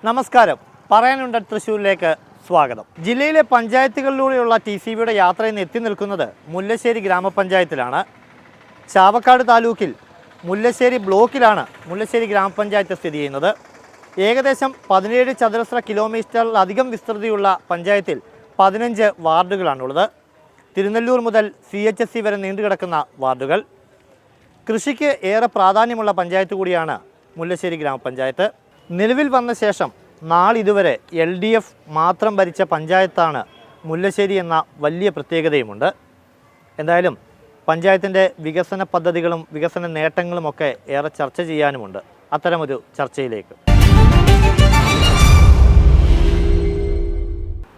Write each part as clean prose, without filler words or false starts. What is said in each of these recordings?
നമസ്കാരം. പറയാനുണ്ട് തൃശ്ശൂരിലേക്ക് സ്വാഗതം. ജില്ലയിലെ പഞ്ചായത്തുകളിലൂടെയുള്ള TCBയുടെ യാത്ര ഇന്ന് എത്തി നിൽക്കുന്നത് മുല്ലശ്ശേരി ഗ്രാമപഞ്ചായത്തിലാണ്. ചാവക്കാട് താലൂക്കിൽ മുല്ലശ്ശേരി ബ്ലോക്കിലാണ് മുല്ലശ്ശേരി ഗ്രാമപഞ്ചായത്ത് സ്ഥിതി ചെയ്യുന്നത്. ഏകദേശം 17 ചതുരശ്ര കിലോമീറ്ററിലധികം വിസ്തൃതിയുള്ള പഞ്ചായത്തിൽ 15 വാർഡുകളാണുള്ളത്. തിരുനെല്ലൂർ മുതൽ CHSE വരെ നീണ്ടുകിടക്കുന്ന വാർഡുകൾ. കൃഷിക്ക് ഏറെ പ്രാധാന്യമുള്ള പഞ്ചായത്ത് കൂടിയാണ് മുല്ലശ്ശേരി ഗ്രാമപഞ്ചായത്ത്. നിലവിൽ വന്ന ശേഷം നാളിതുവരെ LDF മാത്രം ഭരിച്ച പഞ്ചായത്താണ് മുല്ലശ്ശേരി എന്ന വലിയ പ്രത്യേകതയുമുണ്ട്. എന്തായാലും പഞ്ചായത്തിൻ്റെ വികസന പദ്ധതികളും വികസന നേട്ടങ്ങളുമൊക്കെ ഏറെ ചർച്ച ചെയ്യാനുമുണ്ട്. അത്തരമൊരു ചർച്ചയിലേക്ക്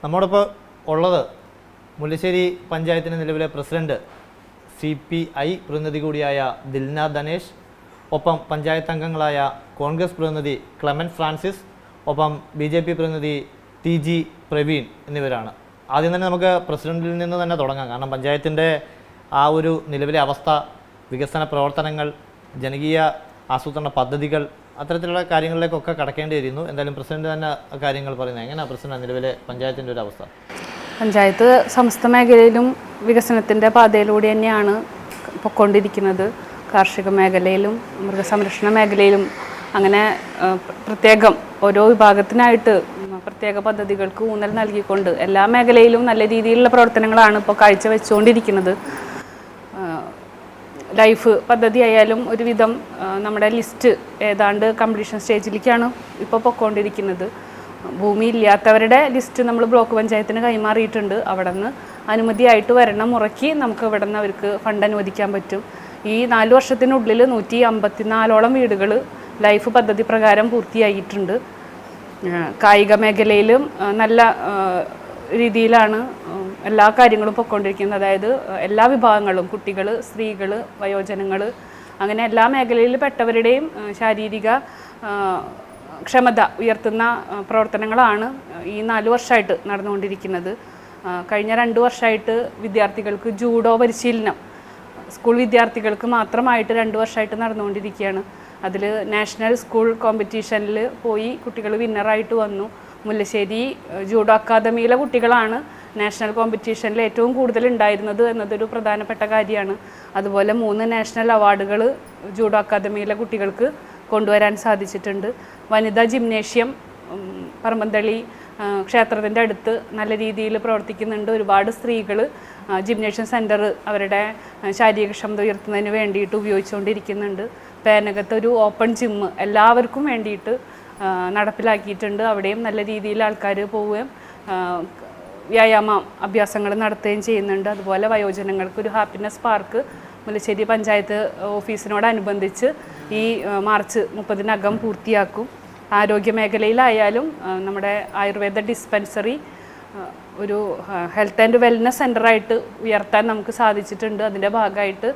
നമ്മോടൊപ്പം ഉള്ളത് മുല്ലശ്ശേരി പഞ്ചായത്തിൻ്റെ നിലവിലെ പ്രസിഡന്റ് CPI പ്രതിനിധി കൂടിയായ ദിൽന ധനേഷ്, ഒപ്പം പഞ്ചായത്ത് അംഗങ്ങളായ കോൺഗ്രസ് പ്രതിനിധി ക്ലെമന്റ് ഫ്രാൻസിസ്, ഒപ്പം BJP പ്രതിനിധി TG പ്രവീൺ എന്നിവരാണ്. ആദ്യം തന്നെ നമുക്ക് പ്രസിഡന്റിൽ നിന്ന് തന്നെ തുടങ്ങാം. കാരണം പഞ്ചായത്തിൻ്റെ ആ ഒരു നിലവിലെ അവസ്ഥ, വികസന പ്രവർത്തനങ്ങൾ, ജനകീയ ആസൂത്രണ പദ്ധതികൾ, അത്തരത്തിലുള്ള കാര്യങ്ങളിലേക്കൊക്കെ കടക്കേണ്ടി വരുന്നു. എന്തായാലും പ്രസിഡന്റ് തന്നെ കാര്യങ്ങൾ പറയുന്നത് എങ്ങനെയാണ് പ്രസിഡന്റ് നിലവിലെ പഞ്ചായത്തിൻ്റെ ഒരു അവസ്ഥ? പഞ്ചായത്ത് സമസ്ത മേഖലയിലും വികസനത്തിൻ്റെ പാതയിലൂടെ തന്നെയാണ് പൊയ്ക്കൊണ്ടിരിക്കുന്നത്. കാർഷിക മേഖലയിലും മൃഗസംരക്ഷണ മേഖലയിലും അങ്ങനെ പ്രത്യേകം ഓരോ വിഭാഗത്തിനായിട്ട് പ്രത്യേക പദ്ധതികൾക്ക് ഊന്നൽ നൽകിക്കൊണ്ട് എല്ലാ മേഖലയിലും നല്ല രീതിയിലുള്ള പ്രവർത്തനങ്ങളാണ് ഇപ്പോൾ കാഴ്ചവെച്ചുകൊണ്ടിരിക്കുന്നത്. ലൈഫ് പദ്ധതി ആയാലും ഒരുവിധം നമ്മുടെ ലിസ്റ്റ് ഏതാണ്ട് കംപ്ലീഷൻ സ്റ്റേജിലേക്കാണ് ഇപ്പോൾ പൊയ്ക്കൊണ്ടിരിക്കുന്നത്. ഭൂമി ഇല്ലാത്തവരുടെ ലിസ്റ്റ് നമ്മൾ ബ്ലോക്ക് പഞ്ചായത്തിന് കൈമാറിയിട്ടുണ്ട്. അവിടെ നിന്ന് അനുമതിയായിട്ട് വരണ മുറയ്ക്ക് നമുക്ക് ഇവിടെ നിന്ന് അവർക്ക് ഫണ്ട് അനുവദിക്കാൻ പറ്റും. ഈ 4 വർഷത്തിനുള്ളിൽ 154ഓളം വീടുകൾ ലൈഫ് പദ്ധതി പ്രകാരം പൂർത്തിയായിട്ടുണ്ട്. കായിക മേഖലയിലും നല്ല രീതിയിലാണ് എല്ലാ കാര്യങ്ങളും പൊയ്ക്കൊണ്ടിരിക്കുന്നത്. അതായത് എല്ലാ വിഭാഗങ്ങളും, കുട്ടികൾ, സ്ത്രീകൾ, വയോജനങ്ങൾ, അങ്ങനെ എല്ലാ മേഖലയിൽ പെട്ടവരുടെയും ശാരീരിക ക്ഷമത ഉയർത്തുന്ന പ്രവർത്തനങ്ങളാണ് ഈ 4 വർഷമായിട്ട് നടന്നുകൊണ്ടിരിക്കുന്നത്. കഴിഞ്ഞ 2 വർഷമായിട്ട് വിദ്യാർത്ഥികൾക്ക് ജൂഡോ പരിശീലനം സ്കൂൾ വിദ്യാർത്ഥികൾക്ക് മാത്രമായിട്ട് 2 വർഷമായിട്ട് നടന്നുകൊണ്ടിരിക്കുകയാണ്. അതിൽ നാഷണൽ സ്കൂൾ കോമ്പറ്റീഷനിൽ പോയി കുട്ടികൾ വിന്നറായിട്ട് വന്നു. മുല്ലശ്ശേരി ജൂഡോ അക്കാദമിയിലെ കുട്ടികളാണ് നാഷണൽ കോമ്പറ്റീഷനിൽ ഏറ്റവും കൂടുതൽ ഉണ്ടായിരുന്നത് എന്നതൊരു പ്രധാനപ്പെട്ട കാര്യമാണ്. അതുപോലെ 3 നാഷണൽ അവാർഡുകൾ ജൂഡോ അക്കാദമിയിലെ കുട്ടികൾക്ക് കൊണ്ടുവരാൻ സാധിച്ചിട്ടുണ്ട്. വനിതാ ജിംനേഷ്യം പറമ്പന്തളി ക്ഷേത്രത്തിൻ്റെ അടുത്ത് നല്ല രീതിയിൽ പ്രവർത്തിക്കുന്നുണ്ട്. ഒരുപാട് സ്ത്രീകൾ ജിംനേഷ്യം സെൻറ്റർ അവരുടെ ശാരീരികക്ഷമത ഉയർത്തുന്നതിന് വേണ്ടിയിട്ട് ഉപയോഗിച്ചുകൊണ്ടിരിക്കുന്നുണ്ട്. പേനകത്ത് ഒരു ഓപ്പൺ ജിമ്മ് എല്ലാവർക്കും വേണ്ടിയിട്ട് നടപ്പിലാക്കിയിട്ടുണ്ട്. അവിടെയും നല്ല രീതിയിൽ ആൾക്കാർ പോവുകയും വ്യായാമ അഭ്യാസങ്ങൾ നടത്തുകയും ചെയ്യുന്നുണ്ട്. അതുപോലെ വയോജനങ്ങൾക്ക് ഒരു ഹാപ്പിനെസ് പാർക്ക് മുല്ലശ്ശേരി പഞ്ചായത്ത് ഓഫീസിനോടനുബന്ധിച്ച് ഈ മാർച്ച് 30-നകം പൂർത്തിയാക്കും. ആരോഗ്യ മേഖലയിലായാലും നമ്മുടെ ആയുർവേദ ഡിസ്പെൻസറി ഒരു ഹെൽത്ത് ആൻഡ് വെൽനസ് സെൻ്ററായിട്ട് ഉയർത്താൻ നമുക്ക് സാധിച്ചിട്ടുണ്ട്. അതിൻ്റെ ഭാഗമായിട്ട്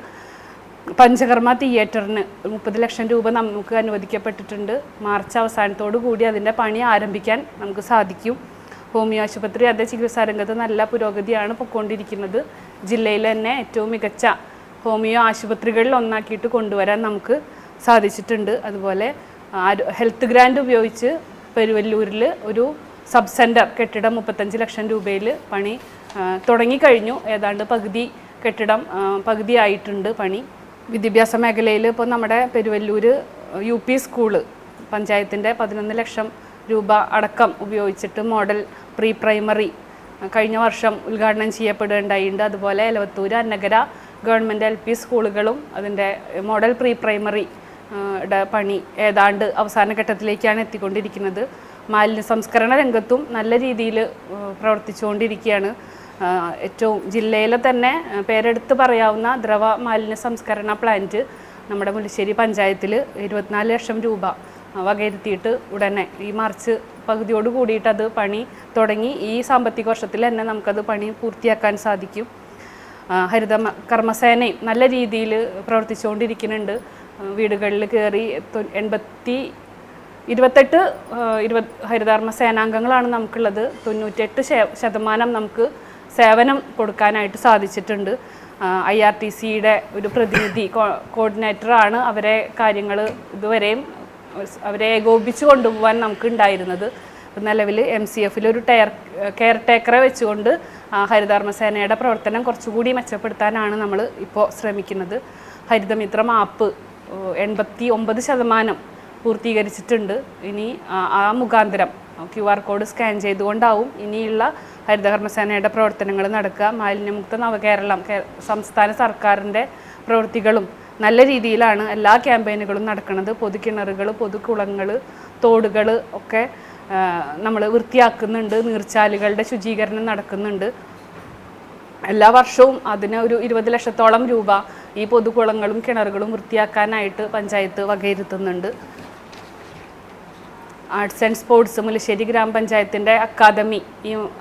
പഞ്ചകർമ്മ തിയേറ്ററിന് 30 ലക്ഷം രൂപ നമുക്ക് അനുവദിക്കപ്പെട്ടിട്ടുണ്ട്. മാർച്ച് അവസാനത്തോടു കൂടി അതിൻ്റെ പണി ആരംഭിക്കാൻ നമുക്ക് സാധിക്കും. ഹോമിയോ ആശുപത്രി അതേ ചികിത്സാ രംഗത്ത് നല്ല പുരോഗതിയാണ് പൊയ്ക്കൊണ്ടിരിക്കുന്നത്. ജില്ലയിൽ തന്നെ ഏറ്റവും മികച്ച ഹോമിയോ ആശുപത്രികളിൽ ഒന്നാക്കിയിട്ട് കൊണ്ടുവരാൻ നമുക്ക് സാധിച്ചിട്ടുണ്ട്. അതുപോലെ ഹെൽത്ത് ഗ്രാൻഡ് ഉപയോഗിച്ച് പെരുവല്ലൂരിൽ ഒരു സബ് സെൻറ്റർ കെട്ടിടം 35 ലക്ഷം രൂപയിൽ പണി തുടങ്ങിക്കഴിഞ്ഞു. ഏതാണ്ട് കെട്ടിടം പകുതിയായിട്ടുണ്ട് പണി. വിദ്യാഭ്യാസ മേഖലയിൽ ഇപ്പോൾ നമ്മുടെ പെരുവല്ലൂർ UP സ്കൂള് പഞ്ചായത്തിൻ്റെ 11 ലക്ഷം രൂപ അടക്കം ഉപയോഗിച്ചിട്ട് മോഡൽ പ്രീ പ്രൈമറി കഴിഞ്ഞ വർഷം ഉദ്ഘാടനം ചെയ്യപ്പെടുകയുണ്ടായിട്ടുണ്ട്. അതുപോലെ എലവത്തൂർ അന്നഗര ഗവൺമെൻറ് LP സ്കൂളുകളും അതിൻ്റെ മോഡൽ പ്രീ പ്രൈമറി പണി ഏതാണ്ട് അവസാന ഘട്ടത്തിലേക്കാണ് എത്തിക്കൊണ്ടിരിക്കുന്നത്. മാലിന്യ സംസ്കരണ രംഗത്തും നല്ല രീതിയിൽ പ്രവർത്തിച്ചുകൊണ്ടിരിക്കുകയാണ്. ഏറ്റവും ജില്ലയിലെ തന്നെ പേരെടുത്ത് പറയാവുന്ന ദ്രവ മാലിന്യ സംസ്കരണ പ്ലാന്റ് നമ്മുടെ മുല്ലശ്ശേരി പഞ്ചായത്തിൽ 24 ലക്ഷം രൂപ വകയിരുത്തിയിട്ട് ഉടനെ ഈ മാർച്ച് പകുതിയോട് കൂടിയിട്ട് അത് പണി തുടങ്ങി. ഈ സാമ്പത്തിക വർഷത്തിൽ തന്നെ നമുക്കത് പണി പൂർത്തിയാക്കാൻ സാധിക്കും. ഹരിത കർമ്മസേനയും നല്ല രീതിയിൽ പ്രവർത്തിച്ചുകൊണ്ടിരിക്കുന്നുണ്ട്. വീടുകളിൽ കയറി 28 ഹരിതകർമ്മ സേനാംഗങ്ങളാണ് നമുക്കുള്ളത്. 98% നമുക്ക് സേവനം കൊടുക്കാനായിട്ട് സാധിച്ചിട്ടുണ്ട്. IRTCയുടെ ഒരു പ്രതിനിധി കോർഡിനേറ്ററാണ് അവരെ കാര്യങ്ങൾ ഇതുവരെയും അവരെ ഏകോപിപ്പിച്ച് കൊണ്ടുപോകാൻ നമുക്ക് ഉണ്ടായിരുന്നത്. നിലവിൽ MCFൽ ഒരു കെയർ ടേക്കറെ വെച്ചുകൊണ്ട് ഹരിതകർമ്മസേനയുടെ പ്രവർത്തനം കുറച്ചുകൂടി മെച്ചപ്പെടുത്താനാണ് നമ്മൾ ഇപ്പോൾ ശ്രമിക്കുന്നത്. ഹരിതമിത്രം ആപ്പ് 89% പൂർത്തീകരിച്ചിട്ടുണ്ട്. ഇനി ആ മുഖാന്തരം QR കോഡ് സ്കാൻ ചെയ്തുകൊണ്ടാവും ഇനിയുള്ള ഹരിതകർമ്മസേനയുടെ പ്രവർത്തനങ്ങൾ നടക്കുക. മാലിന്യമുക്ത നവകേരളം സംസ്ഥാന സർക്കാരിൻ്റെ പ്രവൃത്തികളും നല്ല രീതിയിലാണ് എല്ലാ ക്യാമ്പയിനുകളും നടക്കുന്നത്. പൊതുകിണറുകൾ, പൊതുകുളങ്ങൾ, തോടുകൾ ഒക്കെ നമ്മൾ വൃത്തിയാക്കുന്നുണ്ട്. നീർച്ചാലുകളുടെ ശുചീകരണം നടക്കുന്നുണ്ട്. എല്ലാ വർഷവും അതിന് ഒരു 20 ലക്ഷത്തോളം രൂപ ഈ പൊതുകുളങ്ങളും കിണറുകളും വൃത്തിയാക്കാനായിട്ട് പഞ്ചായത്ത് വകയിരുത്തുന്നുണ്ട്. ആർട്സ് ആൻഡ് സ്പോർട്സ് മുല്ലശ്ശേരി ഗ്രാമപഞ്ചായത്തിൻ്റെ അക്കാദമി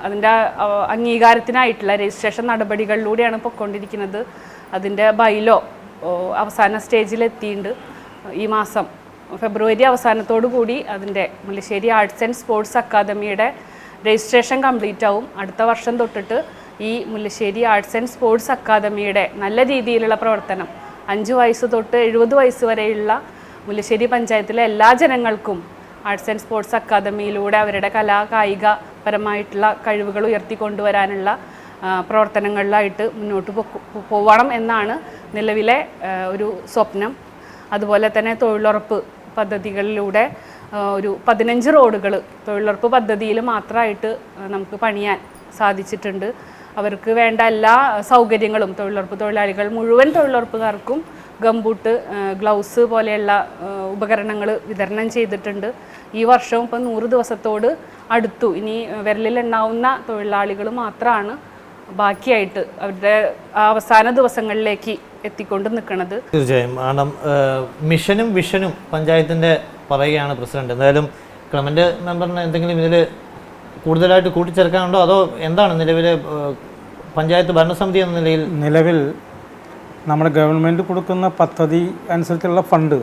അതിൻ്റെ അംഗീകാരത്തിനായിട്ടുള്ള രജിസ്ട്രേഷൻ നടപടികളിലൂടെയാണ് പൊയ്ക്കൊണ്ടിരിക്കുന്നത്. അതിൻ്റെ ബൈലോ അവസാന സ്റ്റേജിലെത്തിയിട്ടുണ്ട്. ഈ മാസം ഫെബ്രുവരി അവസാനത്തോടു കൂടി അതിൻ്റെ മുല്ലശ്ശേരി ആർട്സ് ആൻഡ് സ്പോർട്സ് അക്കാദമിയുടെ രജിസ്ട്രേഷൻ കംപ്ലീറ്റ് ആവും. അടുത്ത വർഷം തൊട്ടിട്ട് ഈ മുല്ലശ്ശേരി ആർട്സ് ആൻഡ് സ്പോർട്സ് അക്കാദമിയുടെ നല്ല രീതിയിലുള്ള പ്രവർത്തനം 5 വയസ്സ് തൊട്ട് 70 വയസ്സ് വരെയുള്ള മുല്ലശ്ശേരി പഞ്ചായത്തിലെ എല്ലാ ജനങ്ങൾക്കും ആർട്സ് ആൻഡ് സ്പോർട്സ് അക്കാദമിയിലൂടെ അവരുടെ കായികപരമായിട്ടുള്ള കഴിവുകൾ ഉയർത്തിക്കൊണ്ടുവരാനുള്ള പ്രവർത്തനങ്ങളിലായിട്ട് മുന്നോട്ട് പോവണം എന്നാണ് നിലവിലെ ഒരു സ്വപ്നം. അതുപോലെ തന്നെ തൊഴിലുറപ്പ് പദ്ധതികളിലൂടെ ഒരു 15 റോഡുകൾ തൊഴിലുറപ്പ് പദ്ധതിയിൽ മാത്രമായിട്ട് നമുക്ക് പണിയാൻ സാധിച്ചിട്ടുണ്ട്. അവർക്ക് വേണ്ട എല്ലാ സൗകര്യങ്ങളും തൊഴിലുറപ്പ് തൊഴിലാളികൾ മുഴുവൻ തൊഴിലുറപ്പുകാർക്കും ഗംബൂട്ട്, ഗ്ലൗസ് പോലെയുള്ള ഉപകരണങ്ങൾ വിതരണം ചെയ്തിട്ടുണ്ട്. ഈ വർഷവും ഇപ്പം 100 ദിവസത്തോട് അടുത്തു. ഇനി വിരലിലെണ്ണാവുന്ന തൊഴിലാളികൾ മാത്രമാണ് ബാക്കിയായിട്ട് അവരുടെ അവസാന ദിവസങ്ങളിലേക്ക് എത്തിക്കൊണ്ട് നിൽക്കുന്നത്. തീർച്ചയായും. കാരണം മിഷനും വിഷനും പഞ്ചായത്തിൻ്റെ പറയുകയാണ് പ്രസിഡന്റ്. എന്തായാലും ക്ലമന്റ് മെമ്പറിന് എന്തെങ്കിലും ഇതിൽ കൂടുതലായിട്ട് കൂട്ടിച്ചേർക്കാനുണ്ടോ, അതോ എന്താണ് നിലവിലെ പഞ്ചായത്ത് ഭരണസമിതി എന്ന നിലവിൽ നമ്മുടെ ഗവൺമെൻറ് കൊടുക്കുന്ന പദ്ധതി അനുസരിച്ചുള്ള ഫണ്ട്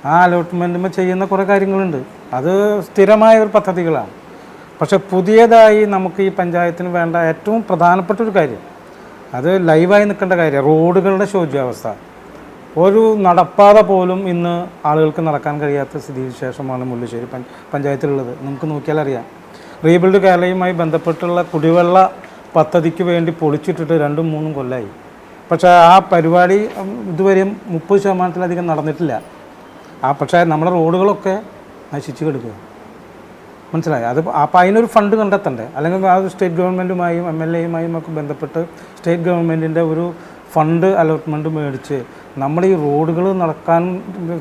ആ അലോട്ട്മെൻറ്റുമ്പോൾ ചെയ്യുന്ന കുറേ കാര്യങ്ങളുണ്ട്. അത് സ്ഥിരമായ ഒരു പദ്ധതികളാണ്. പക്ഷേ പുതിയതായി നമുക്ക് ഈ പഞ്ചായത്തിന് വേണ്ട ഏറ്റവും പ്രധാനപ്പെട്ട ഒരു കാര്യം, അത് ലൈവായി നിൽക്കേണ്ട കാര്യം, റോഡുകളുടെ ശോച്യാവസ്ഥ. ഒരു നടപ്പാത പോലും ഇന്ന് ആളുകൾക്ക് നടക്കാൻ കഴിയാത്ത സ്ഥിതിവിശേഷമാണ് മുല്ലശ്ശേരി പഞ്ചായത്തിലുള്ളത്. നമുക്ക് നോക്കിയാൽ അറിയാം. റീബിൽഡ് കേരളയുമായി ബന്ധപ്പെട്ടുള്ള കുടിവെള്ള പദ്ധതിക്ക് വേണ്ടി പൊളിച്ചിട്ടിട്ട് 2-3 കൊല്ലമായി. പക്ഷേ ആ പരിപാടി ഇതുവരെയും 30% നടന്നിട്ടില്ല. പക്ഷേ നമ്മുടെ റോഡുകളൊക്കെ നശിച്ച് കിടക്കുക. മനസ്സിലായി? അത് അപ്പോൾ അതിനൊരു ഫണ്ട് കണ്ടെത്തണ്ടേ? അല്ലെങ്കിൽ ആ സ്റ്റേറ്റ് ഗവൺമെൻറ്റുമായും MLAയുമായും ഒക്കെ ബന്ധപ്പെട്ട് സ്റ്റേറ്റ് ഗവൺമെൻറ്റിൻ്റെ ഒരു ഫണ്ട് അലോട്ട്മെൻറ്റ് മേടിച്ച് നമ്മൾ ഈ റോഡുകൾ നടക്കാനും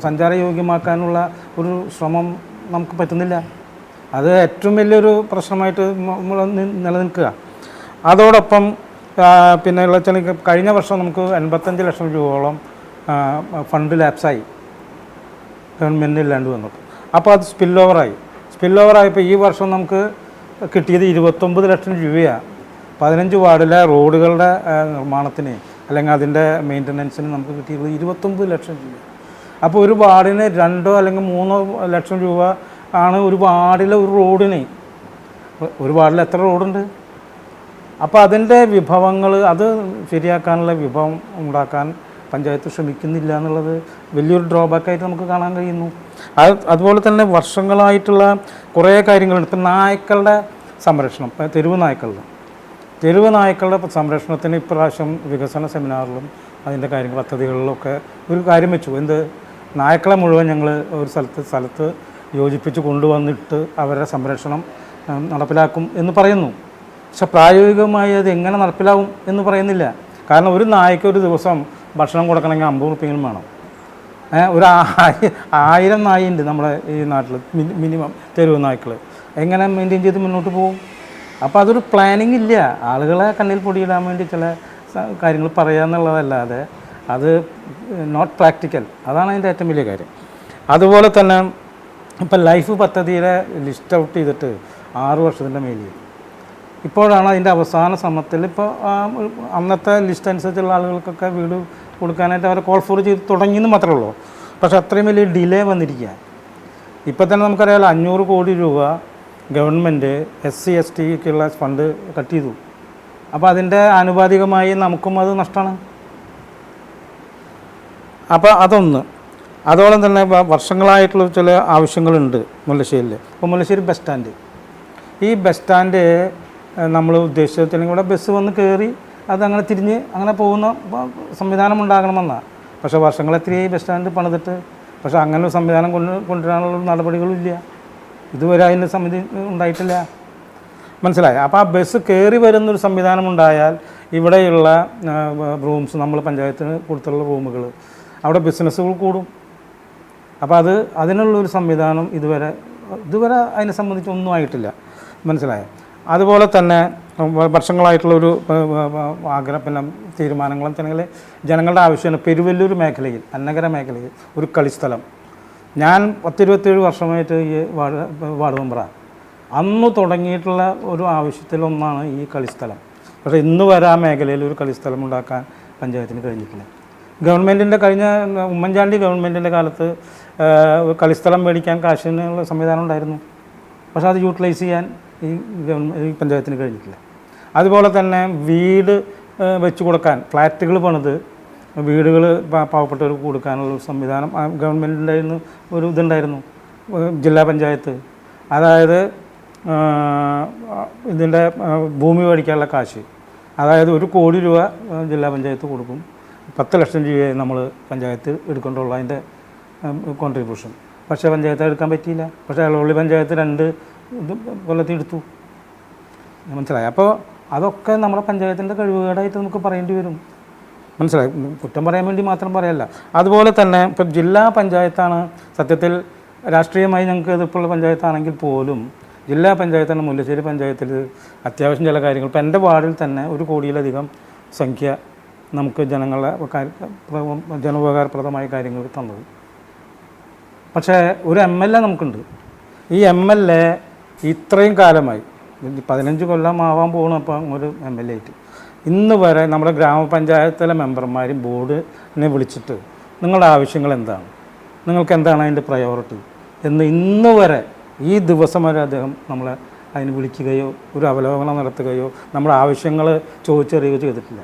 സഞ്ചാരയോഗ്യമാക്കാനുള്ള ഒരു ശ്രമം നമുക്ക് പറ്റുന്നില്ല. അത് ഏറ്റവും വലിയൊരു പ്രശ്നമായിട്ട് നമ്മൾ നിലനിൽക്കുക. അതോടൊപ്പം പിന്നെ ഉള്ള വെച്ചാൽ കഴിഞ്ഞ വർഷം നമുക്ക് 85 ലക്ഷം രൂപയോളം ഫണ്ട് ലാപ്സായി ഗവൺമെൻറ് ഇല്ലാണ്ട് വന്നിട്ട്. അപ്പോൾ അത് സ്പിൽ ഓവറായപ്പോൾ ഈ വർഷം നമുക്ക് കിട്ടിയത് 29 ലക്ഷം രൂപയാണ്. 15 വാർഡിലെ റോഡുകളുടെ നിർമ്മാണത്തിന് അല്ലെങ്കിൽ അതിൻ്റെ മെയിൻ്റനൻസിന് നമുക്ക് കിട്ടിയത് 29 ലക്ഷം രൂപ. അപ്പോൾ ഒരു വാർഡിന് 2 അല്ലെങ്കിൽ 3 ലക്ഷം രൂപ ആണ് ഒരു വാർഡിലെ ഒരു റോഡിന്. ഒരു വാർഡിൽ എത്ര റോഡുണ്ട്? അപ്പോൾ അതിൻ്റെ വിഭവങ്ങൾ അത് ശരിയാക്കാനുള്ള വിഭവം ഉണ്ടാക്കാൻ പഞ്ചായത്ത് ശ്രമിക്കുന്നില്ല എന്നുള്ളത് വലിയൊരു ഡ്രോബാക്കായിട്ട് നമുക്ക് കാണാൻ കഴിയുന്നു. അതുപോലെ തന്നെ വർഷങ്ങളായിട്ടുള്ള കുറേ കാര്യങ്ങളുണ്ട്. ഇപ്പം നായ്ക്കളുടെ സംരക്ഷണം, തെരുവ് നായ്ക്കളുടെ സംരക്ഷണത്തിന് ഇപ്രാവശ്യം വികസന സെമിനാറിലും അതിൻ്റെ പദ്ധതികളിലൊക്കെ ഒരു കാര്യം വെച്ചു. നായ്ക്കളെ മുഴുവൻ ഞങ്ങൾ ഒരു സ്ഥലത്ത് യോജിപ്പിച്ച് കൊണ്ടുവന്നിട്ട് അവരുടെ സംരക്ഷണം നടപ്പിലാക്കും എന്ന് പറയുന്നു. പക്ഷെ പ്രായോഗികമായി അത് എങ്ങനെ നടപ്പിലാവും എന്ന് പറയുന്നില്ല. കാരണം ഒരു നായ്ക്ക് ഒരു ദിവസം ഭക്ഷണം കൊടുക്കണമെങ്കിൽ 50 റുപ്യെങ്കിലും വേണം. ഒരു 1000 നായുണ്ട് നമ്മുടെ ഈ നാട്ടിൽ മിനിമം തെരുവ് നായ്ക്കൾ. എങ്ങനെ മെയിൻറ്റെയിൻ ചെയ്ത് മുന്നോട്ട് പോകും? അപ്പോൾ അതൊരു പ്ലാനിങ് ഇല്ല. ആളുകളെ കണ്ണിൽ പൊടിയിടാൻ വേണ്ടി ചില കാര്യങ്ങൾ പറയുക എന്നുള്ളതല്ലാതെ അത് നോട്ട് പ്രാക്ടിക്കൽ. അതാണ് അതിൻ്റെ ഏറ്റവും വലിയ കാര്യം. അതുപോലെ തന്നെ ഇപ്പം ലൈഫ് പദ്ധതിയുടെ ലിസ്റ്റ് ഔട്ട് ചെയ്തിട്ട് 6 വർഷത്തിൻ്റെ മേലിൽ. ഇപ്പോഴാണ് അതിൻ്റെ അവസാന ശ്രമത്തിൽ ഇപ്പോൾ അന്നത്തെ ലിസ്റ്റ് അനുസരിച്ചുള്ള ആളുകൾക്കൊക്കെ വീട് കൊടുക്കാനായിട്ട് അവരെ കോൾ ഫോർ ചെയ്ത് തുടങ്ങിയെന്ന് മാത്രമേ ഉള്ളൂ. പക്ഷേ അത്രയും വലിയ ഡിലേ വന്നിരിക്കുക. ഇപ്പോൾ തന്നെ നമുക്കറിയാമല്ലോ 500 കോടി രൂപ ഗവൺമെൻറ് SC/STക്കുള്ള ഫണ്ട് കട്ട് ചെയ്തു. അപ്പോൾ അതിൻ്റെ ആനുപാതികമായി നമുക്കും അത് നഷ്ടമാണ്. അപ്പോൾ അതൊന്ന്. അതോളം തന്നെ വർഷങ്ങളായിട്ടുള്ള ചില ആവശ്യങ്ങളുണ്ട് മുല്ലശ്ശേരിയിൽ. ഇപ്പോൾ മുല്ലശ്ശേരി ബസ് സ്റ്റാൻഡ്, ഈ ബസ് സ്റ്റാൻഡ് നമ്മൾ ഉദ്ദേശിച്ചതിന് ഇവിടെ ബസ് വന്ന് കയറി അതങ്ങനെ തിരിഞ്ഞ് അങ്ങനെ പോകുന്ന സംവിധാനം ഉണ്ടാകണമെന്നാണ്. പക്ഷേ വർഷങ്ങൾ എത്രയായി ബസ് സ്റ്റാൻഡ് പണിതിട്ട്, പക്ഷേ അങ്ങനെ ഒരു സംവിധാനം കൊണ്ടുവരാനുള്ള നടപടികളും ഇല്ല. ഇതുവരെ അതിൻ്റെ സമിതി ഉണ്ടായിട്ടില്ല. മനസ്സിലായി? അപ്പോൾ ആ ബസ് കയറി വരുന്നൊരു സംവിധാനം ഉണ്ടായാൽ ഇവിടെയുള്ള റൂംസ്, നമ്മൾ പഞ്ചായത്തിന് കൊടുത്തുള്ള റൂമുകൾ, അവിടെ ബിസിനസ്സുകൾ കൂടും. അപ്പോൾ അതിനുള്ളൊരു സംവിധാനം ഇതുവരെ അതിനെ സംബന്ധിച്ച് ഒന്നും ആയിട്ടില്ല. മനസ്സിലായോ? അതുപോലെ തന്നെ വർഷങ്ങളായിട്ടുള്ളൊരു ആഗ്രഹം, പിന്നെ തീരുമാനങ്ങളും തന്നെ ജനങ്ങളുടെ ആവശ്യമാണ്. പെരുവല്ലൂർ മേഖലയിൽ, അന്നകര മേഖലയിൽ ഒരു കളിസ്ഥലം. ഞാൻ 10-27 വർഷമായിട്ട് ഈ വാർഡ് മെമ്പറാണ്. അന്ന് തുടങ്ങിയിട്ടുള്ള ഒരു ആവശ്യത്തിലൊന്നാണ് ഈ കളിസ്ഥലം. പക്ഷേ ഇന്ന് വരെ ആ മേഖലയിൽ ഒരു കളിസ്ഥലം ഉണ്ടാക്കാൻ പഞ്ചായത്തിന് കഴിഞ്ഞിട്ടില്ല. ഗവൺമെൻറ്റിൻ്റെ കഴിഞ്ഞ ഉമ്മൻചാണ്ടി ഗവൺമെൻറ്റിൻ്റെ കാലത്ത് കളിസ്ഥലം മേടിക്കാൻ കാശിനുള്ള സംവിധാനം ഉണ്ടായിരുന്നു. പക്ഷേ അത് യൂട്ടിലൈസ് ചെയ്യാൻ ഈ പഞ്ചായത്തിന് കഴിഞ്ഞിട്ടില്ല. അതുപോലെ തന്നെ വീട് വെച്ച് കൊടുക്കാൻ, ഫ്ലാറ്റുകൾ പണിത് വീടുകൾ പാവപ്പെട്ടവർക്ക് കൊടുക്കാനുള്ള സംവിധാനം ഗവൺമെൻറ്റിൻ്റെ ഒരു ഇതുണ്ടായിരുന്നു, ജില്ലാ പഞ്ചായത്ത്. അതായത് ഇതിൻ്റെ ഭൂമി മേടിക്കാനുള്ള കാശ്, അതായത് 1 കോടി രൂപ ജില്ലാ പഞ്ചായത്ത് കൊടുക്കും. 10 ലക്ഷം രൂപയായി നമ്മൾ പഞ്ചായത്ത് എടുക്കേണ്ടുള്ള അതിൻ്റെ കോൺട്രിബ്യൂഷൻ. പക്ഷേ പഞ്ചായത്ത് എടുക്കാൻ പറ്റിയില്ല. പക്ഷേ അളവള്ളി പഞ്ചായത്ത് 2 കൊല്ലത്തിൽ എടുത്തു. മനസ്സിലായി? അപ്പോൾ അതൊക്കെ നമ്മുടെ പഞ്ചായത്തിൻ്റെ കഴിവുകേടായിട്ട് നമുക്ക് പറയേണ്ടി വരും. മനസ്സിലായി? കുറ്റം പറയാൻ വേണ്ടി മാത്രം പറയല്ല. അതുപോലെ തന്നെ ഇപ്പോൾ ജില്ലാ പഞ്ചായത്താണ് സത്യത്തിൽ രാഷ്ട്രീയമായി ഞങ്ങൾക്ക് എതിർപ്പുള്ള പഞ്ചായത്താണെങ്കിൽ പോലും ജില്ലാ പഞ്ചായത്താണ് മുല്ലശ്ശേരി പഞ്ചായത്തിൽ അത്യാവശ്യം ചില കാര്യങ്ങൾ, ഇപ്പോൾ എൻ്റെ വാർഡിൽ തന്നെ 1 കോടിയിലധികം സംഖ്യ നമുക്ക് ജനോപകാരപ്രദമായ കാര്യങ്ങൾ തന്നത്. പക്ഷേ ഒരു MLA നമുക്കുണ്ട്. ഈ MLA ഇത്രയും കാലമായി 15 കൊല്ലം ആവാൻ പോകണം അപ്പം ഒരു MLA ആയിട്ട് ഇന്ന് വരെ നമ്മുടെ ഗ്രാമപഞ്ചായത്തിലെ മെമ്പർമാരും ബോർഡിനെ വിളിച്ചിട്ട് നിങ്ങളുടെ ആവശ്യങ്ങൾ എന്താണ്, നിങ്ങൾക്ക് എന്താണ് അതിൻ്റെ പ്രയോറിറ്റി എന്ന് ഇന്ന് വരെ ഈ ദിവസം വരെ അദ്ദേഹം നമ്മളെ അതിന് വിളിക്കുകയോ ഒരു അവലോകനം നടത്തുകയോ നമ്മുടെ ആവശ്യങ്ങൾ ചോദിച്ചറിയുകയോ ചെയ്തിട്ടില്ല.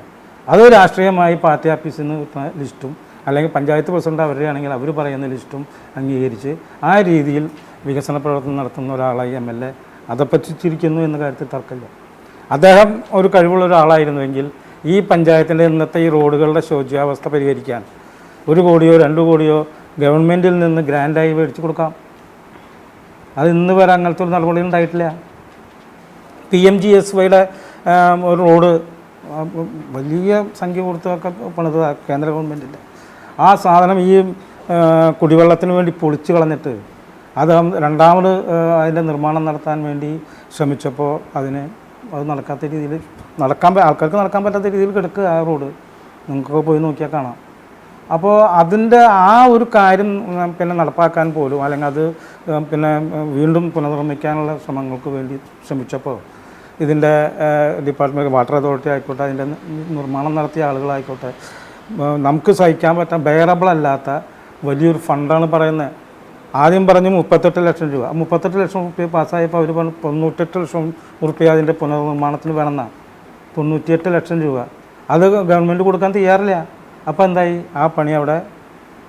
അത് രാഷ്ട്രീയമായി പാർട്ടി ഓഫീസിൽ നിന്ന് കിട്ടുന്ന ലിസ്റ്റും അല്ലെങ്കിൽ പഞ്ചായത്ത് പ്രസിഡന്റ് അവരുടെ ആണെങ്കിൽ അവർ പറയുന്ന ലിസ്റ്റും അംഗീകരിച്ച് ആ രീതിയിൽ വികസന പ്രവർത്തനം നടത്തുന്ന ഒരാളായി MLA അതപ്പറ്റിച്ചിരിക്കുന്നു എന്ന കാര്യത്തിൽ തർക്കമില്ല. അദ്ദേഹം ഒരു കഴിവുള്ള ഒരാളായിരുന്നുവെങ്കിൽ ഈ പഞ്ചായത്തിൻ്റെ ഇന്നത്തെ ഈ റോഡുകളുടെ ശോച്യാവസ്ഥ പരിഹരിക്കാൻ 1 കോടിയോ 2 കോടിയോ ഗവൺമെൻറ്റിൽ നിന്ന് ഗ്രാൻഡായി മേടിച്ച് കൊടുക്കാം. അത് ഇന്ന് വരെ അങ്ങനത്തെ ഒരു നടപടി ഉണ്ടായിട്ടില്ല. PMGSYയുടെ ഒരു റോഡ് വലിയ സംഖ്യ കൊടുത്തൊക്കെ പണിത് കേന്ദ്ര ഗവൺമെൻറ്റിൻ്റെ ആ സാധനം ഈ കുടിവെള്ളത്തിന് വേണ്ടി പൊളിച്ച് കളഞ്ഞിട്ട് അത് രണ്ടാമത് അതിൻ്റെ നിർമ്മാണം നടത്താൻ വേണ്ടി ശ്രമിച്ചപ്പോൾ അത് നടക്കാത്ത രീതിയിൽ ആൾക്കാർക്ക് നടക്കാൻ പറ്റാത്ത രീതിയിൽ കിടക്കുക ആ റോഡ്. നിങ്ങൾക്കൊക്കെ പോയി നോക്കിയാൽ കാണാം. അപ്പോൾ അതിൻ്റെ ആ ഒരു കാര്യം പിന്നെ നടപ്പാക്കാൻ പോലും അല്ലെങ്കിൽ അത് പിന്നെ വീണ്ടും പുനർനിർമ്മിക്കാനുള്ള ശ്രമങ്ങൾക്ക് വേണ്ടി ശ്രമിച്ചപ്പോൾ ഇതിൻ്റെ ഡിപ്പാർട്ട്മെൻറ്റ് വാട്ടർ അതോറിറ്റി ആയിക്കോട്ടെ, അതിൻ്റെ നിർമ്മാണം നടത്തിയ ആളുകളായിക്കോട്ടെ, നമുക്ക് സഹിക്കാൻ പറ്റാൻ ബെയറബിൾ അല്ലാത്ത വലിയൊരു ഫണ്ടാണ് പറയുന്നത്. ആദ്യം പറഞ്ഞു 38 ലക്ഷം രൂപ. 38 ലക്ഷം റുപ്യ പാസ്സായപ്പോൾ അവർ പറഞ്ഞു 98 ലക്ഷം റുപ്യ അതിൻ്റെ പുനർനിർമ്മാണത്തിന് വേണമെന്നാണ്. 98 ലക്ഷം രൂപ അത് ഗവൺമെൻറ് കൊടുക്കാൻ തയ്യാറില്ല. അപ്പോൾ എന്തായി? ആ പണി അവിടെ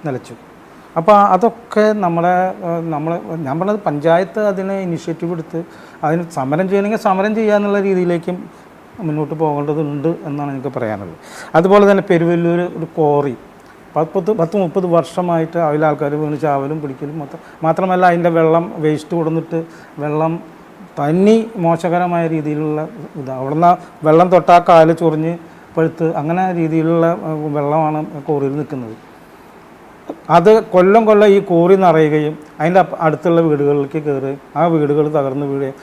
നിലച്ചു. അപ്പോൾ അതൊക്കെ ഞാൻ പറഞ്ഞത് പഞ്ചായത്ത് അതിന് ഇനിഷ്യേറ്റീവ് എടുത്ത് അതിന് സമരം ചെയ്യണമെങ്കിൽ സമരം ചെയ്യാന്നുള്ള രീതിയിലേക്കും മുന്നോട്ട് പോകേണ്ടതുണ്ട് എന്നാണ് എനിക്ക് പറയാനുള്ളത്. അതുപോലെ തന്നെ പെരുവല്ലൂർ ഒരു കോറി 10-30 വർഷമായിട്ട് അതിൽ ആൾക്കാർ വീണ് ചാവലും പിടിക്കലും മാത്രമല്ല അതിൻ്റെ വെള്ളം വേസ്റ്റ് കൊടുന്നിട്ട് വെള്ളം തന്നി മോശകരമായ രീതിയിലുള്ള അവിടുന്ന് വെള്ളം തൊട്ടാൽ കാല് ചൊറിഞ്ഞ് പഴുത്ത് അങ്ങനെ രീതിയിലുള്ള വെള്ളമാണ് കോറിയിൽ നിൽക്കുന്നത്. അത് കൊല്ലം ഈ കോറി നിറയുകയും അതിൻ്റെ അടുത്തുള്ള വീടുകളിലേക്ക് കയറുകയും ആ വീടുകൾ തകർന്ന് വീഴുകയും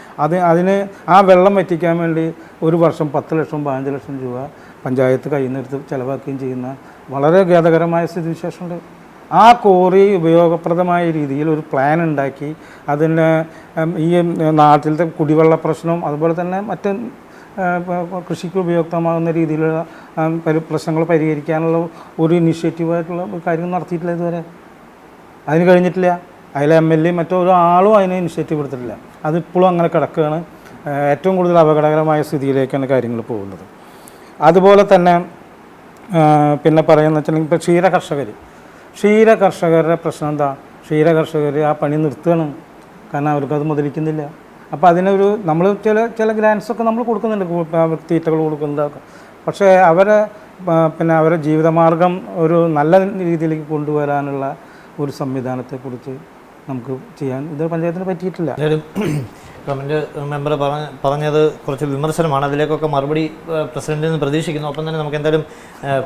അതിന് ആ വെള്ളം വറ്റിക്കാൻ വേണ്ടി ഒരു വർഷം 10 ലക്ഷം 15 ലക്ഷം രൂപ പഞ്ചായത്ത് കയ്യിൽ നിന്നെടുത്ത് ചിലവാക്കുകയും ചെയ്യുന്ന വളരെ ഖേദകരമായ സ്ഥിതിവിശേഷമുണ്ട്. ആ കോറി ഉപയോഗപ്രദമായ രീതിയിൽ ഒരു പ്ലാൻ ഉണ്ടാക്കി അതിന് ഈ നാട്ടിലത്തെ കുടിവെള്ള പ്രശ്നവും അതുപോലെ തന്നെ മറ്റ് കൃഷിക്ക് ഉപയുക്തമാകുന്ന രീതിയിലുള്ള പ്രശ്നങ്ങൾ പരിഹരിക്കാനുള്ള ഒരു ഇനിഷ്യേറ്റീവായിട്ടുള്ള ഒരു കാര്യം നടത്തിയിട്ടില്ല ഇതുവരെ. അതിന് കഴിഞ്ഞിട്ടില്ല. അതിലെ MLA മറ്റോ ഒരാളും അതിന് ഇനിഷ്യേറ്റീവ് എടുത്തിട്ടില്ല. അതിപ്പോഴും അങ്ങനെ കിടക്കുകയാണ്. ഏറ്റവും കൂടുതൽ അപകടകരമായ സ്ഥിതിയിലേക്കാണ് കാര്യങ്ങൾ പോകുന്നത്. അതുപോലെ തന്നെ പിന്നെ പറയുന്നത് വെച്ചിട്ടുണ്ടെങ്കിൽ ഇപ്പോൾ ക്ഷീര കർഷകർ ക്ഷീര കർഷകരുടെ പ്രശ്നം എന്താ? ക്ഷീര കർഷകർ ആ പണി നിർത്തുകയാണ്, കാരണം അവർക്കത് മുതലിക്കുന്നില്ല. അപ്പോൾ അതിനൊരു നമ്മൾ ചില ഗ്രാൻഡ്സൊക്കെ നമ്മൾ കൊടുക്കുന്നുണ്ട്, തീറ്റകൾ കൊടുക്കുന്നതൊക്കെ. പക്ഷേ അവരെ ജീവിതമാർഗം ഒരു നല്ല രീതിയിലേക്ക് കൊണ്ടുവരാനുള്ള ഒരു സംവിധാനത്തെക്കുറിച്ച് നമുക്ക് ചെയ്യാൻ ഇത് പഞ്ചായത്തിന് പറ്റിയിട്ടില്ല. ഗവൺമെൻറ് മെമ്പർ പറഞ്ഞത് കുറച്ച് വിമർശനമാണ്, അതിലേക്കൊക്കെ മറുപടി പ്രസിഡന്റിൽ നിന്ന് പ്രതീക്ഷിക്കുന്നു. ഒപ്പം തന്നെ നമുക്ക് എന്തായാലും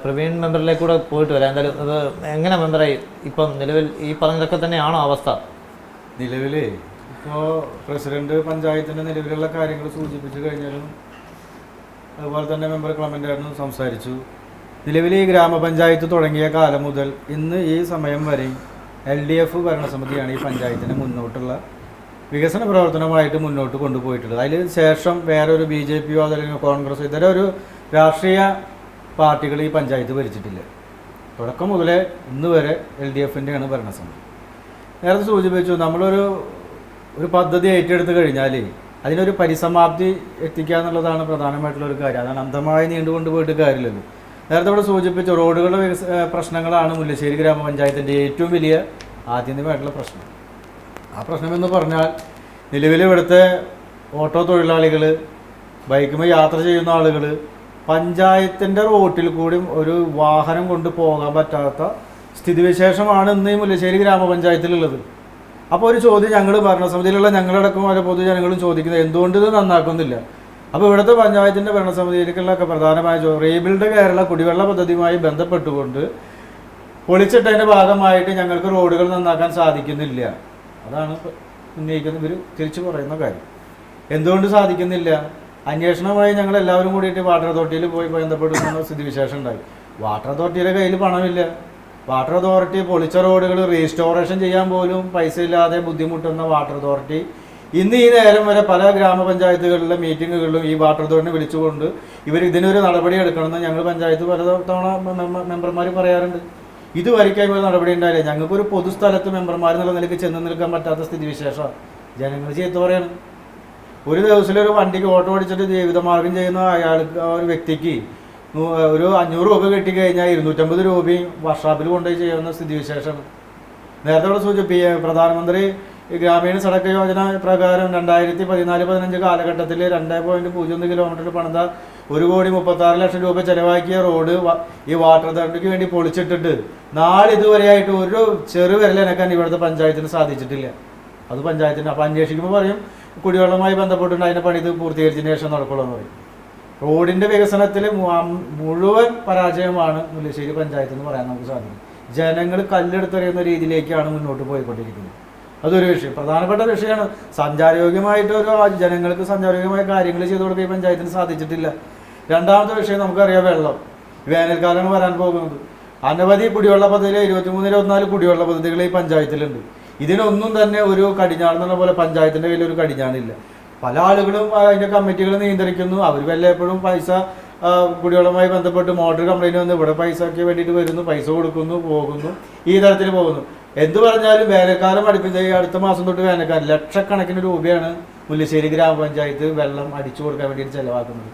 പ്രവീൺ മെമ്പറിലേക്ക് കൂടെ പോയിട്ട് വരാം. എന്തായാലും അത് എങ്ങനെ മെമ്പറായി ഇപ്പം നിലവിൽ ഈ പറഞ്ഞതൊക്കെ തന്നെയാണോ അവസ്ഥ? നിലവിൽ ഇപ്പോൾ പ്രസിഡന്റ് പഞ്ചായത്തിൻ്റെ നിലവിലുള്ള കാര്യങ്ങൾ സൂചിപ്പിച്ചു കഴിഞ്ഞാലും അതുപോലെ തന്നെ മെമ്പർ ക്ലമൻ്റ് ആയിരുന്നു സംസാരിച്ചു. നിലവിൽ ഈ ഗ്രാമപഞ്ചായത്ത് തുടങ്ങിയ കാലം മുതൽ ഇന്ന് ഈ സമയം വരെ LDF ഭരണസമിതിയാണ് ഈ പഞ്ചായത്തിനെ മുന്നോട്ടുള്ള വികസന പ്രവർത്തനമായിട്ട് മുന്നോട്ട് കൊണ്ടുപോയിട്ടുള്ളത്. അതിന് ശേഷം വേറൊരു BJP അല്ലെങ്കിൽ കോൺഗ്രസ് ഇതര ഒരു രാഷ്ട്രീയ പാർട്ടികൾ ഈ പഞ്ചായത്ത് ഭരിച്ചിട്ടില്ല. തുടക്കം മുതലേ ഇന്ന് വരെ LDFൻ്റെയാണ് ഭരണസമിതി. നേരത്തെ സൂചിപ്പിച്ചു, നമ്മളൊരു പദ്ധതി ഏറ്റെടുത്ത് കഴിഞ്ഞാൽ അതിനൊരു പരിസമാപ്തി എത്തിക്കുക എന്നുള്ളതാണ് പ്രധാനമായിട്ടുള്ളൊരു കാര്യം. അതാണ് അന്ധമായി നീണ്ടുകൊണ്ട് പോയിട്ട് കാര്യമില്ലല്ലോ. നേരത്തെ ഇവിടെ സൂചിപ്പിച്ചു, റോഡുകളുടെ പ്രശ്നങ്ങളാണ് മുല്ലശ്ശേരി ഗ്രാമപഞ്ചായത്തിൻ്റെ ഏറ്റവും വലിയ ആത്യന്തികമായിട്ടുള്ള പ്രശ്നം. ആ പ്രശ്നമെന്ന് പറഞ്ഞാൽ നിലവിൽ ഇവിടുത്തെ ഓട്ടോ തൊഴിലാളികൾ, ബൈക്കുമ്പോൾ യാത്ര ചെയ്യുന്ന ആളുകൾ പഞ്ചായത്തിൻ്റെ റോട്ടിൽ കൂടി ഒരു വാഹനം കൊണ്ട് പോകാൻ പറ്റാത്ത സ്ഥിതിവിശേഷമാണ് ഇന്ന് ഈ മുല്ലശ്ശേരി ഗ്രാമപഞ്ചായത്തിലുള്ളത്. അപ്പോൾ ഒരു ചോദ്യം ഞങ്ങൾ ഭരണസമിതിയിലുള്ള ഞങ്ങളടക്കം പല പൊതുജനങ്ങളും ചോദിക്കുന്നത്, എന്തുകൊണ്ട് ഇത് നന്നാക്കുന്നില്ല? അപ്പോൾ ഇവിടുത്തെ പഞ്ചായത്തിൻ്റെ ഭരണസമിതിയിലേക്കുള്ള പ്രധാനമായ റീബിൽഡ് കേരള കുടിവെള്ള പദ്ധതിയുമായി ബന്ധപ്പെട്ടുകൊണ്ട് പൊളിച്ചിട്ടതിൻ്റെ ഭാഗമായിട്ട് ഞങ്ങൾക്ക് റോഡുകൾ നന്നാക്കാൻ സാധിക്കുന്നില്ല. അതാണ് ഉന്നയിക്കുന്ന ഇവർ തിരിച്ചു പറയുന്ന കാര്യം. എന്തുകൊണ്ട് സാധിക്കുന്നില്ല? അന്വേഷണമായി ഞങ്ങൾ എല്ലാവരും കൂടിയിട്ട് വാട്ടർ അതോറിറ്റിയിൽ പോയി ബന്ധപ്പെടുന്ന സ്ഥിതിവിശേഷം ഉണ്ടായി. വാട്ടർ അതോറിറ്റിയുടെ കയ്യിൽ പണമില്ല. വാട്ടർ അതോറിറ്റി പൊളിച്ച റോഡുകൾ റീസ്റ്റോറേഷൻ ചെയ്യാൻ പോലും പൈസ ഇല്ലാതെ ബുദ്ധിമുട്ടുന്ന വാട്ടർ അതോറിറ്റി ഇന്ന് ഈ നേരം വരെ പല ഗ്രാമപഞ്ചായത്തുകളിലെ മീറ്റിങ്ങുകളിലും ഈ വാട്ടർ അതോറിറ്റിനെ വിളിച്ചുകൊണ്ട് ഇതിനൊരു നടപടി എടുക്കണമെന്ന് ഞങ്ങൾ പഞ്ചായത്ത് പല തവണ മെമ്പർമാർ പറയാറുണ്ട്. ഇതുവരെയ്ക്കായി ഒരു നടപടി ഉണ്ടായില്ല. ഞങ്ങൾക്കൊരു പൊതുസ്ഥലത്ത് മെമ്പർമാർ എന്നുള്ള നിലയ്ക്ക് ചെന്ന് നിൽക്കാൻ പറ്റാത്ത സ്ഥിതിവിശേഷമാണ്. ജനങ്ങൾ ചെയ്തു പറയാണ്. ഒരു ദിവസത്തിലൊരു വണ്ടിക്ക് ഓട്ടോ ഓടിച്ചിട്ട് ജീവിതമാർഗം ചെയ്യുന്ന ഒരു വ്യക്തിക്ക് ഒരു 500 രൂപ കിട്ടിക്കഴിഞ്ഞാൽ 250 രൂപയും വർക്ക്ഷോപ്പിൽ കൊണ്ടുപോയി ചെയ്യുന്ന സ്ഥിതിവിശേഷമാണ്. നേരത്തെ ഇവിടെ സൂചിപ്പിച്ച പ്രധാനമന്ത്രി ഗ്രാമീണ സടക്ക് യോജന പ്രകാരം 2014-15 കാലഘട്ടത്തിൽ 2.01 കിലോമീറ്റർ പണിത 1,36,00,000 രൂപ ചെലവാക്കിയ റോഡ് ഈ വാട്ടർ അതോറിറ്റിക്ക് വേണ്ടി പൊളിച്ചിട്ടിട്ട് നാളിതുവരെയായിട്ട് ഒരു ചെറുവിരലനക്കാൻ ഇവിടുത്തെ പഞ്ചായത്തിന് സാധിച്ചിട്ടില്ല. അത് പഞ്ചായത്തിന് അപ്പോൾ അന്വേഷിക്കുമ്പോൾ പറയും കുടിവെള്ളവുമായി ബന്ധപ്പെട്ടുണ്ട്, അതിൻ്റെ പണി ഇത് പൂർത്തീകരിച്ചതിന് ശേഷം നടക്കുള്ളൂ എന്ന് പറയും. റോഡിൻ്റെ വികസനത്തിൽ മുഴുവൻ പരാജയമാണ് മുല്ലശ്ശേരി പഞ്ചായത്ത് എന്ന് പറയാൻ നമുക്ക് സാധിക്കും. ജനങ്ങൾ കല്ലെടുത്തെറിയുന്ന രീതിയിലേക്കാണ് മുന്നോട്ട് പോയിക്കൊണ്ടിരിക്കുന്നത്. അതൊരു വിഷയം, പ്രധാനപ്പെട്ട വിഷയമാണ്. സഞ്ചാരയോഗ്യമായിട്ടൊരു ജനങ്ങൾക്ക് സഞ്ചാരയോഗ്യമായ കാര്യങ്ങൾ ചെയ്തു കൊടുക്കാൻ ഈ പഞ്ചായത്തിന് സാധിച്ചിട്ടില്ല. രണ്ടാമത്തെ വിഷയം നമുക്കറിയാം, വെള്ളം. വേനൽക്കാലമാണ് വരാൻ പോകുന്നത്. അനവധി കുടിവെള്ള പദ്ധതിയിൽ 23-24 കുടിവെള്ള പദ്ധതികൾ ഈ പഞ്ചായത്തിലുണ്ട്. ഇതിനൊന്നും തന്നെ ഒരു കടിഞ്ഞാണെന്നുള്ള പോലെ പഞ്ചായത്തിൻ്റെ കയ്യിൽ ഒരു കടിഞ്ഞാണില്ല. പല ആളുകളും അതിൻ്റെ കമ്മിറ്റികൾ നിയന്ത്രിക്കുന്നു. അവർ വല്ലപ്പോഴും പൈസ കുടിവെള്ളവുമായി ബന്ധപ്പെട്ട് മോട്ടോർ കംപ്ലൈൻറ്റ് വന്ന് ഇവിടെ പൈസയ്ക്ക് വേണ്ടിയിട്ട് വരുന്നു, പൈസ കൊടുക്കുന്നു, പോകുന്നു, ഈ തരത്തിൽ പോകുന്നു. എന്ത് പറഞ്ഞാലും വേനൽക്കാലം അടുപ്പിച്ച് അടുത്ത മാസം തൊട്ട് വേനൽക്കാലം ലക്ഷക്കണക്കിന് രൂപയാണ് മുല്ലശ്ശേരി ഗ്രാമപഞ്ചായത്ത് വെള്ളം അടിച്ചു കൊടുക്കാൻ വേണ്ടിയിട്ട് ചിലവാക്കുന്നത്.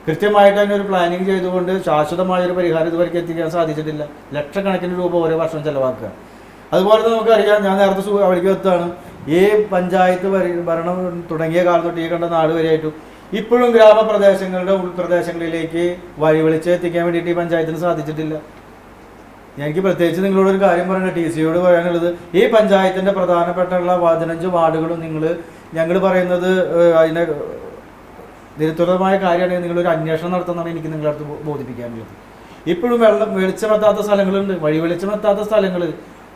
കൃത്യമായിട്ട് അതിനൊരു പ്ലാനിങ് ചെയ്തുകൊണ്ട് ശാശ്വതമായൊരു പരിഹാരം ഇതുവരെയ്ക്ക് എത്തിക്കാൻ സാധിച്ചിട്ടില്ല. ലക്ഷക്കണക്കിന് രൂപ ഓരോ വർഷം ചിലവാക്കുക. അതുപോലെ തന്നെ നമുക്കറിയാം, ഞാൻ നേരത്തെ അവിടേക്ക് എത്താണ്, ഈ പഞ്ചായത്ത് ഭരണം തുടങ്ങിയ കാലം തൊട്ട് ഈ കണ്ട നാട് വരെയായിട്ടും ഇപ്പോഴും ഗ്രാമപ്രദേശങ്ങളുടെ ഉൾപ്രദേശങ്ങളിലേക്ക് വഴി വെളിച്ചെത്തിക്കാൻ വേണ്ടിയിട്ട് ഈ പഞ്ചായത്തിന് സാധിച്ചിട്ടില്ല. എനിക്ക് പ്രത്യേകിച്ച് നിങ്ങളോടൊരു കാര്യം പറയുന്നത്, TCയോട് പറയാനുള്ളത്, ഈ പഞ്ചായത്തിൻ്റെ പ്രധാനപ്പെട്ടുള്ള 15 വാർഡുകളും ഞങ്ങൾ പറയുന്നത് അതിനെ നിരുത്തരമായ കാര്യമാണെങ്കിൽ നിങ്ങളൊരു അന്വേഷണം നടത്തുന്നതാണ് എനിക്ക് നിങ്ങളടുത്ത് ബോധിപ്പിക്കാനുള്ളത്. ഇപ്പോഴും വെളിച്ചമെത്താത്ത സ്ഥലങ്ങളുണ്ട്, വഴി വെളിച്ചമെത്താത്ത സ്ഥലങ്ങൾ.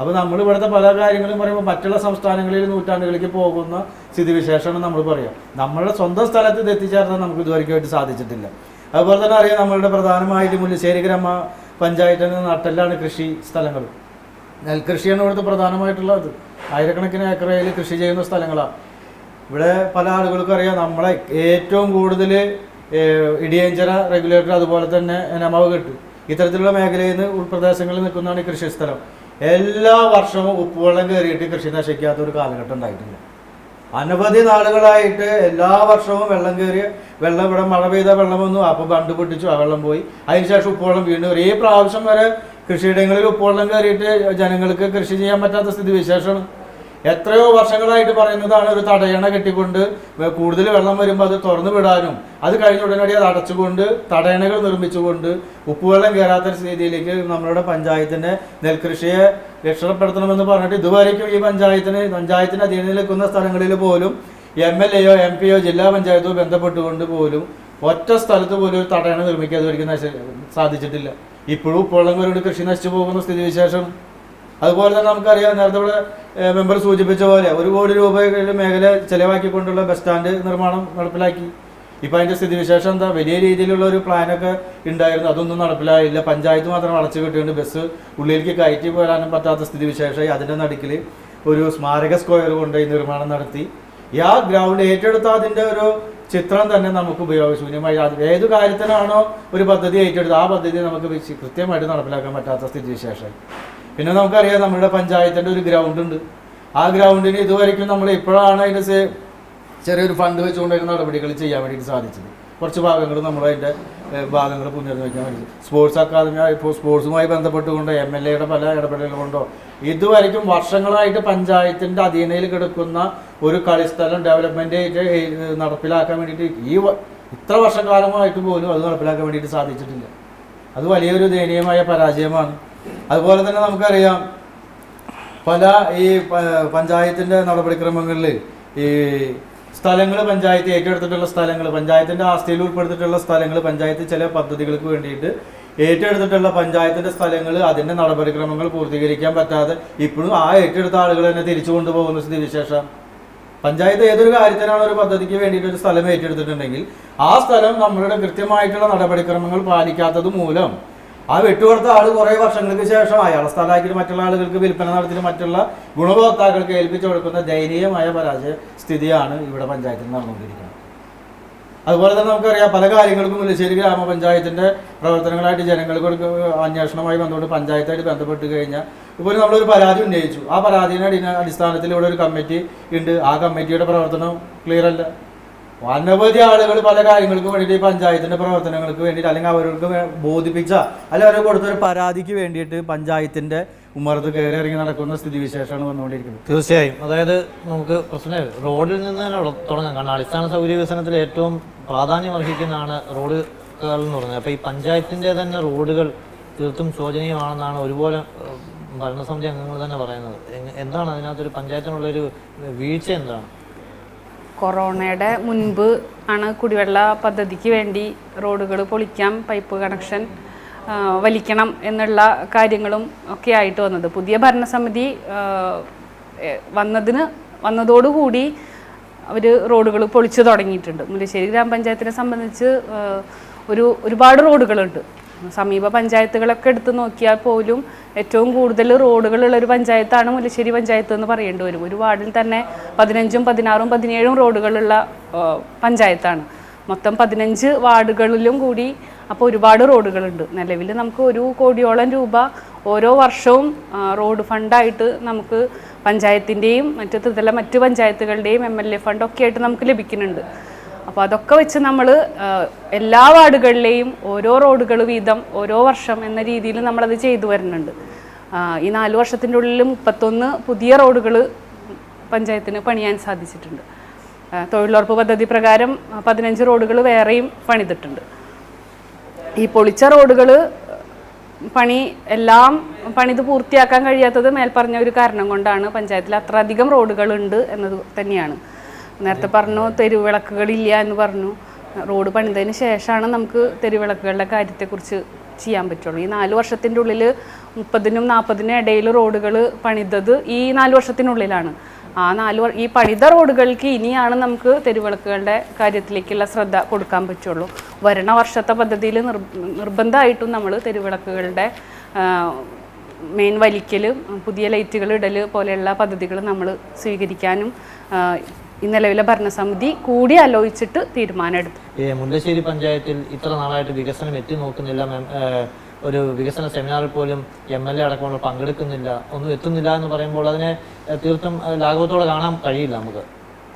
അപ്പോൾ നമ്മൾ ഇവിടുത്തെ പല കാര്യങ്ങളും പറയുമ്പോൾ മറ്റുള്ള സംസ്ഥാനങ്ങളിൽ നൂറ്റാണ്ടുകളിലേക്ക് പോകുന്ന സ്ഥിതിവിശേഷമാണ് നമ്മൾ പറയുക. നമ്മളുടെ സ്വന്തം സ്ഥലത്ത് ഇത് എത്തിച്ചേർന്നാൽ നമുക്ക് ഇതുവരെയായിട്ട് സാധിച്ചിട്ടില്ല. അതുപോലെ തന്നെ അറിയാം, നമ്മളുടെ പ്രധാനമായിട്ട് മുല്ലശ്ശേരി ഗ്രാമ പഞ്ചായത്തിൻ്റെ നട്ടെല്ലാണ് കൃഷി സ്ഥലങ്ങൾ. നെൽകൃഷിയാണ് ഇവിടുത്തെ പ്രധാനമായിട്ടുള്ളത്. ആയിരക്കണക്കിന് ഏക്കറയിൽ കൃഷി ചെയ്യുന്ന സ്ഥലങ്ങളാണ്. ഇവിടെ പല ആളുകൾക്കും അറിയാം, നമ്മളെ ഏറ്റവും കൂടുതൽ ഇടിയഞ്ചര റെഗുലേറ്റർ അതുപോലെ തന്നെ നമവ് കെട്ട് ഇത്തരത്തിലുള്ള മേഖലയിൽ നിന്ന് ഉൾപ്രദേശങ്ങളിൽ നിൽക്കുന്നതാണ് ഈ കൃഷി സ്ഥലം. എല്ലാ വർഷവും ഉപ്പുവെള്ളം കയറിയിട്ട് കൃഷി നശിക്കാത്ത ഒരു കാലഘട്ടം ഉണ്ടായിട്ടില്ല. അനവധി നാളുകളായിട്ട് എല്ലാ വർഷവും വെള്ളം കയറിയ ഇവിടെ മഴ പെയ്ത വെള്ളം വന്നു, അപ്പോൾ കണ്ടുപൊട്ടിച്ചു, ആ വെള്ളം പോയി. അതിനുശേഷം ഉപ്പുവെള്ളം വീണ്ടും ഈ പ്രാവശ്യം വരെ കൃഷിയിടങ്ങളിൽ ഉപ്പുവെള്ളം കയറിയിട്ട് ജനങ്ങൾക്ക് കൃഷി ചെയ്യാൻ പറ്റാത്ത സ്ഥിതിവിശേഷമാണ്. എത്രയോ വർഷങ്ങളായിട്ട് പറയുന്നതാണ് ഒരു തടയണ കെട്ടിക്കൊണ്ട് കൂടുതൽ വെള്ളം വരുമ്പോൾ അത് തുറന്നു വിടാനും അത് കഴിഞ്ഞ ഉടനടി അത് അടച്ചുകൊണ്ട് തടയണകൾ നിർമ്മിച്ചുകൊണ്ട് ഉപ്പുവെള്ളം കയറാത്ത സ്ഥിതിയിലേക്ക് നമ്മളുടെ പഞ്ചായത്തിൻ്റെ നെൽകൃഷിയെ രക്ഷപ്പെടുത്തണമെന്ന് പറഞ്ഞിട്ട് ഇതുവരേക്കും ഈ പഞ്ചായത്തിന് അധീനം നിൽക്കുന്ന സ്ഥലങ്ങളിൽ പോലും MLA യോ MP യോ ജില്ലാ പഞ്ചായത്തോ ബന്ധപ്പെട്ടുകൊണ്ട് പോലും ഒറ്റ സ്ഥലത്ത് പോലും ഒരു തടയണ നിർമ്മിക്കാൻ ഒരിക്കലും സാധിച്ചിട്ടില്ല. ഇപ്പോഴും ഉപ്പുവെള്ളം കയറിയിട്ട് കൃഷി നശിച്ചു പോകുന്ന സ്ഥിതിവിശേഷം. അതുപോലെ തന്നെ നമുക്കറിയാം, നേരത്തെ ഇവിടെ മെമ്പർ സൂചിപ്പിച്ച പോലെ 1 കോടി രൂപയുടെ മേഖല ചെലവാക്കിക്കൊണ്ടുള്ള ബസ് സ്റ്റാൻഡ് നിർമ്മാണം നടപ്പിലാക്കി. ഇപ്പം അതിൻ്റെ സ്ഥിതിവിശേഷം എന്താ? വലിയ രീതിയിലുള്ള ഒരു പ്ലാനൊക്കെ ഉണ്ടായിരുന്നു, അതൊന്നും നടപ്പിലായില്ല. പഞ്ചായത്ത് മാത്രം അടച്ചു കിട്ടിയുകൊണ്ട് ബസ് ഉള്ളിലേക്ക് കയറ്റി പോരാനും പറ്റാത്ത സ്ഥിതിവിശേഷമായി. അതിൻ്റെ നടുക്കിൽ ഒരു സ്മാരക സ്ക്വയർ കൊണ്ട് ഈ നിർമ്മാണം നടത്തി. ആ ഗ്രൗണ്ട് ഏറ്റെടുത്ത അതിൻ്റെ ഒരു ചിത്രം തന്നെ നമുക്ക് ഉപയോഗശൂന്യമായി. ഏത് കാര്യത്തിനാണോ ഒരു പദ്ധതി ഏറ്റെടുത്ത് ആ പദ്ധതി നമുക്ക് കൃത്യമായിട്ട് നടപ്പിലാക്കാൻ പറ്റാത്ത സ്ഥിതിവിശേഷം. പിന്നെ നമുക്കറിയാം, നമ്മുടെ പഞ്ചായത്തിൻ്റെ ഒരു ഗ്രൗണ്ട് ഉണ്ട്. ആ ഗ്രൗണ്ടിന് ഇതുവരെയ്ക്കും നമ്മൾ ഇപ്പോഴാണ് അതിന് ചെറിയൊരു ഫണ്ട് വെച്ചുകൊണ്ട് അതിന് നടപടികൾ ചെയ്യാൻ വേണ്ടിയിട്ട് സാധിച്ചത്. കുറച്ച് ഭാഗങ്ങൾ നമ്മളതിൻ്റെ ഭാഗങ്ങൾ പുനർനിർമ്മിക്കാൻ വേണ്ടി സ്പോർട്സ് അക്കാദമി ഇപ്പോൾ സ്പോർട്സുമായി ബന്ധപ്പെട്ടുകൊണ്ടോ MLA യുടെ പല ഇടപെടലുകൾ കൊണ്ടോ ഇതുവരെയ്ക്കും വർഷങ്ങളായിട്ട് പഞ്ചായത്തിൻ്റെ അധീനയിൽ കിടക്കുന്ന ഒരു കളിസ്ഥലം ഡെവലപ്മെൻറ്റ് നടപ്പിലാക്കാൻ വേണ്ടിയിട്ട് ഇത്ര വർഷക്കാലമായിട്ട് പോലും അത് നടപ്പിലാക്കാൻ വേണ്ടിയിട്ട് സാധിച്ചിട്ടില്ല. അത് വലിയൊരു ദയനീയമായ പരാജയമാണ്. അതുപോലെ തന്നെ നമുക്കറിയാം, പല ഈ പഞ്ചായത്തിൻ്റെ നടപടിക്രമങ്ങളിൽ ഈ സ്ഥലങ്ങൾ പഞ്ചായത്ത് ഏറ്റെടുത്തിട്ടുള്ള സ്ഥലങ്ങൾ, പഞ്ചായത്തിൻ്റെ ആസ്തിയിൽ ഉൾപ്പെടുത്തിയിട്ടുള്ള സ്ഥലങ്ങൾ, പഞ്ചായത്ത് ചില പദ്ധതികൾക്ക് വേണ്ടിയിട്ട് ഏറ്റെടുത്തിട്ടുള്ള പഞ്ചായത്തിൻ്റെ സ്ഥലങ്ങൾ അതിൻ്റെ നടപടിക്രമങ്ങൾ പൂർത്തീകരിക്കാൻ പറ്റാതെ ഇപ്പോഴും ആ ഏറ്റെടുത്ത ആളുകൾ തന്നെ തിരിച്ചു കൊണ്ടുപോകുന്ന സ്ഥിതിവിശേഷം. പഞ്ചായത്ത് ഏതൊരു കാര്യത്തിനാണ് ഒരു പദ്ധതിക്ക് വേണ്ടിയിട്ട് ഒരു സ്ഥലം ഏറ്റെടുത്തിട്ടുണ്ടെങ്കിൽ ആ സ്ഥലം നമ്മളുടെ കൃത്യമായിട്ടുള്ള നടപടിക്രമങ്ങൾ പാലിക്കാത്തത് മൂലം ആ വെട്ടുകൊടുത്ത ആൾ കുറേ വർഷങ്ങൾക്ക് ശേഷം അയാളെ സ്ഥലമാക്കിയിട്ട് മറ്റുള്ള ആളുകൾക്ക് വിൽപ്പന നടത്തിയിട്ട് മറ്റുള്ള ഗുണഭോക്താക്കൾക്ക് ഏൽപ്പിച്ചു കൊടുക്കുന്ന ദയനീയമായ പരാജയ സ്ഥിതിയാണ് ഇവിടെ പഞ്ചായത്തിൽ നടന്നുകൊണ്ടിരിക്കുന്നത്. അതുപോലെ തന്നെ നമുക്കറിയാം, പല കാര്യങ്ങൾക്കും മുല്ലശ്ശേരി ഗ്രാമപഞ്ചായത്തിൻ്റെ പ്രവർത്തനങ്ങളായിട്ട് ജനങ്ങൾക്ക് അന്വേഷണവുമായി ബന്ധപ്പെട്ട് പഞ്ചായത്തായിട്ട് ബന്ധപ്പെട്ട് കഴിഞ്ഞാൽ ഇപ്പോൾ നമ്മളൊരു പരാതി ഉന്നയിച്ചു. ആ പരാതിയുടെ അടിസ്ഥാനത്തിൽ ഇവിടെ ഒരു കമ്മിറ്റി ഉണ്ട്. ആ കമ്മിറ്റിയുടെ പ്രവർത്തനം ക്ലിയർ അല്ല. അനവധി ആളുകൾ പല കാര്യങ്ങൾക്ക് വേണ്ടിയിട്ട് ഈ പഞ്ചായത്തിൻ്റെ പ്രവർത്തനങ്ങൾക്ക് വേണ്ടിയിട്ട് അല്ലെങ്കിൽ അവർക്ക് ബോധിപ്പിച്ച അല്ലെങ്കിൽ അവർക്ക് കൊടുത്തൊരു പരാതിക്ക് വേണ്ടിയിട്ട് പഞ്ചായത്തിൻ്റെ ഉമ്മറത്ത് കയറി ഇറങ്ങി നടക്കുന്ന സ്ഥിതിവിശേഷമാണ് വന്നുകൊണ്ടിരിക്കുന്നത്. തീർച്ചയായും. അതായത് നമുക്ക് പ്രശ്നം റോഡിൽ നിന്ന് തന്നെ തുടങ്ങാം. കാരണം അടിസ്ഥാന സൗകര്യ വികസനത്തിൽ ഏറ്റവും പ്രാധാന്യം അർഹിക്കുന്നതാണ് റോഡുകൾ എന്ന് പറയുന്നത്. അപ്പോൾ ഈ പഞ്ചായത്തിൻ്റെ തന്നെ റോഡുകൾ തീർത്തും ശോചനീയമാണെന്നാണ് ഒരുപോലെ ഭരണസമിതി അംഗങ്ങൾ തന്നെ പറയുന്നത്. എന്താണ് അതിനകത്തൊരു പഞ്ചായത്തിനുള്ളൊരു വീഴ്ച എന്താണ്? കൊറോണയുടെ മുൻപ് ആണ് കുടിവെള്ള പദ്ധതിക്ക് വേണ്ടി റോഡുകൾ പൊളിക്കാം, പൈപ്പ് കണക്ഷൻ വലിക്കണം എന്നുള്ള കാര്യങ്ങളും ഒക്കെ ആയിട്ട് വന്നത്. പുതിയ ഭരണസമിതി വന്നതോടുകൂടി അവർ റോഡുകൾ പൊളിച്ചു തുടങ്ങിയിട്ടുണ്ട്. മുല്ലശ്ശേരി ഗ്രാമപഞ്ചായത്തിനെ സംബന്ധിച്ച് ഒരുപാട് റോഡുകളുണ്ട്. സമീപ പഞ്ചായത്തുകളൊക്കെ എടുത്ത് നോക്കിയാൽ പോലും ഏറ്റവും കൂടുതൽ റോഡുകളുള്ള ഒരു പഞ്ചായത്താണ് മുല്ലശ്ശേരി പഞ്ചായത്ത് എന്ന് പറയേണ്ടി വരും. ഒരു വാർഡിൽ തന്നെ 15, 16, 17 റോഡുകളുള്ള പഞ്ചായത്താണ്. മൊത്തം 15 വാർഡുകളിലും കൂടി അപ്പോൾ ഒരുപാട് റോഡുകളുണ്ട്. നിലവിൽ നമുക്ക് 1 കോടിയോളം രൂപ ഓരോ വർഷവും റോഡ് ഫണ്ടായിട്ട് നമുക്ക് പഞ്ചായത്തിൻ്റെയും മറ്റ് പഞ്ചായത്തുകളുടെയും MLA ഫണ്ടൊക്കെ ആയിട്ട് നമുക്ക് ലഭിക്കുന്നുണ്ട്. അപ്പോൾ അതൊക്കെ വെച്ച് നമ്മൾ എല്ലാ വാർഡുകളിലെയും ഓരോ റോഡുകൾ വീതം ഓരോ വർഷം എന്ന രീതിയിൽ നമ്മളത് ചെയ്തു വരുന്നുണ്ട്. ഈ 4 വർഷത്തിൻ്റെ ഉള്ളിൽ 31 പുതിയ റോഡുകൾ പഞ്ചായത്തിന് പണിയാൻ സാധിച്ചിട്ടുണ്ട്. തൊഴിലുറപ്പ് പദ്ധതി പ്രകാരം 15 റോഡുകൾ വേറെയും പണിതിട്ടുണ്ട്. ഈ പൊളിച്ച റോഡുകൾ എല്ലാം പണിത് പൂർത്തിയാക്കാൻ കഴിയാത്തത് മേൽപ്പറഞ്ഞ ഒരു കാരണം കൊണ്ടാണ്. പഞ്ചായത്തിൽ അത്രയധികം റോഡുകളുണ്ട് എന്നത് തന്നെയാണ്. നേരത്തെ പറഞ്ഞു തെരുവിളക്കുകളില്ല എന്ന് പറഞ്ഞു. റോഡ് പണിതതിന് ശേഷമാണ് നമുക്ക് തെരുവിളക്കുകളുടെ കാര്യത്തെക്കുറിച്ച് ചെയ്യാൻ പറ്റുള്ളൂ. ഈ 4 വർഷത്തിൻ്റെ ഉള്ളിൽ 30നും 40നും ഇടയിൽ റോഡുകൾ പണിതത് ഈ 4 വർഷത്തിനുള്ളിലാണ്. ഈ പണിത റോഡുകൾക്ക് ഇനിയാണ് നമുക്ക് തെരുവിളക്കുകളുടെ കാര്യത്തിലേക്കുള്ള ശ്രദ്ധ കൊടുക്കാൻ പറ്റുള്ളൂ. വരണ വർഷത്തെ പദ്ധതിയിൽ നിർബന്ധമായിട്ടും നമ്മൾ തെരുവിളക്കുകളുടെ മെയിൻ വലിക്കൽ, പുതിയ ലൈറ്റുകൾ ഇടൽ പോലെയുള്ള പദ്ധതികൾ നമ്മൾ സ്വീകരിക്കാനും ഈ നിലവിലെ ഭരണസമിതി കൂടി ആലോചിച്ചിട്ട് തീരുമാനമെടുത്തു. മുല്ലശ്ശേരി പഞ്ചായത്തിൽ ഇത്ര നാളായിട്ട് വികസനം എത്തി നോക്കുന്നില്ല. ഒരു വികസന സെമിനാറിൽ പോലും MLA അടക്കമുള്ള പങ്കെടുക്കുന്നില്ല, ഒന്നും എത്തുന്നില്ല എന്ന് പറയുമ്പോൾ അതിനെ തീർത്തും ലാഘവത്തോടെ കാണാൻ കഴിയില്ല നമുക്ക്.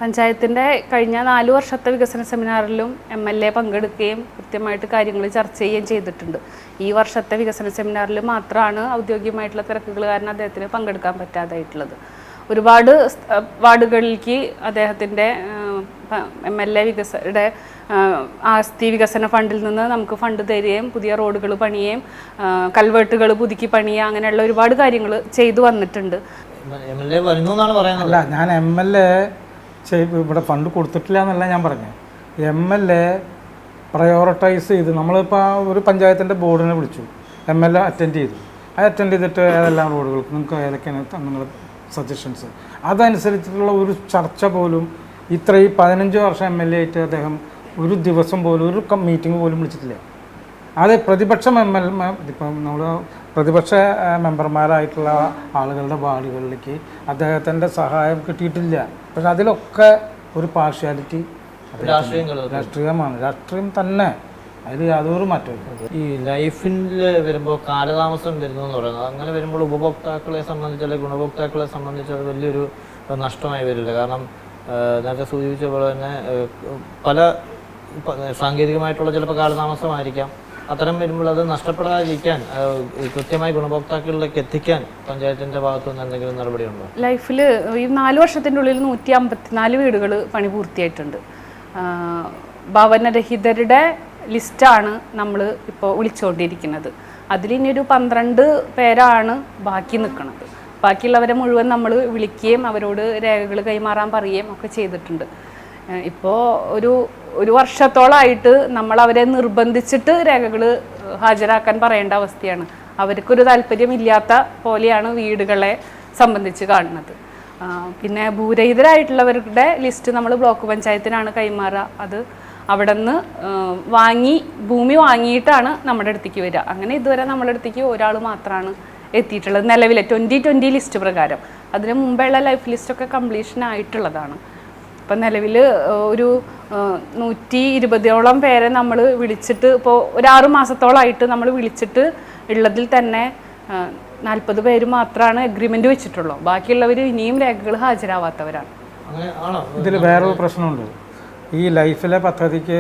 പഞ്ചായത്തിൻ്റെ കഴിഞ്ഞ 4 വർഷത്തെ വികസന സെമിനാറിലും MLA പങ്കെടുക്കുകയും കൃത്യമായിട്ട് കാര്യങ്ങൾ ചർച്ച ചെയ്യുകയും ചെയ്തിട്ടുണ്ട്. ഈ വർഷത്തെ വികസന സെമിനാറിൽ മാത്രമാണ് ഔദ്യോഗികമായിട്ടുള്ള തിരക്കുകൾ കാരണം അദ്ദേഹത്തിന് പങ്കെടുക്കാൻ പറ്റാതായിട്ടുള്ളത്. ഒരുപാട് വാർഡുകളിലേക്ക് അദ്ദേഹത്തിൻ്റെ MLA ആസ്തി വികസന ഫണ്ടിൽ നിന്ന് നമുക്ക് ഫണ്ട് തരികയും പുതിയ റോഡുകൾ പണിയുകയും കൽവേട്ടുകൾ പുതുക്കി പണിയുക അങ്ങനെയുള്ള ഒരുപാട് കാര്യങ്ങൾ ചെയ്തു വന്നിട്ടുണ്ട്. MLA വരുന്നു എന്നാണ് പറയുന്നത്. അല്ല, ഞാൻ MLA ഇവിടെ ഫണ്ട് കൊടുത്തിട്ടില്ല എന്നല്ല ഞാൻ പറഞ്ഞത്. MLA പ്രയോറിറ്റൈസ് ചെയ്ത് നമ്മളിപ്പോൾ ഒരു പഞ്ചായത്തിൻ്റെ ബോർഡിനെ വിളിച്ചു, MLA അറ്റൻഡ് ചെയ്തു. അറ്റൻഡ് ചെയ്തിട്ട് ഏതെല്ലാം റോഡുകൾക്ക് നിങ്ങൾക്ക് ഏതൊക്കെയാണ് നിങ്ങളുടെ സജഷൻസ്, അതനുസരിച്ചിട്ടുള്ള ഒരു ചർച്ച പോലും ഇത്രയും 15 വർഷം MLA ആയിട്ട് അദ്ദേഹം ഒരു ദിവസം പോലും ഒരു മീറ്റിംഗ് പോലും വിളിച്ചിട്ടില്ല. അത് പ്രതിപക്ഷ ഇപ്പം നമ്മൾ പ്രതിപക്ഷ മെമ്പർമാരായിട്ടുള്ള ആളുകളുടെ വാർഡുകളിലേക്ക് അദ്ദേഹത്തിൻ്റെ സഹായം കിട്ടിയിട്ടില്ല. പക്ഷെ അതിലൊക്കെ ഒരു പാർഷ്യാലിറ്റി രാഷ്ട്രീയമാണ്, രാഷ്ട്രീയം തന്നെ, അതിൽ യാതൊരു മാറ്റമില്ല. ഈ ലൈഫിൽ വരുമ്പോൾ കാലതാമസം വരുന്നു എന്ന് പറയുന്നത്, അങ്ങനെ വരുമ്പോൾ ഉപഭോക്താക്കളെ സംബന്ധിച്ച് അല്ലെങ്കിൽ ഗുണഭോക്താക്കളെ സംബന്ധിച്ച് അത് വലിയൊരു നഷ്ടമായി വരില്ല. കാരണം നേരത്തെ സൂചിപ്പിച്ച പോലെ തന്നെ പല സാങ്കേതികമായിട്ടുള്ള ചിലപ്പോൾ കാലതാമസമായിരിക്കാം. അത്തരം വരുമ്പോൾ അത് നഷ്ടപ്പെടാതിരിക്കാൻ കൃത്യമായി ഗുണഭോക്താക്കളിലേക്ക് എത്തിക്കാൻ പഞ്ചായത്തിൻ്റെ ഭാഗത്തുനിന്ന് എന്തെങ്കിലും നടപടിയുണ്ടോ? ലൈഫിൽ ഈ 4 വർഷത്തിൻ്റെ ഉള്ളിൽ 154 വീടുകൾ പണി പൂർത്തിയായിട്ടുണ്ട്. ഭവനരഹിതരുടെ ലിസ്റ്റാണ് നമ്മൾ ഇപ്പോൾ വിളിച്ചുകൊണ്ടിരിക്കുന്നത്. അതിലിനിയൊരു 12 പേരാണ് ബാക്കി നിൽക്കുന്നത്. ബാക്കിയുള്ളവരെ മുഴുവൻ നമ്മൾ വിളിക്കുകയും അവരോട് രേഖകൾ കൈമാറാൻ പറയുകയും ഒക്കെ ചെയ്തിട്ടുണ്ട്. ഇപ്പോൾ ഒരു വർഷത്തോളമായിട്ട് നമ്മൾ അവരെ നിർബന്ധിച്ചിട്ട് രേഖകൾ ഹാജരാക്കാൻ പറയേണ്ട അവസ്ഥയാണ്. അവർക്കൊരു താല്പര്യമില്ലാത്ത പോലെയാണ് വീടുകളെ സംബന്ധിച്ച് കാണുന്നത്. പിന്നെ ഭൂരഹിതരായിട്ടുള്ളവരുടെ ലിസ്റ്റ് നമ്മൾ ബ്ലോക്ക് പഞ്ചായത്തിനാണ് കൈമാറുക. അത് അവിടെ നിന്ന് ഭൂമി വാങ്ങിയിട്ടാണ് നമ്മുടെ അടുത്തേക്ക് വരിക. അങ്ങനെ ഇതുവരെ നമ്മുടെ അടുത്തേക്ക് ഒരാൾ മാത്രമാണ് എത്തിയിട്ടുള്ളത് നിലവിലെ 2020 ലിസ്റ്റ് പ്രകാരം. അതിന് മുമ്പുള്ള ലൈഫ് ലിസ്റ്റൊക്കെ കംപ്ലീഷൻ ആയിട്ടുള്ളതാണ്. ഇപ്പം നിലവിൽ ഒരു 120ഓളം പേരെ നമ്മൾ വിളിച്ചിട്ട് ഇപ്പോൾ ഒരു 6 മാസത്തോളമായിട്ട് നമ്മൾ വിളിച്ചിട്ട് ഉള്ളതിൽ തന്നെ 40 പേര് മാത്രമാണ് എഗ്രിമെൻ്റ് വെച്ചിട്ടുള്ളൂ. ബാക്കിയുള്ളവർ ഇനിയും രേഖകൾ ഹാജരാവാത്തവരാണ്. ഇതിൽ വേറൊരു പ്രശ്നമുണ്ട്. ഈ ലൈഫിലെ പദ്ധതിക്ക്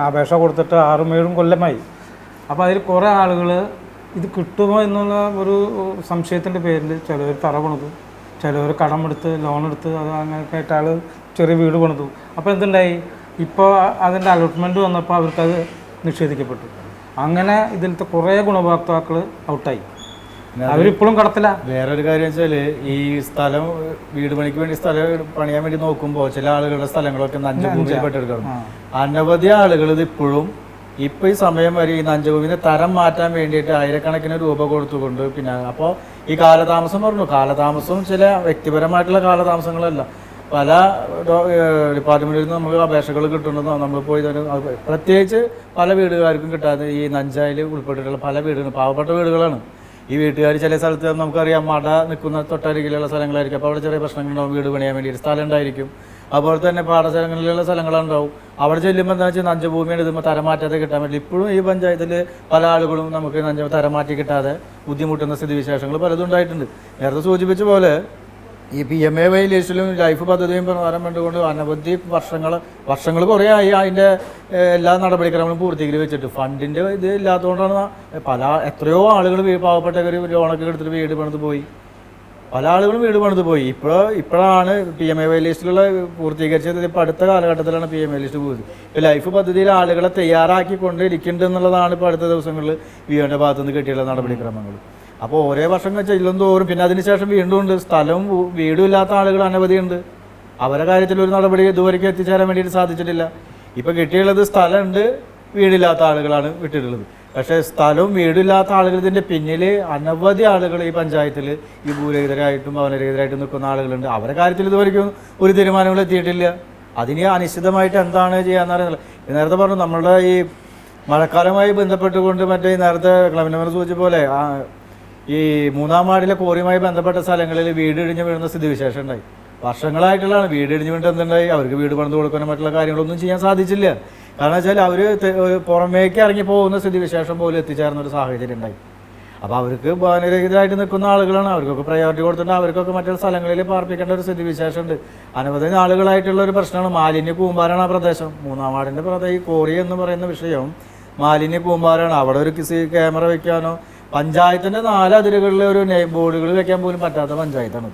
അപേക്ഷ കൊടുത്തിട്ട് 6-7 കൊല്ലമായി. അപ്പോൾ അതിൽ കുറേ ആളുകൾ ഇത് കിട്ടുമോ എന്നുള്ള ഒരു സംശയത്തിൻ്റെ പേരിൽ ചിലവർ തറ പണിതു, ചിലവർ കടമെടുത്ത് ലോണെടുത്ത് അത് അങ്ങനെയൊക്കെ ആയിട്ട് ആൾ ചെറിയ വീട് പണിതു. അപ്പോൾ എന്തുണ്ടായി, ഇപ്പോൾ അതിൻ്റെ അലോട്ട്മെൻറ്റ് വന്നപ്പോൾ അവർക്കത് നിഷേധിക്കപ്പെട്ടു. അങ്ങനെ ഇതിലത്തെ കുറേ ഗുണഭോക്താക്കൾ ഔട്ടായി, അവരിപ്പോഴും കടത്തില്ല. വേറൊരു കാര്യം വെച്ചാൽ ഈ സ്ഥലം വീട് പണിക്ക് വേണ്ടി സ്ഥലം പണിയാൻ വേണ്ടി നോക്കുമ്പോൾ ചില ആളുകളുടെ സ്ഥലങ്ങളൊക്കെ നഞ്ചഭൂമിയിൽ പെട്ടെടുക്കണം. അനവധി ആളുകൾ ഇത് ഇപ്പോഴും ഇപ്പോൾ ഈ സമയം വരെ ഈ നഞ്ചഭൂമിൻ്റെ തരം മാറ്റാൻ വേണ്ടിയിട്ട് ആയിരക്കണക്കിന് രൂപ കൊടുത്തുകൊണ്ട് പിന്നെ അപ്പോൾ ഈ കാലതാമസം പറഞ്ഞു. കാലതാമസവും ചില വ്യക്തിപരമായിട്ടുള്ള കാലതാമസങ്ങളല്ല, പല ഡിപ്പാർട്ട്മെൻറ്റിൽ നിന്ന് നമുക്ക് അപേക്ഷകൾ കിട്ടുന്നതോ നമ്മൾ പോയി പ്രത്യേകിച്ച് പല വീടുകാർക്കും കിട്ടാതെ ഈ നഞ്ചായിൽ ഉൾപ്പെട്ടിട്ടുള്ള പല വീടുകളും പാവപ്പെട്ട വീടുകളാണ്. ഈ വീട്ടുകാർ ചില സ്ഥലത്ത് നമുക്കറിയാം മട നിൽക്കുന്ന തൊട്ടരികിലുള്ള സ്ഥലങ്ങളായിരിക്കും. അപ്പോൾ അവിടെ ചെറിയ പ്രശ്നങ്ങളുണ്ടാവും, വീട് പണിയാൻ വേണ്ടിയിട്ട് സ്ഥലം ഉണ്ടായിരിക്കും. അതുപോലെ തന്നെ പാടശേഖരങ്ങളിലുള്ള സ്ഥലങ്ങളുണ്ടാവും. അവിടെ ചെല്ലുമ്പോൾ എന്താ വെച്ചാൽ നഞ്ചഭൂമിയാണ് ഇതുമ്പോൾ തരമാറ്റാതെ കിട്ടാൻ പറ്റില്ല. ഇപ്പോഴും ഈ പഞ്ചായത്തിൽ പല ആളുകളും നമുക്ക് തരമാറ്റി കിട്ടാതെ ബുദ്ധിമുട്ടുന്ന സ്ഥിതിവിശേഷങ്ങൾ പലതും ഉണ്ടായിട്ടുണ്ട്. നേരത്തെ സൂചിപ്പിച്ച പോലെ ഈ PMAY ലിസ്റ്റിലും ലൈഫ് പദ്ധതിയും പ്രകാരം കണ്ടുകൊണ്ട് അനവധി വർഷങ്ങൾ കുറേ ആയി അതിൻ്റെ എല്ലാ നടപടിക്രമങ്ങളും പൂർത്തീകരിച്ച് വെച്ചിട്ട് ഫണ്ടിൻ്റെ ഇത് ഇല്ലാത്തതുകൊണ്ടാണ് എത്രയോ ആളുകൾ പാവപ്പെട്ടവർ ലോണൊക്കെ എടുത്തിട്ട് വീട് പണിത് പോയി. പല ആളുകളും വീട് പണിത് പോയി. ഇപ്പോഴാണ് PMAY ലിസ്റ്റിലുള്ള പൂർത്തീകരിച്ചത്. ഇപ്പോൾ അടുത്ത കാലഘട്ടത്തിലാണ് PMAY ലിസ്റ്റ് പോയത്. ഇപ്പോൾ ലൈഫ് പദ്ധതിയിൽ ആളുകളെ തയ്യാറാക്കിക്കൊണ്ട് ഇരിക്കുന്നുണ്ട് എന്നുള്ളതാണ് ഇപ്പോൾ അടുത്ത ദിവസങ്ങളിൽ വിയോൻ്റെ ഭാഗത്തുനിന്ന് കിട്ടിയുള്ള നടപടിക്രമങ്ങൾ. അപ്പോൾ ഓരോ വർഷം ചെല്ലും തോറും പിന്നെ അതിനുശേഷം വീണ്ടും ഉണ്ട്. സ്ഥലവും വീടും ഇല്ലാത്ത ആളുകൾ അനവധിയുണ്ട്. അവരുടെ കാര്യത്തിൽ ഒരു നടപടി ഇതുവരെയ്ക്ക് എത്തിച്ചേരാൻ വേണ്ടിയിട്ട് സാധിച്ചിട്ടില്ല. ഇപ്പോൾ കിട്ടിയുള്ളത് സ്ഥലമുണ്ട്, വീടില്ലാത്ത ആളുകളാണ് വിട്ടിട്ടുള്ളത്. പക്ഷേ സ്ഥലവും വീടില്ലാത്ത ആളുകൾ ഇതിൻ്റെ പിന്നിൽ അനവധി ആളുകൾ ഈ പഞ്ചായത്തിൽ ഈ ഭൂരഹിതരായിട്ടും ഭവനരഹിതരായിട്ടും നിൽക്കുന്ന ആളുകളുണ്ട്. അവരുടെ കാര്യത്തിൽ ഇതുവരെയ്ക്കും ഒരു തീരുമാനങ്ങൾ എത്തിയിട്ടില്ല. അതിന് അനിശ്ചിതമായിട്ട് എന്താണ് ചെയ്യാന്ന് അറിയുന്നില്ല. നേരത്തെ പറഞ്ഞു നമ്മളുടെ ഈ മഴക്കാലവുമായി ബന്ധപ്പെട്ടുകൊണ്ട് മറ്റേ നേരത്തെ ക്ലബിൻ്റെ സൂചിച്ച പോലെ ഈ 3-ാം വാർഡിലെ കോറിയുമായി ബന്ധപ്പെട്ട സ്ഥലങ്ങളിൽ വീട് ഇടിഞ്ഞ് വീഴുന്ന സ്ഥിതിവിശേഷം ഉണ്ടായി. വർഷങ്ങളായിട്ടുള്ളതാണ്. വീട് ഇടിഞ്ഞ് വീണിട്ട് എന്തുണ്ടായി, അവർക്ക് വീട് പണിത് കൊടുക്കാനും മറ്റുള്ള കാര്യങ്ങളൊന്നും ചെയ്യാൻ സാധിച്ചില്ല. കാരണം വെച്ചാൽ അവർ പുറമേക്ക് ഇറങ്ങി പോകുന്ന സ്ഥിതിവിശേഷം പോലും എത്തിച്ചേർന്നൊരു സാഹചര്യം ഉണ്ടായി. അപ്പോൾ അവർക്ക് ഭവനരഹിതരായിട്ട് നിൽക്കുന്ന ആളുകളാണ്, അവർക്കൊക്കെ പ്രയോറിറ്റി കൊടുത്തിട്ട് അവർക്കൊക്കെ മറ്റുള്ള സ്ഥലങ്ങളിൽ പാർപ്പിക്കേണ്ട ഒരു സ്ഥിതിവിശേഷമുണ്ട്. അനവധി ആളുകളായിട്ടുള്ള ഒരു പ്രശ്നമാണ് മാലിന്യ കൂമ്പാരാണ് ആ പ്രദേശം. 3-ാം വാർഡിൻ്റെ ഈ കോറി എന്ന് പറയുന്ന വിഷയം മാലിന്യ കൂമ്പാരാണ്. അവിടെ ഒരു ക്യാമറ വെക്കാനോ പഞ്ചായത്തിൻ്റെ 4 അതിരുകളിൽ ഒരു ബോർഡുകൾ വെക്കാൻ പോലും പറ്റാത്ത പഞ്ചായത്താണ്.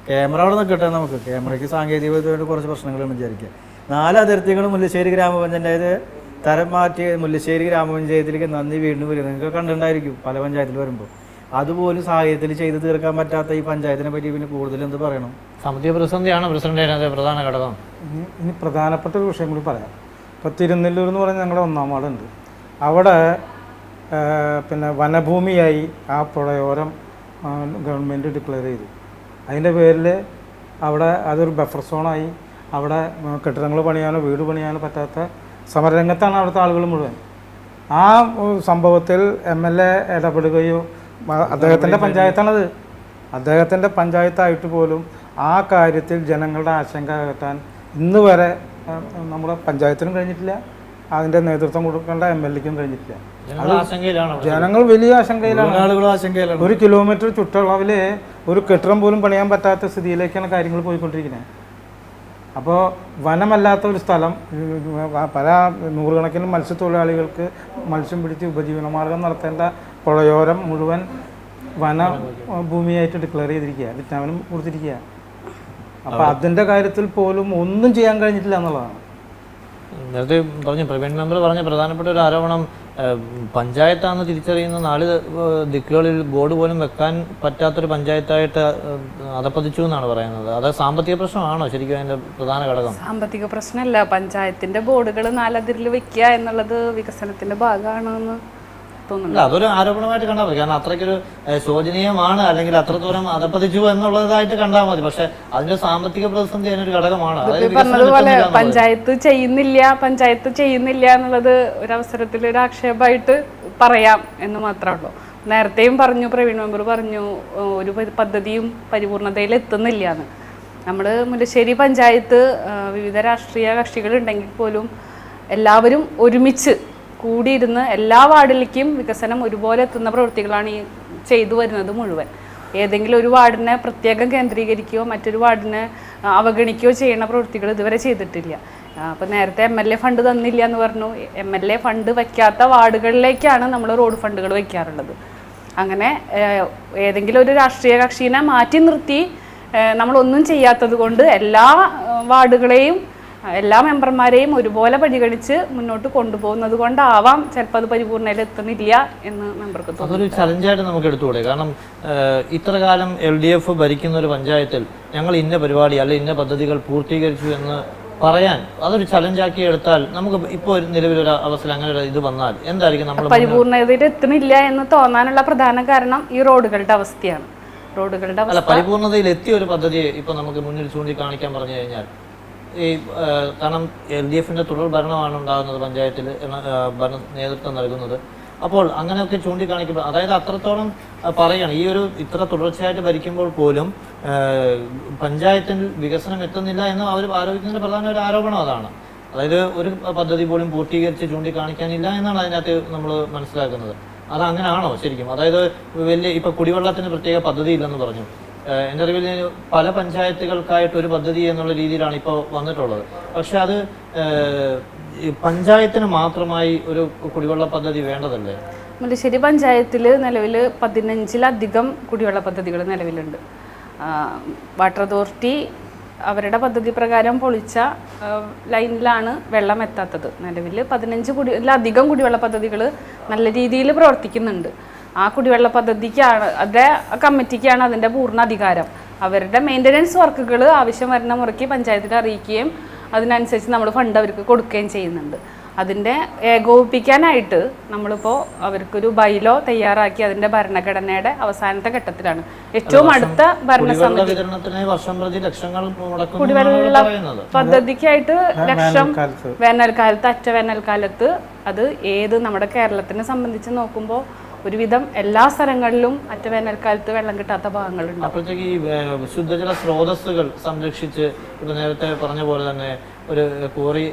ക്യാമറ അവിടെ നിൽക്കട്ടെ, നമുക്ക് ക്യാമറയ്ക്ക് സാങ്കേതിക വിദ്യയുടെ കുറച്ച് പ്രശ്നങ്ങളാണ് വിചാരിക്കുക. 4 അതിർത്തികൾ മുല്ലശ്ശേരി ഗ്രാമപഞ്ചായത്ത് തരം മാറ്റി മുല്ലശ്ശേരി ഗ്രാമപഞ്ചായത്തിലേക്ക് നന്ദി വീണ്ടും വരും. നിങ്ങൾക്ക് കണ്ടിട്ടുണ്ടായിരിക്കും പല പഞ്ചായത്തിൽ വരുമ്പോൾ. അതുപോലും സാഹചര്യത്തിൽ ചെയ്ത് തീർക്കാൻ പറ്റാത്ത ഈ പഞ്ചായത്തിനെ പറ്റി പിന്നെ കൂടുതൽ എന്ത് പറയണം? സാമ്പത്തിക പ്രതിസന്ധിയാണ് പ്രസിഡന്റ് പ്രധാന ഘടകം. ഇനി പ്രധാനപ്പെട്ട ഒരു വിഷയം കൂടി പറയാം. ഇപ്പോൾ തിരുനെല്ലൂർ എന്ന് പറഞ്ഞാൽ ഞങ്ങളുടെ 1-ാം വാർഡുണ്ട്. അവിടെ പിന്നെ വനഭൂമിയായി ആ പുഴയോരം ഗവൺമെൻറ് ഡിക്ലെയർ ചെയ്തു. അതിൻ്റെ പേരിൽ അവിടെ അതൊരു ബഫർ സോണായി. അവിടെ കെട്ടിടങ്ങൾ പണിയാനോ വീട് പണിയാനോ പറ്റാത്ത സമരരംഗത്താണ് അവിടുത്തെ ആളുകൾ മുഴുവൻ. ആ സംഭവത്തിൽ MLA ഇടപെടുകയോ, അദ്ദേഹത്തിൻ്റെ പഞ്ചായത്താണത്, അദ്ദേഹത്തിൻ്റെ പഞ്ചായത്തായിട്ട് പോലും ആ കാര്യത്തിൽ ജനങ്ങളുടെ ആശങ്ക അകറ്റാൻ ഇന്ന് വരെ നമ്മുടെ പഞ്ചായത്തിനും കഴിഞ്ഞിട്ടില്ല, അതിൻ്റെ നേതൃത്വം കൊടുക്കേണ്ട MLAക്കും കഴിഞ്ഞിട്ടില്ല. ജനങ്ങൾ വലിയ ആശങ്കയിലാണ്. 1 കിലോമീറ്റർ ചുറ്റളവിൽ ഒരു കെട്ടിടം പോലും പണിയാൻ പറ്റാത്ത സ്ഥിതിയിലേക്കാണ് കാര്യങ്ങൾ പോയിക്കൊണ്ടിരിക്കുന്നത്. അപ്പോൾ വനമല്ലാത്ത ഒരു സ്ഥലം, പല നൂറുകണക്കിന് മത്സ്യത്തൊഴിലാളികൾക്ക് മത്സ്യം പിടിച്ച് ഉപജീവനമാർഗം നടത്തേണ്ട പുഴയോരം മുഴുവൻ വന ഭൂമിയായിട്ട് ഡിക്ലെയർ ചെയ്തിരിക്കുക, വിജ്ഞാപനം കൊടുത്തിരിക്കുക. അപ്പോൾ അതിൻ്റെ കാര്യത്തിൽ പോലും ഒന്നും ചെയ്യാൻ കഴിഞ്ഞിട്ടില്ല എന്നുള്ളതാണ്. നേരത്തെ പറഞ്ഞു പ്രവീൺ മെമ്പർ പറഞ്ഞ പ്രധാനപ്പെട്ട ഒരു ആരോപണം, പഞ്ചായത്താണെന്ന് തിരിച്ചറിയുന്ന 4 ദിക്കുകളിൽ ബോർഡ് പോലും വെക്കാൻ പറ്റാത്തൊരു പഞ്ചായത്തായിട്ട് അധപ്പതിച്ചു എന്നാണ് പറയുന്നത്. അത് സാമ്പത്തിക പ്രശ്നമാണോ ശരിക്കും അതിൻ്റെ പ്രധാന ഘടകം? സാമ്പത്തിക പ്രശ്നമല്ല, പഞ്ചായത്തിന്റെ ബോർഡുകൾ 4 അതിരിൽ വെക്കുക എന്നുള്ളത് വികസനത്തിന്റെ ഭാഗമാണെന്ന് തോന്നുന്നു. അതൊരു ആരോപണമായിട്ട് കണ്ടാൽ മതി. കാരണം അത്രയ്ക്കൊരു ശോചനീയമാണ്, അല്ലെങ്കിൽ അത്രത്തോളം അധപ്പതിച്ചു എന്നുള്ളതായിട്ട് കണ്ടാൽ മതി. പക്ഷെ അതിന്റെ സാമ്പത്തിക പ്രതിസന്ധി അതിനൊരു ഘടകമാണ്. പറഞ്ഞതുപോലെ പഞ്ചായത്ത് ചെയ്യുന്നില്ല എന്നുള്ളത് ഒരവസരത്തിൽ ഒരു ആക്ഷേപമായിട്ട് പറയാം എന്ന് മാത്രമേ ഉള്ളൂ. നേരത്തെയും പറഞ്ഞു, പ്രവീൺ മെമ്പർ പറഞ്ഞു, ഒരു പദ്ധതിയും പരിപൂർണതയിൽ എത്തുന്നില്ല എന്ന്. നമ്മൾ മുല്ലശ്ശേരി പഞ്ചായത്ത് വിവിധ രാഷ്ട്രീയ കക്ഷികളുണ്ടെങ്കിൽ പോലും എല്ലാവരും ഒരുമിച്ച് കൂടിയിരുന്ന് എല്ലാ വാർഡിലേക്കും വികസനം ഒരുപോലെ എത്തുന്ന പ്രവൃത്തികളാണ് ഈ ചെയ്തു വരുന്നത് മുഴുവൻ. ഏതെങ്കിലും ഒരു വാർഡിനെ പ്രത്യേകം കേന്ദ്രീകരിക്കുകയോ മറ്റൊരു വാർഡിനെ അവഗണിക്കുകയോ ചെയ്യുന്ന പ്രവൃത്തികൾ ഇതുവരെ ചെയ്തിട്ടില്ല. അപ്പോൾ നേരത്തെ MLA ഫണ്ട് തന്നില്ല എന്ന് പറഞ്ഞു. MLA ഫണ്ട് വയ്ക്കാത്ത വാർഡുകളിലേക്കാണ് നമ്മൾ റോഡ് ഫണ്ടുകൾ വയ്ക്കാറുള്ളത്. അങ്ങനെ ഏതെങ്കിലും ഒരു രാഷ്ട്രീയ കക്ഷീനെ മാറ്റി നിർത്തി നമ്മളൊന്നും ചെയ്യാത്തത് കൊണ്ട് എല്ലാ വാർഡുകളെയും എല്ലാ മെമ്പർമാരെയും ഒരുപോലെ പരിഗണിച്ച് മുന്നോട്ട് കൊണ്ടുപോകുന്നത് കൊണ്ടാവാം ചിലപ്പോൾ അത് പരിപൂർണയിൽ എത്തുന്നില്ല എന്ന് മെമ്പർക്ക് തോന്നുന്നു. അതൊരു ചലഞ്ചായിട്ട് നമുക്ക് എടുത്തുകൂടെ? കാരണം ഇത്ര കാലം LDF ഭരിക്കുന്ന ഒരു പഞ്ചായത്തിൽ ഞങ്ങൾ ഇന്ന പരിപാടി അല്ലെ ഇന്ന പദ്ധതികൾ പൂർത്തീകരിച്ചു എന്ന് പറയാൻ അതൊരു ചലഞ്ചാക്കി എടുത്താൽ നമുക്ക് ഇപ്പോൾ നിലവിലൊരു അവസ്ഥയിൽ അങ്ങനെ ഒരു ഇത് വന്നാൽ എന്തായിരിക്കും നമ്മൾ പരിപൂർണതയിൽ എത്തുന്നില്ല എന്ന് തോന്നാനുള്ള പ്രധാന കാരണം ഈ റോഡുകളുടെ അവസ്ഥയാണ്. റോഡുകളുടെ അല്ല, പരിപൂർണതയിൽ എത്തിയ ഒരു പദ്ധതി ഇപ്പൊ നമുക്ക് മുന്നിൽ ചൂണ്ടിക്കാണിക്കാൻ പറഞ്ഞു കഴിഞ്ഞാൽ ഈ കാരണം LDFന്റെ തുടർ ഭരണമാണ് ഉണ്ടാകുന്നത്, പഞ്ചായത്തിൽ ഭരണ നേതൃത്വം നൽകുന്നത്. അപ്പോൾ അങ്ങനെയൊക്കെ ചൂണ്ടിക്കാണിക്കുമ്പോൾ അതായത് അത്രത്തോളം പറയുകയാണ്, ഈ ഒരു ഇത്ര തുടർച്ചയായിട്ട് ഭരിക്കുമ്പോൾ പോലും പഞ്ചായത്തിൽ വികസനം എത്തുന്നില്ല എന്ന് അവർ ആരോപിക്കുന്നതിന്റെ പ്രധാന ഒരു ആരോപണം അതാണ്. അതായത് ഒരു പദ്ധതി പോലും പൂർത്തീകരിച്ച് ചൂണ്ടിക്കാണിക്കാനില്ല എന്നാണ് അതിനകത്ത് നമ്മൾ മനസ്സിലാക്കുന്നത്. അത് അങ്ങനെയാണോ ശരിക്കും? അതായത് വലിയ ഇപ്പൊ കുടിവെള്ളത്തിന് പ്രത്യേക പദ്ധതി ഇല്ലെന്ന് പറഞ്ഞു. എൻ്റെ അറിവിൽ പല പഞ്ചായത്തുകൾക്കായിട്ട് ഒരു പദ്ധതി എന്നുള്ള രീതിയിലാണ് ഇപ്പോൾ വന്നിട്ടുള്ളത്. പക്ഷെ അത് പഞ്ചായത്തിന് മാത്രമായി ഒരു കുടിവെള്ള പദ്ധതി വേണ്ടതല്ലേ? മുല്ലശ്ശേരി പഞ്ചായത്തിൽ നിലവിൽ 15-ലധികം കുടിവെള്ള പദ്ധതികൾ നിലവിലുണ്ട്. വാട്ടർ അതോറിറ്റി അവരുടെ പദ്ധതി പ്രകാരം പൊളിച്ച ലൈനിലാണ് വെള്ളം എത്താത്തത്. നിലവിൽ 15-ലധികം കുടിവെള്ള പദ്ധതികൾ നല്ല രീതിയിൽ പ്രവർത്തിക്കുന്നുണ്ട്. ആ കുടിവെള്ള പദ്ധതിക്കാണ് കമ്മിറ്റിക്കാണ് അതിൻ്റെ പൂർണ്ണ അധികാരം. അവരുടെ മെയിൻ്റനൻസ് വർക്കുകൾ ആവശ്യം വരുന്ന മുറയ്ക്ക് പഞ്ചായത്തിൽ അറിയിക്കുകയും അതിനനുസരിച്ച് നമ്മൾ ഫണ്ട് അവർക്ക് കൊടുക്കുകയും ചെയ്യുന്നുണ്ട്. അതിൻ്റെ ഏകോപിപ്പിക്കാനായിട്ട് നമ്മളിപ്പോൾ അവർക്കൊരു ബൈലോ തയ്യാറാക്കി അതിൻ്റെ ഭരണഘടനയുടെ അവസാനത്തെ ഘട്ടത്തിലാണ്. ഏറ്റവും അടുത്ത ഭരണസമിതി കുടിവെള്ള പദ്ധതിക്കായിട്ട് ലക്ഷം വേനൽക്കാലത്ത്, അറ്റ വേനൽക്കാലത്ത് അത് ഏത് നമ്മുടെ കേരളത്തിനെ സംബന്ധിച്ച് നോക്കുമ്പോൾ ഒരുവിധം എല്ലാ സ്ഥലങ്ങളിലും അറ്റ വേനൽക്കാലത്ത് വെള്ളം കിട്ടാത്ത ഭാഗങ്ങളുണ്ട്. അപ്പോഴത്തേക്ക് ഈ ശുദ്ധജല സ്രോതസ്സുകൾ സംരക്ഷിച്ച് ഇപ്പൊ നേരത്തെ പറഞ്ഞ പോലെ തന്നെ ഒരു കോറി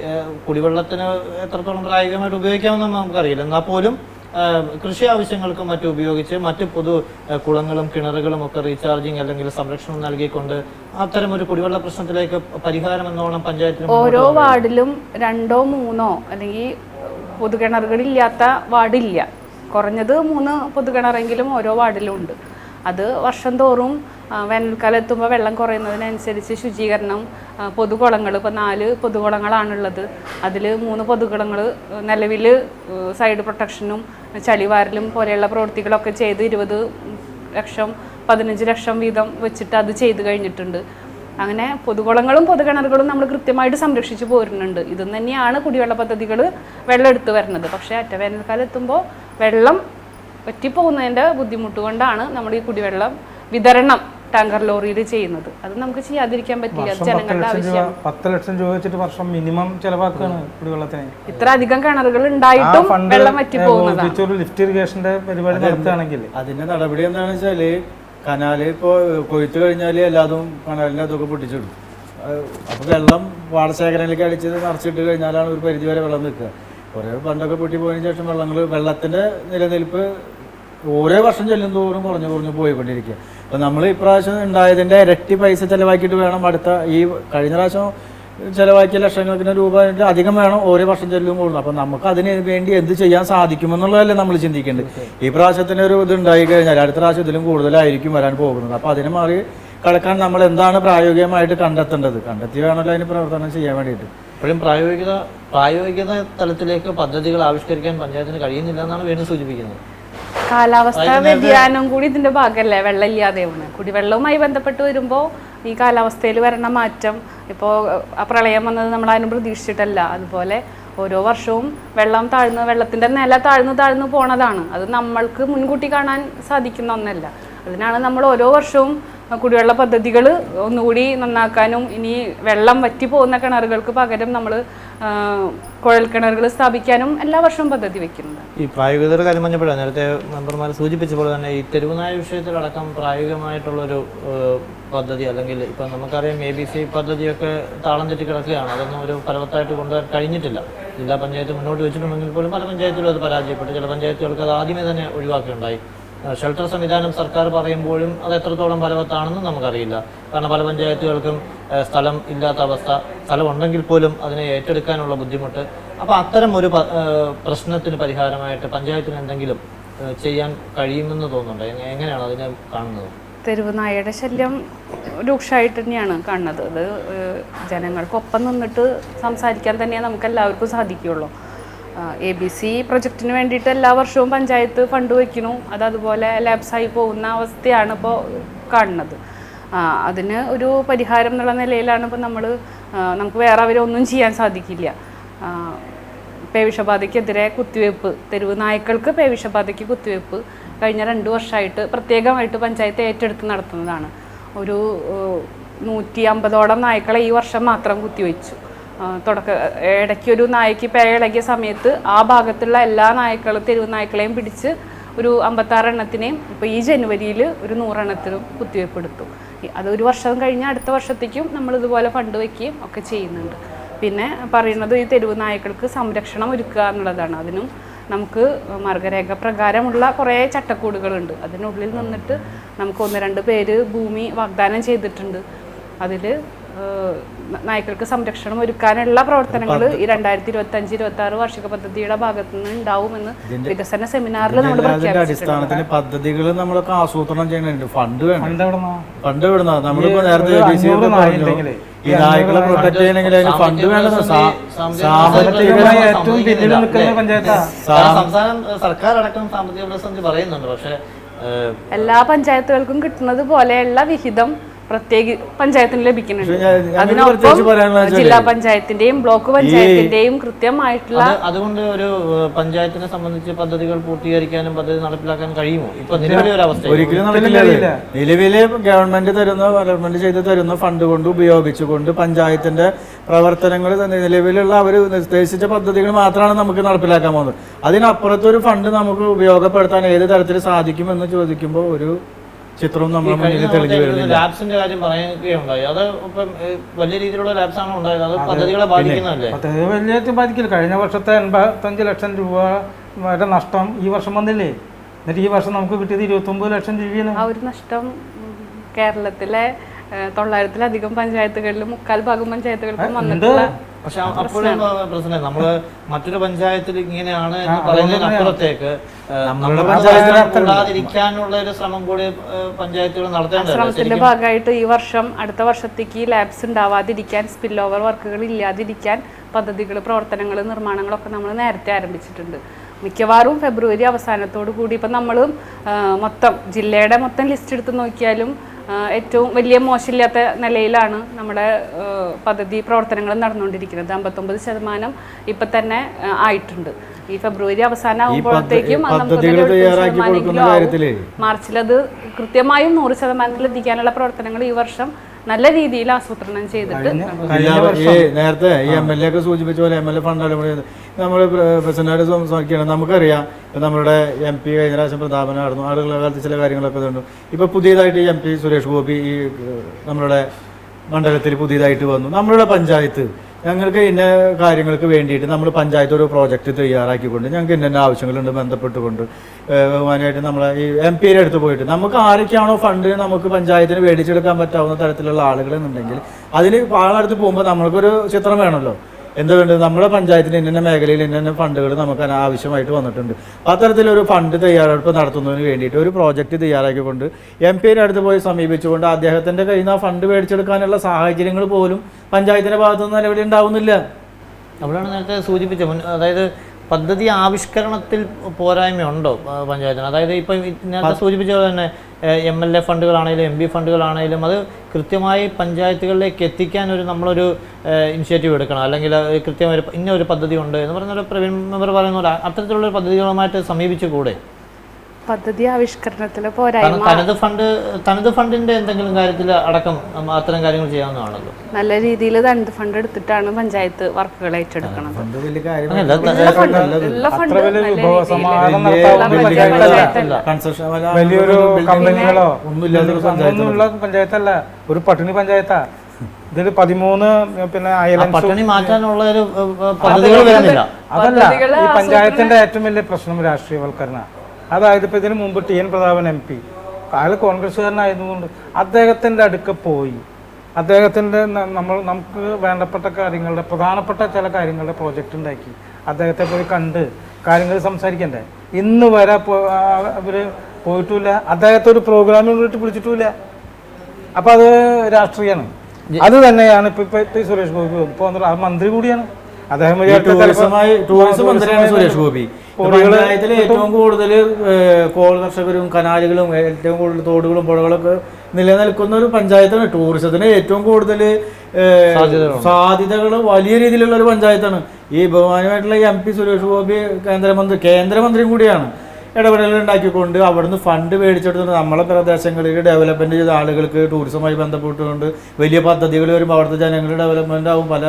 കുടിവെള്ളത്തിന് എത്രത്തോളം പ്രായോഗികമായിട്ട് ഉപയോഗിക്കാമെന്ന് നമുക്കറിയില്ല. എന്നാൽ പോലും കൃഷി ആവശ്യങ്ങൾക്കും മറ്റും ഉപയോഗിച്ച് മറ്റ് പൊതു കുളങ്ങളും കിണറുകളും ഒക്കെ റീചാർജിങ് അല്ലെങ്കിൽ സംരക്ഷണം നൽകിക്കൊണ്ട് അത്തരം ഒരു കുടിവെള്ള പ്രശ്നത്തിലേക്ക് പരിഹാരം എന്നോണം പഞ്ചായത്തിന് ഓരോ വാർഡിലും 2 or 3 അല്ലെങ്കിൽ പൊതുകിണറുകളില്ലാത്ത വാർഡില്ല. കുറഞ്ഞത് 3 പൊതുകിണറെങ്കിലും ഓരോ വാർഡിലും ഉണ്ട്. അത് വർഷം തോറും വേനൽക്കാലം എത്തുമ്പോൾ വെള്ളം കുറയുന്നതിനനുസരിച്ച് ശുചീകരണം, പൊതുകുളങ്ങൾ, ഇപ്പോൾ 4 പൊതുകുളങ്ങളാണുള്ളത്. അതിൽ 3 പൊതുകുളങ്ങൾ നിലവിൽ സൈഡ് പ്രൊട്ടക്ഷനും ചളിവാരലും പോലെയുള്ള പ്രവൃത്തികളൊക്കെ ചെയ്ത് 20 ലക്ഷം 15 ലക്ഷം വീതം വെച്ചിട്ട് അത് ചെയ്ത് കഴിഞ്ഞിട്ടുണ്ട്. അങ്ങനെ പൊതുകുളങ്ങളും പൊതുകിണറുകളും നമ്മൾ കൃത്യമായിട്ട് സംരക്ഷിച്ചു പോരുന്നുണ്ട്. ഇത് തന്നെയാണ് കുടിവെള്ള പദ്ധതികൾ വെള്ളം എടുത്തു വരുന്നത്. പക്ഷേ അറ്റ വേനൽക്കാലം എത്തുമ്പോൾ വെള്ളം വറ്റിപ്പോകുന്നതിൻ്റെ ബുദ്ധിമുട്ട് കൊണ്ടാണ് നമ്മൾ ഈ കുടിവെള്ളം വിതരണം ടാങ്കർ ലോറിയിൽ ചെയ്യുന്നത്. അത് നമുക്ക് ചെയ്യാതിരിക്കാൻ പറ്റില്ല. ജനങ്ങളുടെ ആവശ്യം 10 ലക്ഷം രൂപ വെച്ചിട്ട് വർഷം മിനിമം ചെലവാക്കാണ് കുടിവെള്ളത്തിന്. ഇത്ര അധികം കിണറുകൾ ഉണ്ടായിട്ടും വെള്ളം വറ്റിപ്പോകുന്നതാണ്. ലിഫ്റ്റ് ഇറിഗേഷന്റെ പരിപാടി നടത്തുകയാണെങ്കിൽ അതിന്റെ നടപടി എന്താണെന്ന് വെച്ചാല് കനാല് ഇപ്പോൾ കൊയ്ത്ത് കഴിഞ്ഞാൽ എല്ലാതും കനാലിൻ്റെ അതൊക്കെ പൊട്ടിച്ചിടും. അപ്പോൾ വെള്ളം പാടശേഖരങ്ങളിലേക്ക് അടിച്ച് നിറച്ചിട്ട് കഴിഞ്ഞാലാണ് ഒരു പരിധി വരെ വെള്ളം നിൽക്കുക. കുറേ പണ്ടൊക്കെ പൊട്ടി പോയതിനു ശേഷം വെള്ളത്തിൻ്റെ നിലനിൽപ്പ് ഓരോ വർഷം ചെല്ലും തോറും കുറഞ്ഞു പോയിക്കൊണ്ടിരിക്കുക. അപ്പോൾ നമ്മൾ ഇപ്രാവശ്യം ഉണ്ടായതിൻ്റെ ഇരട്ടി പൈസ ചിലവാക്കിയിട്ട് വേണം ഈ കഴിഞ്ഞ പ്രാവശ്യം ചിലവാക്കിയ ലക്ഷക്കണക്കിന് രൂപ അധികം വേണം ഓരോ വർഷം ചെല്ലുമ്പോൾ. അപ്പോൾ നമുക്ക് അതിന് വേണ്ടി എന്ത് ചെയ്യാൻ സാധിക്കുമെന്നുള്ളതല്ലേ നമ്മൾ ചിന്തിക്കേണ്ടത്. ഈ പ്രാവശ്യത്തിന് ഒരു ഇത് ഉണ്ടായി കഴിഞ്ഞാൽ അടുത്ത പ്രാവശ്യം ഇതിലും കൂടുതലായിരിക്കും വരാൻ പോകുന്നത്. അപ്പോൾ അതിനെ മാറി കടക്കാൻ നമ്മൾ എന്താണ് പ്രായോഗികമായിട്ട് കണ്ടെത്തി വേണമല്ലോ അതിന് പ്രവർത്തനം ചെയ്യാൻ വേണ്ടിയിട്ട്. ഇപ്പോഴും പ്രായോഗികത തലത്തിലേക്ക് പദ്ധതികൾ ആവിഷ്കരിക്കാൻ പഞ്ചായത്തിന് കഴിയുന്നില്ല എന്നാണ് വേണു സൂചിപ്പിക്കുന്നത്. കാലാവസ്ഥാ വ്യതിയാനം കൂടി ഇതിന്റെ ഭാഗമല്ലേ, വെള്ളമില്ലാതെയാണ്. കുടിവെള്ളവുമായി ബന്ധപ്പെട്ട് വരുമ്പോൾ ഈ കാലാവസ്ഥയിൽ വരണ മാറ്റം, ഇപ്പോൾ ആ പ്രളയം വന്നത് നമ്മൾ അതിനും പ്രതീക്ഷിച്ചിട്ടല്ല. അതുപോലെ ഓരോ വർഷവും വെള്ളത്തിന്റെ നില താഴ്ന്നു പോണതാണ്. അത് നമ്മൾക്ക് മുൻകൂട്ടി കാണാൻ സാധിക്കുന്ന ഒന്നല്ല. അതിനാണ് നമ്മൾ ഓരോ വർഷവും കുടിവെള്ള പദ്ധതികൾ ഒന്നുകൂടി നന്നാക്കാനും ഇനി വെള്ളം വറ്റി പോകുന്ന കിണറുകൾക്ക് പകരം നമ്മൾ കുഴൽ കിണറുകൾ സ്ഥാപിക്കാനും എല്ലാ വർഷവും പദ്ധതി വെക്കുന്നത്. ഈ പ്രായോഗികതയുടെ കാര്യം പറഞ്ഞപ്പോഴാണ് നേരത്തെ മെമ്പർമാർ സൂചിപ്പിച്ചപ്പോൾ തന്നെ ഈ തെരുവുനായ വിഷയത്തിലടക്കം പ്രായോഗികമായിട്ടുള്ളൊരു പദ്ധതി അല്ലെങ്കിൽ ഇപ്പം നമുക്കറിയാം ABC പദ്ധതിയൊക്കെ താളം തെറ്റി കിടക്കുകയാണ്. അതൊന്നും ഒരു ഫലവത്തായിട്ട് കൊണ്ടുവരാൻ കഴിഞ്ഞിട്ടില്ല. ജില്ലാ പഞ്ചായത്ത് മുന്നോട്ട് വെച്ചിട്ടുണ്ടെങ്കിൽ പോലും പല പഞ്ചായത്തിലും അത് പരാജയപ്പെട്ടു. ചില പഞ്ചായത്തുകൾക്ക് അത് ആദ്യമേ തന്നെ ഒഴിവാക്കുകയുണ്ടായി. ഷെൽട്ടർ സംവിധാനം സർക്കാർ പറയുമ്പോഴും അത് എത്രത്തോളം ഫലവത്താണെന്ന് നമുക്കറിയില്ല. കാരണം പല പഞ്ചായത്തുകൾക്കും സ്ഥലം ഇല്ലാത്ത അവസ്ഥ, സ്ഥലം ഉണ്ടെങ്കിൽ പോലും അതിനെ ഏറ്റെടുക്കാനുള്ള ബുദ്ധിമുട്ട്. അപ്പോൾ അത്തരം ഒരു പ്രശ്നത്തിന് പരിഹാരമായിട്ട് പഞ്ചായത്തിന് എന്തെങ്കിലും ചെയ്യാൻ കഴിയുമെന്ന് തോന്നുന്നുണ്ട്. എങ്ങനെയാണ് അതിനെ കാണുന്നത്? തെരുവ് നായയുടെ ശല്യം രൂക്ഷമായിട്ട് തന്നെയാണ് കാണുന്നത്. അത് ജനങ്ങൾക്കൊപ്പം നിന്നിട്ട് സംസാരിക്കാൻ തന്നെ നമുക്ക് എല്ലാവർക്കും സാധിക്കുകയുള്ളൂ. ABC പ്രൊജക്റ്റിന് വേണ്ടിയിട്ട് എല്ലാ വർഷവും പഞ്ചായത്ത് ഫണ്ട് വയ്ക്കുന്നു. അതുപോലെ ലാപ്സായി പോകുന്ന അവസ്ഥയാണ് ഇപ്പോൾ കാണുന്നത്. അതിന് ഒരു പരിഹാരം എന്നുള്ള നിലയിലാണ് ഇപ്പോൾ നമുക്ക് വേറെ അവരൊന്നും ചെയ്യാൻ സാധിക്കില്ല. പേവിഷബാധയ്ക്കെതിരെ കുത്തിവയ്പ്പ്, തെരുവ് നായ്ക്കൾക്ക് പേവിഷബാധയ്ക്ക് കുത്തിവയ്പ്പ് കഴിഞ്ഞ 2 വർഷമായിട്ട് പ്രത്യേകമായിട്ട് പഞ്ചായത്ത് ഏറ്റെടുത്ത് നടത്തുന്നതാണ്. ഒരു 150ഓളം നായ്ക്കളെ ഈ വർഷം മാത്രം കുത്തിവെച്ചു. ഇടയ്ക്കൊരു നായ്ക്ക് പേയിളകിയ സമയത്ത് ആ ഭാഗത്തുള്ള എല്ലാ തെരുവ് നായ്ക്കളെയും പിടിച്ച് ഒരു 56 എണ്ണത്തിനെയും ഇപ്പോൾ ഈ ജനുവരിയിൽ ഒരു 100 എണ്ണത്തിനും കുത്തിവയ്പ്പ് എടുത്തു. അത് ഒരു വർഷം കഴിഞ്ഞ് അടുത്ത വർഷത്തേക്കും നമ്മൾ ഇതുപോലെ ഫണ്ട് വയ്ക്കുകയും ഒക്കെ ചെയ്യുന്നുണ്ട്. പിന്നെ പറയുന്നത് ഈ തെരുവ് നായ്ക്കൾക്ക് സംരക്ഷണം ഒരുക്കുക എന്നുള്ളതാണ്. അതിനും നമുക്ക് മാർഗരേഖ പ്രകാരമുള്ള കുറേ ചട്ടക്കൂടുകളുണ്ട്. അതിനുള്ളിൽ നിന്നിട്ട് നമുക്ക് 1-2 പേര് ഭൂമി വാഗ്ദാനം ചെയ്തിട്ടുണ്ട്. അതിൽ നായ്ക്കൾക്ക് സംരക്ഷണം ഒരുക്കാനുള്ള പ്രവർത്തനങ്ങൾ ഈ 2025-26 വാർഷിക പദ്ധതിയുടെ ഭാഗത്തു നിന്ന് ഉണ്ടാവുമെന്ന് വികസന സെമിനാറിൽ നമ്മൾ അടിസ്ഥാനത്തിന് പദ്ധതികൾ നമ്മളൊക്കെ ആസൂത്രണം ചെയ്യുന്നുണ്ട്. ഫണ്ട് വിടുന്ന നമ്മളിപ്പോ നേരത്തെ ഈ നായ്ക്കളെ പ്രൊട്ടക്ട് ചെയ്യണമെങ്കിൽ അതിന് ഫണ്ട് വേണം. സാമ്പത്തികമായി ഏറ്റവും പിന്നിൽ നിൽക്കുന്ന സംസ്ഥാനം സർക്കാർ അടക്കം സാമ്പത്തിക പ്രതിസന്ധി പറയുന്നുണ്ട്. പക്ഷേ എല്ലാ പഞ്ചായത്തുകൾക്കും കിട്ടുന്നത് പോലെയുള്ള വിഹിതം പഞ്ചായത്തിന് ലഭിക്കുന്നുണ്ട്. അതിനൊപ്പം ജില്ലാ പഞ്ചായത്തിന്റെയും ബ്ലോക്ക് പഞ്ചായത്തിന്റെയും കൃത്യമായിട്ടുള്ള അതുകൊണ്ട് ഒരു പഞ്ചായത്തിനെ സംബന്ധിച്ച് പദ്ധതികൾ പൂർത്തീകരിക്കാനും പദ്ധതി നടപ്പിലാക്കാൻ കഴിയുമോ? ഇപ്പൊ നിലവിലെ ഒരു അവസ്ഥ ഒരിക്കലും നടക്കില്ല. നിലവിലെ ഗവൺമെന്റ് ചെയ്ത് തരുന്ന ഫണ്ട് കൊണ്ട് ഉപയോഗിച്ചുകൊണ്ട് പഞ്ചായത്തിന്റെ പ്രവർത്തനങ്ങൾ നിലവിലുള്ള അവർ നിർദ്ദേശിച്ച പദ്ധതികൾ മാത്രമാണ് നമുക്ക് നടപ്പിലാക്കാൻ പോകുന്നത്. അതിനപ്പുറത്തൊരു ഫണ്ട് നമുക്ക് ഉപയോഗപ്പെടുത്താൻ ഏത് തരത്തിൽ സാധിക്കുമെന്ന് ചോദിക്കുമ്പോൾ ഒരു ചിത്രവും നമ്മുടെ മുന്നിൽ തെളിഞ്ഞു വരുന്നില്ല. ലാബ്സിന്റെ കാര്യം പറയുകയുണ്ടായി. അത് ഇപ്പം വലിയ രീതിയിലുള്ള ലാബ്സ് ആണോ ഉണ്ടായത്? അത് പദ്ധതികളെ ബാധിക്കുന്നതല്ലേ? പദ്ധതി വലിയ ബാധിക്കില്ല. കഴിഞ്ഞ വർഷത്തെ 85 ലക്ഷം രൂപ വരെ നഷ്ടം ഈ വർഷം വന്നില്ലേ? എന്നിട്ട് ഈ വർഷം നമുക്ക് കിട്ടിയത് 29 ലക്ഷം രൂപയാണ്. ആ ഒരു നഷ്ടം കേരളത്തിലെ 900-ലധികം പഞ്ചായത്തുകളിലും 3/4 പഞ്ചായത്തുകൾക്കും വന്നിട്ടുള്ള. പക്ഷെ അപ്പോഴും പ്രശ്നം നമ്മള് മറ്റൊരു പഞ്ചായത്തിൽ ഇങ്ങനെയാണ് എന്ന് പറയുന്നതിനപ്പുറത്തേക്ക് നമ്മുടെ പഞ്ചായത്തിൽ കൂടാതിരിക്കാനുള്ള ഒരു ശ്രമം കൂടി പഞ്ചായത്തുകൾ നടത്തേണ്ടത്. ശ്രമത്തിന്റെ ഭാഗമായിട്ട് ഈ വർഷം അടുത്ത വർഷത്തേക്ക് ലാബ്സ് ഉണ്ടാവാതിരിക്കാൻ, സ്പിൽ ഓവർ വർക്കുകൾ ഇല്ലാതിരിക്കാൻ പദ്ധതികൾ, പ്രവർത്തനങ്ങൾ, നിർമ്മാണങ്ങളൊക്കെ നമ്മൾ നേരത്തെ ആരംഭിച്ചിട്ടുണ്ട്. മിക്കവാറും ഫെബ്രുവരി അവസാനത്തോടു കൂടി ഇപ്പം നമ്മൾ മൊത്തം ജില്ലയുടെ മൊത്തം ലിസ്റ്റ് എടുത്ത് നോക്കിയാലും ഏറ്റവും വലിയ മോശമില്ലാത്ത നിലയിലാണ് നമ്മുടെ പദ്ധതി പ്രവർത്തനങ്ങൾ നടന്നുകൊണ്ടിരിക്കുന്നത്. 59% ഇപ്പം തന്നെ ആയിട്ടുണ്ട്. ഈ ഫെബ്രുവരി അവസാനം ആകുമ്പോഴത്തേക്കും മാർച്ചിലത് കൃത്യമായും 100% എത്തിക്കാനുള്ള പ്രവർത്തനങ്ങൾ ഈ വർഷം നല്ല രീതിയിൽ ആസൂത്രണം ചെയ്തിട്ട് നേരത്തെ ഈ MLA ഒക്കെ സൂചിപ്പിച്ച പോലെ MLA ഫണ്ട് നമ്മൾ പ്രസിഡന്റായിട്ട് സംസാരിക്കുകയാണ്. നമുക്കറിയാം ഇപ്പം നമ്മുടെ MP കഴിഞ്ഞ പ്രാവശ്യം പ്രതാപനായിരുന്നു. ആളുകളുടെ കാലത്ത് ചില കാര്യങ്ങളൊക്കെ ഇതുണ്ട്. ഇപ്പോൾ പുതിയതായിട്ട് MP സുരേഷ് ഗോപി ഈ നമ്മളുടെ മണ്ഡലത്തിൽ പുതിയതായിട്ട് വന്നു. നമ്മളുടെ പഞ്ചായത്ത് ഞങ്ങൾക്ക് ഇന്ന കാര്യങ്ങൾക്ക് വേണ്ടിയിട്ട് നമ്മൾ പഞ്ചായത്ത് ഒരു പ്രോജക്റ്റ് തയ്യാറാക്കിക്കൊണ്ട് ഞങ്ങൾക്ക് ഇന്ന ആവശ്യങ്ങളുണ്ട് ബന്ധപ്പെട്ടുകൊണ്ട് ബഹുമാനമായിട്ട് നമ്മളെ ഈ MP അടുത്ത് പോയിട്ട് നമുക്ക് ആരൊക്കെയാണോ ഫണ്ട് നമുക്ക് പഞ്ചായത്തിന് മേടിച്ചെടുക്കാൻ പറ്റാവുന്ന തരത്തിലുള്ള ആളുകൾ എന്നുണ്ടെങ്കിൽ അതിന് ആളടുത്ത് പോകുമ്പോൾ നമ്മൾക്കൊരു ചിത്രം വേണമല്ലോ. എന്താ വേണ്ടത്? നമ്മുടെ പഞ്ചായത്തിന് ഇന്ന മേഖലയിൽ ഇന്ന ഫണ്ടുകൾ നമുക്ക് ആവശ്യമായിട്ട് വന്നിട്ടുണ്ട്. അത്തരത്തിലൊരു ഫണ്ട് തയ്യാറെടുപ്പ് നടത്തുന്നതിന് വേണ്ടിയിട്ട് ഒരു പ്രോജക്റ്റ് തയ്യാറാക്കിക്കൊണ്ട് MP അടുത്ത് പോയി സമീപിച്ചുകൊണ്ട് അദ്ദേഹത്തിൻ്റെ കയ്യിൽ നിന്ന് ആ ഫണ്ട് മേടിച്ചെടുക്കാനുള്ള സാഹചര്യങ്ങൾ പോലും പഞ്ചായത്തിൻ്റെ ഭാഗത്തുനിന്ന് നിലവിൽ ഉണ്ടാവുന്നില്ല. അവിടെയാണ് നേരത്തെ സൂചിപ്പിച്ച അതായത് പദ്ധതി ആവിഷ്കരണത്തിൽ പോരായ്മയുണ്ടോ പഞ്ചായത്തിന്? അതായത് ഇപ്പം നേരത്തെ സൂചിപ്പിച്ച പോലെ തന്നെ MLA ഫണ്ടുകളാണെങ്കിലും MP ഫണ്ടുകളാണെങ്കിലും അത് കൃത്യമായി പഞ്ചായത്തുകളിലേക്ക് എത്തിക്കാൻ നമ്മളൊരു ഇനിഷ്യേറ്റീവ് എടുക്കണം. അല്ലെങ്കിൽ കൃത്യമായി ഇന്ന ഒരു പദ്ധതി ഉണ്ട് എന്ന് പറഞ്ഞ പ്രവീൺ മെമ്പർ പറയുന്ന പോലെ അത്തരത്തിലുള്ള പദ്ധതികളുമായിട്ട് സമീപിച്ചു കൂടെ? പദ്ധതി ആവിഷ്കരണത്തിലെ പോരായ്മ തനത് ഫണ്ടിന്റെ എന്തെങ്കിലും കാര്യത്തിൽ അടക്കം അത്തരം കാര്യങ്ങൾ ചെയ്യാവുന്നതാണല്ലോ. നല്ല രീതിയിൽ തനത് ഫണ്ട് എടുത്തിട്ടാണ് പഞ്ചായത്ത് വർക്കുകൾ ഏറ്റെടുക്കുന്നത്. വലിയൊരു കമ്പനികളോ ഒന്നുമില്ല പഞ്ചായത്തല്ല, ഒരു പട്ടിണി പഞ്ചായത്താ. ഇതിൽ 13 പിന്നെ പട്ടിണി മാറ്റാനുള്ള ഒരു പദ്ധതികൾ വരുന്നില്ല. അതല്ല ഈ പഞ്ചായത്തിന്റെ ഏറ്റവും വലിയ പ്രശ്നം രാഷ്ട്രീയവൽക്കരണ. അതായത് ഇപ്പോൾ ഇതിന് മുമ്പ് TN പ്രതാപൻ MP അയാൾ കോൺഗ്രസ്സുകാരനായതുകൊണ്ട് അദ്ദേഹത്തിൻ്റെ അടുക്ക പോയി അദ്ദേഹത്തിൻ്റെ നമുക്ക് വേണ്ടപ്പെട്ട കാര്യങ്ങളുടെ പ്രധാനപ്പെട്ട ചില കാര്യങ്ങളുടെ പ്രോജക്റ്റ് ഉണ്ടാക്കി അദ്ദേഹത്തെ പോയി കണ്ട് കാര്യങ്ങൾ സംസാരിക്കണ്ടേ? ഇന്ന് വരെ അവർ പോയിട്ടുമില്ല. അദ്ദേഹത്തെ ഒരു പ്രോഗ്രാമിൽ വിളിച്ചിട്ടുമില്ല. അപ്പം അത് രാഷ്ട്രീയമാണ്. അത് തന്നെയാണ് ഇപ്പം സുരേഷ് ഗോപി ഇപ്പോൾ മന്ത്രി കൂടിയാണ് അദ്ദേഹം. ടൂറിസം മന്ത്രിയാണ് സുരേഷ് ഗോപി. പഞ്ചായത്തിലെ ഏറ്റവും കൂടുതൽ കോൾ കർഷകരും കനാലുകളും ഏറ്റവും കൂടുതൽ തോടുകളും പുഴകളൊക്കെ നിലനിൽക്കുന്ന ഒരു പഞ്ചായത്താണ്. ടൂറിസത്തിന് ഏറ്റവും കൂടുതൽ സാധ്യതകൾ വലിയ രീതിയിലുള്ള ഒരു പഞ്ചായത്താണ്. ഈ ബഹുമാനമായിട്ടുള്ള MP സുരേഷ് ഗോപി കേന്ദ്രമന്ത്രിയും കൂടിയാണ്. ഇടപെടലുകൾ ഉണ്ടാക്കിക്കൊണ്ട് അവിടുന്ന് ഫണ്ട് മേടിച്ചെടുത്തുകൊണ്ട് നമ്മളെ പ്രദേശങ്ങളിൽ ഡെവലപ്മെൻറ്റ് ചെയ്ത ആളുകൾക്ക് ടൂറിസവുമായി ബന്ധപ്പെട്ടുകൊണ്ട് വലിയ പദ്ധതികൾ വരുമ്പോൾ അവിടുത്തെ ജനങ്ങളുടെ ഡെവലപ്മെൻ്റ് ആവും. പല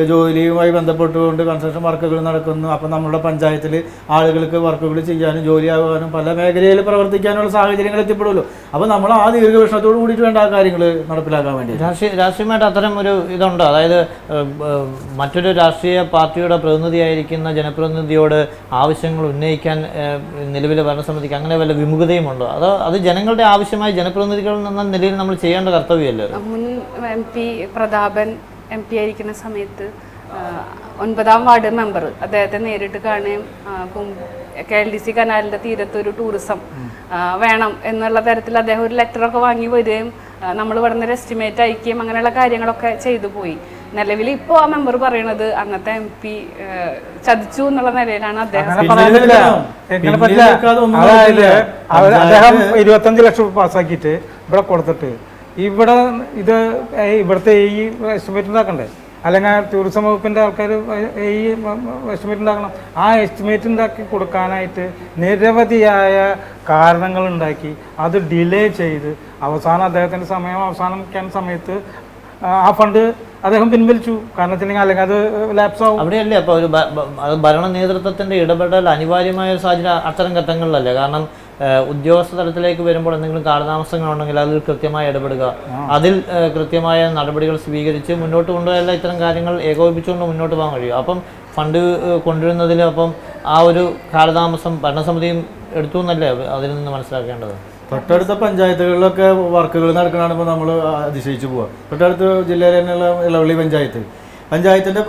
ജോലിയുമായി ബന്ധപ്പെട്ടുകൊണ്ട് കൺസ്ട്രക്ഷൻ വർക്കുകൾ നടക്കുന്നു. അപ്പം നമ്മുടെ പഞ്ചായത്തിൽ ആളുകൾക്ക് വർക്കുകൾ ചെയ്യാനും ജോലിയാകാനും പല മേഖലയിൽ പ്രവർത്തിക്കാനുള്ള സാഹചര്യങ്ങൾ എത്തിപ്പെടുമല്ലോ. അപ്പോൾ നമ്മൾ ആ ദീർഘവീക്ഷണത്തോട് കൂടിയിട്ട് വേണ്ട ആ കാര്യങ്ങൾ നടപ്പിലാക്കാൻ വേണ്ടി രാഷ്ട്രീയമായിട്ട് അത്തരം ഒരു ഇതുണ്ട്. അതായത് മറ്റൊരു രാഷ്ട്രീയ പാർട്ടിയുടെ പ്രതിനിധിയായിരിക്കുന്ന ജനപ്രതിനിധിയോട് ആവശ്യങ്ങൾ ഉന്നയിക്കാൻ നിലവിലെ ഭരണസമിതിക്ക് അങ്ങനെ വല്ല വിമുഖതയുമുണ്ടോ? അത് ജനങ്ങളുടെ ആവശ്യമായി ജനപ്രതിനിധികൾ എന്ന നിലയിൽ നമ്മൾ ചെയ്യേണ്ട കർത്തവ്യമല്ലേ? മുൻ MP പ്രതാപൻ MP ആയിരിക്കുന്ന സമയത്ത് 9ാം വാർഡ് മെമ്പർ അദ്ദേഹത്തെ നേരിട്ട് കാണുകയും KLDC കനാലിൻ്റെ തീരത്ത് ഒരു ടൂറിസം വേണം എന്നുള്ള തരത്തിൽ അദ്ദേഹം ഒരു ലെറ്ററൊക്കെ വാങ്ങി വരികയും നമ്മൾ ഇവിടെ നിന്ന് ഒരു എസ്റ്റിമേറ്റ് അയക്കുകയും അങ്ങനെയുള്ള കാര്യങ്ങളൊക്കെ ചെയ്തു പോയി. നിലവിൽ ഇപ്പോൾ ആ മെമ്പർ പറയുന്നത് അന്നത്തെ MP ചതിച്ചു എന്നുള്ള നിലയിലാണ് അദ്ദേഹം. അതായത് അദ്ദേഹം 25 ലക്ഷം പാസ്സാക്കിയിട്ട് ഇവിടെ കൊടുത്തിട്ട് ഇവിടെ ഇവിടുത്തെ ഈ എസ്റ്റിമേറ്റ് ഉണ്ടാക്കണ്ടേ? അല്ലെങ്കിൽ ടൂറിസം വകുപ്പിൻ്റെ ആൾക്കാർ ഈ എസ്റ്റിമേറ്റ് ഉണ്ടാക്കണം. ആ എസ്റ്റിമേറ്റ് ഉണ്ടാക്കി കൊടുക്കാനായിട്ട് നിരവധിയായ കാരണങ്ങളുണ്ടാക്കി അത് ഡിലേ ചെയ്ത് അദ്ദേഹത്തിൻ്റെ സമയം അവസാനിക്കാൻ സമയത്ത് ആ ഫണ്ട് അദ്ദേഹം പിൻവലിച്ചു. കാരണം വെച്ചിട്ടുണ്ടെങ്കിൽ അല്ലെങ്കിൽ അത് ലാപ്സ് ആവും. അവിടെയല്ലേ അപ്പോൾ ഒരു ഭരണ നേതൃത്വത്തിൻ്റെ ഇടപെടൽ അനിവാര്യമായ ഒരു സാഹചര്യം അത്തരം ഘട്ടങ്ങളിലല്ലേ? കാരണം ഉദ്യോഗസ്ഥ തലത്തിലേക്ക് വരുമ്പോൾ എന്തെങ്കിലും കാലതാമസങ്ങളുണ്ടെങ്കിൽ അതിൽ കൃത്യമായി ഇടപെടുക, അതിൽ കൃത്യമായ നടപടികൾ സ്വീകരിച്ച് മുന്നോട്ട് കൊണ്ടുപോയാൽ ഇത്തരം കാര്യങ്ങൾ ഏകോപിപ്പിച്ചുകൊണ്ട് മുന്നോട്ട് പോകാൻ കഴിയും. അപ്പം ഫണ്ട് കൊണ്ടുവരുന്നതിൽ അപ്പം ആ ഒരു കാലതാമസം ഭരണസമിതിയും എടുത്തു എന്നല്ലേ അതിൽ നിന്ന് മനസ്സിലാക്കേണ്ടത്? തൊട്ടടുത്ത പഞ്ചായത്തുകളിലൊക്കെ വർക്കുകൾ നടക്കണതാണ് ഇപ്പോൾ നമ്മൾ അതിശയിച്ചു പോവുക. തൊട്ടടുത്ത ജില്ലയിൽ തന്നെയുള്ള ഇളവള്ളി പഞ്ചായത്തിൻ്റെ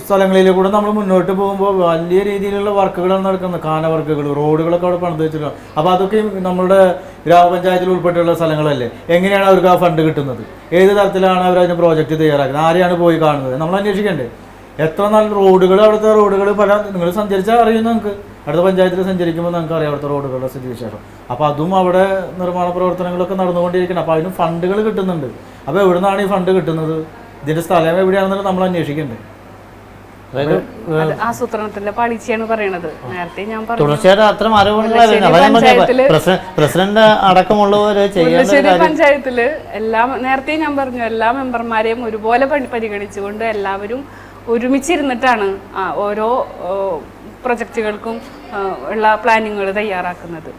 സ്ഥലങ്ങളിൽ കൂടെ നമ്മൾ മുന്നോട്ട് പോകുമ്പോൾ വലിയ രീതിയിലുള്ള വർക്കുകളാണ് നടക്കുന്നത്. കാന വർക്കുകൾ, റോഡുകളൊക്കെ അവിടെ പണിത് വെച്ചിട്ടുണ്ട്. അപ്പോൾ അതൊക്കെ നമ്മുടെ ഗ്രാമപഞ്ചായത്തിൽ ഉൾപ്പെട്ടിട്ടുള്ള സ്ഥലങ്ങളല്ലേ. എങ്ങനെയാണ് അവർക്ക് ആ ഫണ്ട് കിട്ടുന്നത്? ഏത് തരത്തിലാണ് അവർ അതിന് പ്രോജക്റ്റ് തയ്യാറാക്കുന്നത്? ആരെയാണ് പോയി കാണുന്നത്? നമ്മൾ അന്വേഷിക്കണ്ടേ? എത്ര നല്ല റോഡുകൾ, അവിടുത്തെ റോഡുകൾ പല നിങ്ങൾ സഞ്ചരിച്ചാൽ അറിയും. നമുക്ക് അടുത്ത പഞ്ചായത്തിൽ സഞ്ചരിക്കുമ്പോൾ നമുക്ക് അറിയാം അവിടുത്തെ റോഡുകളുടെ സ്ഥിതിവിശേഷം. അപ്പോൾ അതും അവിടെ നിർമ്മാണ പ്രവർത്തനങ്ങളൊക്കെ നടന്നുകൊണ്ടിരിക്കണം. അപ്പോൾ അതിന് ഫണ്ടുകൾ കിട്ടുന്നുണ്ട്. അപ്പോൾ എവിടെ നിന്നാണ് ഈ ഫണ്ട് കിട്ടുന്നത്? ഇതിൻ്റെ സ്ഥലം എവിടെയാണെന്നുള്ളത് നമ്മൾ അന്വേഷിക്കണ്ടേ? ആസൂത്രണത്തിന്റെ പാളിച്ചയാണ് പറയണത്. നേരത്തെ ഞാൻ പറഞ്ഞു തുടർച്ചയായിട്ട് അത്തരം പ്രസിഡന്റ് അടക്കമുള്ളവര് പഞ്ചായത്തില് നേരത്തെ ഞാൻ പറഞ്ഞു എല്ലാ മെമ്പർമാരെയും ഒരുപോലെ പരിഗണിച്ചുകൊണ്ട് എല്ലാവരും ഒരുമിച്ചിരുന്നിട്ടാണ് ഓരോ പ്രൊജക്റ്റുകൾക്കും ഉള്ള പ്ലാനിങ്ങുകൾ തയ്യാറാക്കുന്നത്.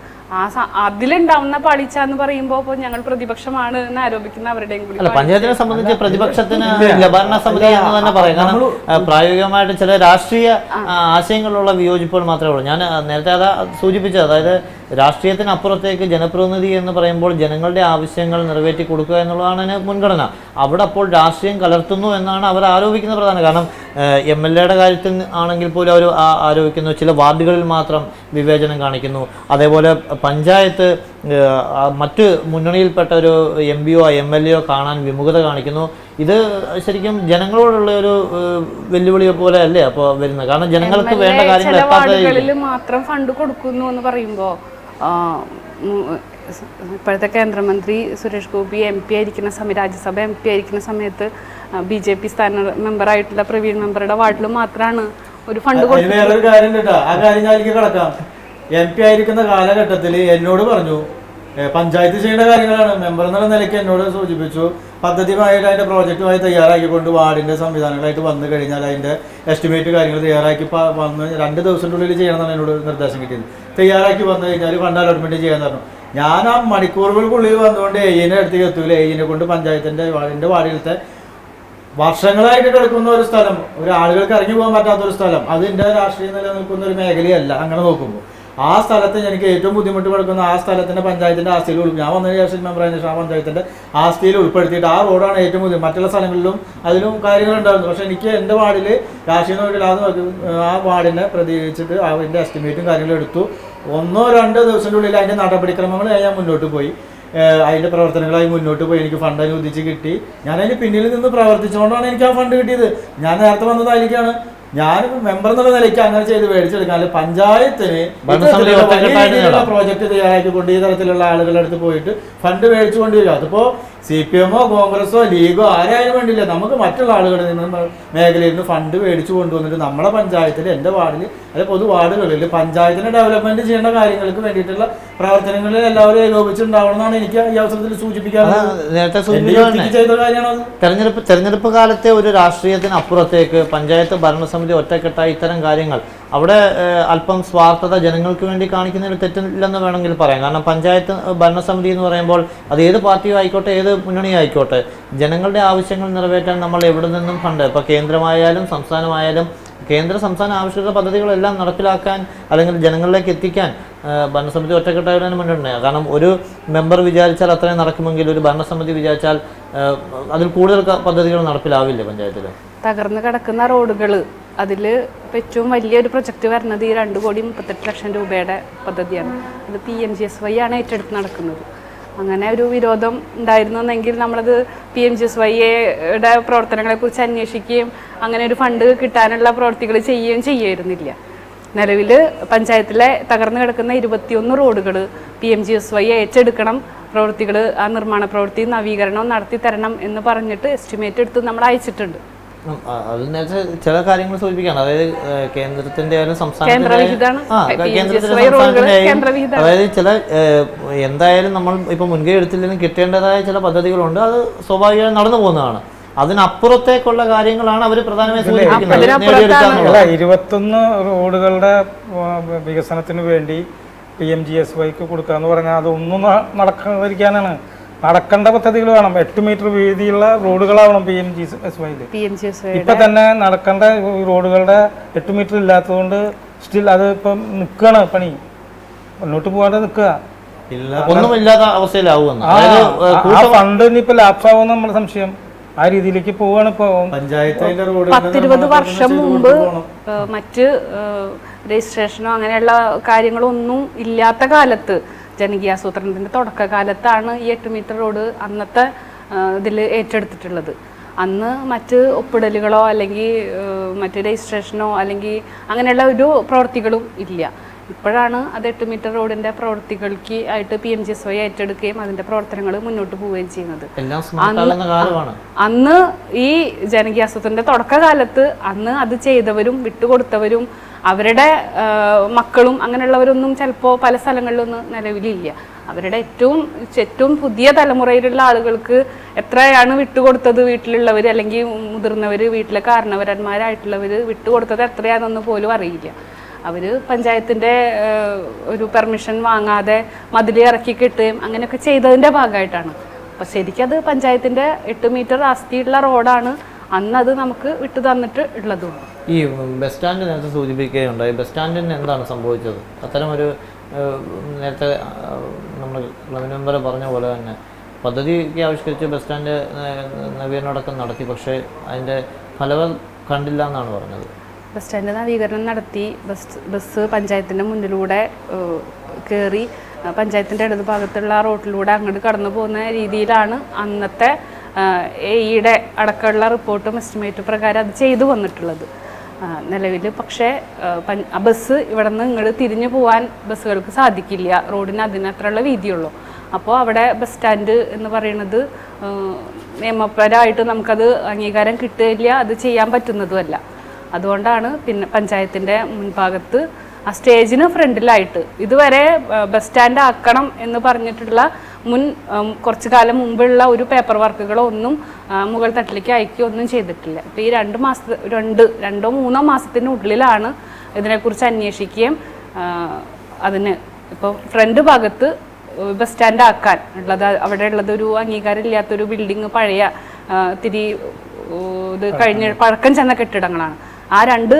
അതിലുണ്ടാവുന്ന പാളിച്ച എന്ന് പറയുമ്പോൾ ഇപ്പോൾ ഞങ്ങൾ പ്രതിപക്ഷമാണ് എന്ന് ആരോപിക്കുന്ന അവരുടെയും കൂടി. പഞ്ചായത്തിനെ സംബന്ധിച്ച് പ്രതിപക്ഷത്തിന് ഭരണസമിതി എന്ന് തന്നെ പറയാം. കാരണം പ്രായോഗികമായിട്ട് ചില രാഷ്ട്രീയ ആശയങ്ങളുള്ള വിയോജിപ്പുകൾ മാത്രമേ ഉള്ളൂ. ഞാൻ നേരത്തെ അത് സൂചിപ്പിച്ചത്, അതായത് രാഷ്ട്രീയത്തിനപ്പുറത്തേക്ക് ജനപ്രതിനിധി എന്ന് പറയുമ്പോൾ ജനങ്ങളുടെ ആവശ്യങ്ങൾ നിറവേറ്റി കൊടുക്കുക എന്നുള്ളതാണ് മുൻഗണന. അവിടെ അപ്പോൾ രാഷ്ട്രീയം കലർത്തുന്നു എന്നാണ് അവർ ആരോപിക്കുന്ന പ്രധാന കാരണം. MLA കാര്യത്തിൽ ആണെങ്കിൽ പോലും അവർ ആരോപിക്കുന്നു ചില വാർഡുകളിൽ മാത്രം വിവേചനം കാണിക്കുന്നു. അതേപോലെ പഞ്ചായത്ത് മറ്റ് മുന്നണിയിൽപ്പെട്ട ഒരു MPയോ MLAയോ കാണാൻ വിമുഖത കാണിക്കുന്നു. ഇത് ശരിക്കും ജനങ്ങളോടുള്ള ഒരു വെല്ലുവിളിയെ പോലെ അല്ലേ അപ്പോൾ വരുന്നത്? കാരണം ജനങ്ങൾക്ക് വേണ്ട കാര്യങ്ങൾ വാർഡുകളിൽ മാത്രം ഫണ്ട് കൊടുക്കുന്നു എന്ന് പറയുമ്പോൾ ഇപ്പോഴത്തെ കേന്ദ്രമന്ത്രി സുരേഷ് ഗോപി MP ആയിരിക്കുന്ന സമയം, രാജ്യസഭ MP ആയിരിക്കുന്ന സമയത്ത് BJP മെമ്പറായിട്ടുള്ള പ്രവീൺ മെമ്പറുടെ വാർഡിൽ മാത്രമാണ് ഒരു ഫണ്ട് കൊടുക്കുന്നത്. വേറൊരു കാര്യം കേട്ടോ, ആ കാര്യം ഞാൻ എനിക്ക് കിടക്കാം. MP ആയിരിക്കുന്ന കാലഘട്ടത്തിൽ എന്നോട് പറഞ്ഞു പഞ്ചായത്ത് ചെയ്യേണ്ട കാര്യങ്ങളാണ്. മെമ്പർ എന്നുള്ള നിലയ്ക്ക് എന്നോട് സൂചിപ്പിച്ചു പദ്ധതിയുമായിട്ട് അതിൻ്റെ പ്രോജക്റ്റുമായി തയ്യാറാക്കിക്കൊണ്ട് വാർഡിൻ്റെ സംവിധാനങ്ങളായിട്ട് വന്നു കഴിഞ്ഞാൽ അതിൻ്റെ എസ്റ്റിമേറ്റ് കാര്യങ്ങൾ തയ്യാറാക്കി വന്ന് 2 ദിവസത്തിനുള്ളിൽ ചെയ്യണമെന്നാണ് എന്നോട് നിർദ്ദേശം കിട്ടിയത്. തയ്യാറാക്കി വന്നു കഴിഞ്ഞാൽ ഫണ്ട് അലോട്ട്മെൻറ്റ് ചെയ്യാന്ന് പറഞ്ഞു. ഞാൻ ആ മണിക്കൂറുകൾക്കുള്ളിൽ വന്നുകൊണ്ട് AEനെ അടുത്തേക്ക് എത്തൂല. AEനെ കൊണ്ട് പഞ്ചായത്തിൻ്റെ എൻ്റെ വാർഡിലത്തെ വർഷങ്ങളായിട്ട് കിടക്കുന്ന ഒരു സ്ഥലം, ഒരു ആളുകൾക്ക് ഇറങ്ങി പോകാൻ പറ്റാത്തൊരു സ്ഥലം, അതിൻ്റെ രാഷ്ട്രീയം നിലനിൽക്കുന്ന ഒരു മേഖലയല്ല. അങ്ങനെ നോക്കുമ്പോൾ ആ സ്ഥലത്ത് എനിക്ക് ഏറ്റവും ബുദ്ധിമുട്ട് കൊടുക്കുന്ന ആ സ്ഥലത്തിൻ്റെ പഞ്ചായത്തിൻ്റെ ആസ്തിയിൽ ഞാൻ വന്നതിന് ശേഷം മെമ്പറായതിനു ശേഷം ആ പഞ്ചായത്തിൻ്റെ ആസ്തിയിൽ ഉൾപ്പെടുത്തിയിട്ട് ആ റോഡാണ് ഏറ്റവും ബുദ്ധിമുട്ട്. മറ്റുള്ള സ്ഥലങ്ങളിലും അതിലും കാര്യങ്ങളുണ്ടായിരുന്നു. പക്ഷേ എനിക്ക് എൻ്റെ വാർഡിൽ രാഷ്ട്രീയം നോക്കിയില്ലാതെ ആ വാർഡിനെ പ്രതികരിച്ചിട്ട് അതിൻ്റെ എസ്റ്റിമേറ്റും കാര്യങ്ങളും എടുത്തു. 1-2 ദിവസത്തിനുള്ളിൽ അതിൻ്റെ നടപടിക്രമങ്ങൾ ഞാൻ മുന്നോട്ട് പോയി. അതിൻ്റെ പ്രവർത്തനങ്ങളായി മുന്നോട്ട് പോയി. എനിക്ക് ഫണ്ട് അനുവദിച്ച് കിട്ടി. ഞാനതിന് പിന്നിൽ നിന്ന് പ്രവർത്തിച്ചുകൊണ്ടാണ് എനിക്ക് ആ ഫണ്ട് കിട്ടിയത്. ഞാൻ നേരത്തെ വന്നത് അതിലേക്കാണ്. ഞാൻ മെമ്പർ എന്നുള്ള നിലയ്ക്ക് അങ്ങനെ ചെയ്ത് മേടിച്ചെടുക്കാൻ പഞ്ചായത്തിന് പ്രോജക്റ്റ് തയ്യാറാക്കിക്കൊണ്ട് ഈ തരത്തിലുള്ള ആളുകളുടെ അടുത്ത് പോയിട്ട് ഫണ്ട് മേടിച്ചു കൊണ്ടുവരിക. അതിപ്പോൾ CPMോ കോൺഗ്രസോ ലീഗോ ആരായാലും വേണ്ടില്ല, നമുക്ക് മറ്റുള്ള ആളുകളിൽ നിന്ന് മേഖലയിൽ നിന്ന് ഫണ്ട് മേടിച്ചു കൊണ്ടുവന്നിട്ട് നമ്മുടെ പഞ്ചായത്തിൽ, എൻ്റെ വാർഡിൽ അല്ലെ പൊതു വാർഡുകളിൽ പഞ്ചായത്തിനെ ഡെവലപ്മെന്റ് ചെയ്യേണ്ട കാര്യങ്ങൾക്ക് വേണ്ടിയിട്ടുള്ള പ്രവർത്തനങ്ങളിൽ എല്ലാവരും ഏകോപിച്ചിട്ടുണ്ടാവണമെന്നാണ് എനിക്ക് ഈ അവസരത്തിൽ സൂചിപ്പിക്കാറുള്ളത്. ചെയ്ത കാര്യമാണ് തെരഞ്ഞെടുപ്പ് കാലത്തെ ഒരു രാഷ്ട്രീയത്തിന് അപ്പുറത്തേക്ക് പഞ്ചായത്ത് ഭരണസമിതി ഒറ്റക്കെട്ടായി ഇത്തരം കാര്യങ്ങൾ അവിടെ അല്പം സ്വാർത്ഥത ജനങ്ങൾക്ക് വേണ്ടി കാണിക്കുന്നതിൽ തെറ്റില്ലെന്ന് വേണമെങ്കിൽ പറയാം. കാരണം പഞ്ചായത്ത് ഭരണസമിതി എന്ന് പറയുമ്പോൾ അത് ഏത് പാർട്ടിയോ ആയിക്കോട്ടെ, ഏത് മുന്നണിയോ ആയിക്കോട്ടെ, ജനങ്ങളുടെ ആവശ്യങ്ങൾ നിറവേറ്റാൻ നമ്മൾ എവിടെ നിന്നും ഫണ്ട്, ഇപ്പോൾ കേന്ദ്രമായാലും സംസ്ഥാനമായാലും കേന്ദ്ര സംസ്ഥാന ആവശ്യമുള്ള പദ്ധതികളെല്ലാം നടപ്പിലാക്കാൻ അല്ലെങ്കിൽ ജനങ്ങളിലേക്ക് എത്തിക്കാൻ ഭരണസമിതി ഒറ്റക്കെട്ടായവരാണ് മുന്നിട്ടുണ്ടാകുക. കാരണം ഒരു മെമ്പർ വിചാരിച്ചാൽ അത്രയും നടക്കുമെങ്കിൽ ഒരു ഭരണസമിതി വിചാരിച്ചാൽ അതിൽ കൂടുതൽ പദ്ധതികൾ നടപ്പിലാവില്ല. പഞ്ചായത്തിൽ തകർന്ന് കിടക്കുന്ന റോഡുകൾ, അതിൽ ഏറ്റവും വലിയൊരു പ്രൊജക്റ്റ് വരുന്നത് ഈ 2,38,00,000 രൂപയുടെ പദ്ധതിയാണ്. അത് PMGSY ആണ് ഏറ്റെടുത്ത് നടക്കുന്നത്. അങ്ങനെ ഒരു വിരോധം ഉണ്ടായിരുന്നെങ്കിൽ നമ്മളത് PMGSYയുടെ പ്രവർത്തനങ്ങളെക്കുറിച്ച് അന്വേഷിക്കുകയും അങ്ങനെ ഒരു ഫണ്ട് കിട്ടാനുള്ള പ്രവൃത്തികൾ ചെയ്യുകയും ചെയ്യായിരുന്നില്ല. നിലവിൽ പഞ്ചായത്തിലെ തകർന്നു കിടക്കുന്ന 21 റോഡുകൾ PMGSY ഏറ്റെടുക്കണം, പ്രവൃത്തികൾ ആ നിർമ്മാണ പ്രവൃത്തി നവീകരണം നടത്തി തരണം എന്ന് പറഞ്ഞിട്ട് എസ്റ്റിമേറ്റ് എടുത്ത് നമ്മൾ അയച്ചിട്ടുണ്ട്. അത് നേരത്തെ ചില കാര്യങ്ങൾ സൂചിപ്പിക്കുകയാണ്. അതായത് കേന്ദ്രത്തിന്റെ ആയാലും അതായത് ചില എന്തായാലും നമ്മൾ ഇപ്പൊ മുൻകൈ എടുത്തില്ലെങ്കിലും കിട്ടേണ്ടതായ ചില പദ്ധതികളുണ്ട്. അത് സ്വാഭാവികമായി നടന്നു പോകുന്നതാണ്. അതിനപ്പുറത്തേക്കുള്ള കാര്യങ്ങളാണ് അവർ പ്രധാനമായും സൂചിപ്പിക്കുന്നത്. 21 റോഡുകളുടെ വികസനത്തിന് വേണ്ടി PMGSYക്ക് കൊടുക്കുക എന്ന് പറഞ്ഞാൽ അതൊന്നും നടക്കാതിരിക്കാനാണ്. നടക്കേണ്ട പദ്ധതികൾ വേണം. 8 മീറ്റർ വീതിയുള്ള റോഡുകളാവണം PMGSYയിൽ. ഇപ്പം തന്നെ നടക്കേണ്ട റോഡുകളുടെ 8 മീറ്റർ ഇല്ലാത്തതുകൊണ്ട് സ്റ്റിൽ അത് ഇപ്പം നിൽക്കുകയാണ് പണി, മുന്നോട്ട് പോകാതെ നിൽക്കുക. ഒന്നുമില്ലാത്ത അവസ്ഥയിലാവുമെന്ന്. ആ ഫണ്ട് ഇനിയിപ്പോൾ ലാപ്സാവുമെന്ന് നമ്മുടെ സംശയം. ആ രീതിയിലേക്ക് പോവാണ് ഇപ്പോൾ. പഞ്ചായത്തിന്റെ റോഡ് 10-20 വർഷം മുമ്പ് മറ്റ് രജിസ്ട്രേഷനോ അങ്ങനെയുള്ള കാര്യങ്ങളൊന്നും ഇല്ലാത്ത കാലത്ത്, ജനകീയാസൂത്രണത്തിന്റെ തുടക്കകാലത്താണ് ഈ 8 മീറ്റർ റോഡ് അന്നത്തെ ഇതിൽ ഏറ്റെടുത്തിട്ടുള്ളത്. അന്ന് മറ്റ് ഒപ്പിടലുകളോ അല്ലെങ്കിൽ മറ്റ് രജിസ്ട്രേഷനോ അല്ലെങ്കിൽ അങ്ങനെയുള്ള ഒരു പ്രവൃത്തികളും ഇല്ല. ഇപ്പോഴാണ് അത് 8 മീറ്റർ റോഡിന്റെ പ്രവൃത്തികൾക്ക് ആയിട്ട് PMGSY ഏറ്റെടുക്കുകയും അതിന്റെ പ്രവർത്തനങ്ങൾ മുന്നോട്ട് പോവുകയും ചെയ്യുന്നത്. അന്ന് ഈ ജനകീയാസൂത്രണത്തിന്റെ തുടക്കകാലത്ത് അന്ന് അത് ചെയ്തവരും വിട്ടുകൊടുത്തവരും അവരുടെ മക്കളും അങ്ങനെയുള്ളവരൊന്നും ചിലപ്പോൾ പല സ്ഥലങ്ങളിലൊന്നും നിലവിലില്ല. അവരുടെ ഏറ്റവും പുതിയ തലമുറയിലുള്ള ആളുകൾക്ക് എത്രയാണ് വിട്ടുകൊടുത്തത്, വീട്ടിലുള്ളവർ അല്ലെങ്കിൽ മുതിർന്നവർ, വീട്ടിലെ കാരണവരന്മാരായിട്ടുള്ളവർ വിട്ടുകൊടുത്തത് എത്രയാണെന്ന് പോലും അറിയില്ല. അവർ പഞ്ചായത്തിൻ്റെ ഒരു പെർമിഷൻ വാങ്ങാതെ മതിൽ ഇറക്കി കിട്ടുകയും അങ്ങനെയൊക്കെ ചെയ്തതിൻ്റെ ഭാഗമായിട്ടാണ്. അപ്പോൾ ശരിക്കും അത് പഞ്ചായത്തിൻ്റെ 8 മീറ്റർ ആസ്തിയുള്ള റോഡാണ്. അന്ന് അത് നമുക്ക് വിട്ടു തന്നിട്ട് ഉള്ളതും. ഈ ബസ് സ്റ്റാൻഡ് നേരത്തെ സൂചിപ്പിക്കുകയുണ്ടായി. ബസ് സ്റ്റാൻഡിന് എന്താണ് സംഭവിച്ചത്? അത്തരമൊരു നേരത്തെ നമ്മൾ ക്ലബ് മെമ്പർ പറഞ്ഞ പോലെ തന്നെ പദ്ധതിക്ക് ആവിഷ്കരിച്ച് ബസ് സ്റ്റാൻഡ് നവീകരണമടക്കം നടത്തി, പക്ഷേ അതിൻ്റെ ഫലം കണ്ടില്ല എന്നാണ് പറഞ്ഞത്. ബസ് സ്റ്റാൻഡ് നവീകരണം നടത്തി, ബസ് പഞ്ചായത്തിൻ്റെ മുന്നിലൂടെ കയറി പഞ്ചായത്തിൻ്റെ ഇടത് ഭാഗത്തുള്ള റോഡിലൂടെ അങ്ങോട്ട് കടന്നു പോകുന്ന രീതിയിലാണ് അന്നത്തെ എയുടെ അടക്കമുള്ള റിപ്പോർട്ടും എസ്റ്റിമേറ്റും പ്രകാരം അത് ചെയ്തു വന്നിട്ടുള്ളത്. നിലവിൽ പക്ഷേ ബസ് ഇവിടെ നിന്ന് ഇങ്ങോട്ട് തിരിഞ്ഞു പോകാൻ ബസ്സുകൾക്ക് സാധിക്കില്ല. റോഡിന് അതിനത്രയുള്ള വീതിയുള്ളൂ. അപ്പോൾ അവിടെ ബസ് സ്റ്റാൻഡ് എന്ന് പറയുന്നത് നിയമപരമായിട്ട് നമുക്കത് അംഗീകാരം കിട്ടുകയില്ല, അത് ചെയ്യാൻ പറ്റുന്നതുമല്ല. അതുകൊണ്ടാണ് പിന്നെ പഞ്ചായത്തിൻ്റെ മുൻഭാഗത്ത് ആ സ്റ്റേജിന് ഫ്രണ്ടിലായിട്ട് ഇതുവരെ ബസ് സ്റ്റാൻഡ് ആക്കണം എന്ന് പറഞ്ഞിട്ടുള്ള കുറച്ചു കാലം മുമ്പുള്ള ഒരു പേപ്പർ വർക്കുകളോ ഒന്നും മുകൾ തട്ടിലേക്ക് അയക്കുകയോ ഒന്നും ചെയ്തിട്ടില്ല. ഇപ്പോൾ ഈ 2-3 മാസത്തിനുള്ളിലാണ് ഇതിനെക്കുറിച്ച് അന്വേഷിക്കുകയും അതിന് ഇപ്പോൾ ഫ്രണ്ട് ഭാഗത്ത് ബസ് സ്റ്റാൻഡ് ആക്കാൻ ഉള്ളത്, അവിടെ ഉള്ളത് ഒരു അംഗീകാരം ഇല്ലാത്തൊരു ബിൽഡിങ്, പഴയ ഇത് പഴക്കം ചെന്ന കെട്ടിടങ്ങളാണ്. ആ 2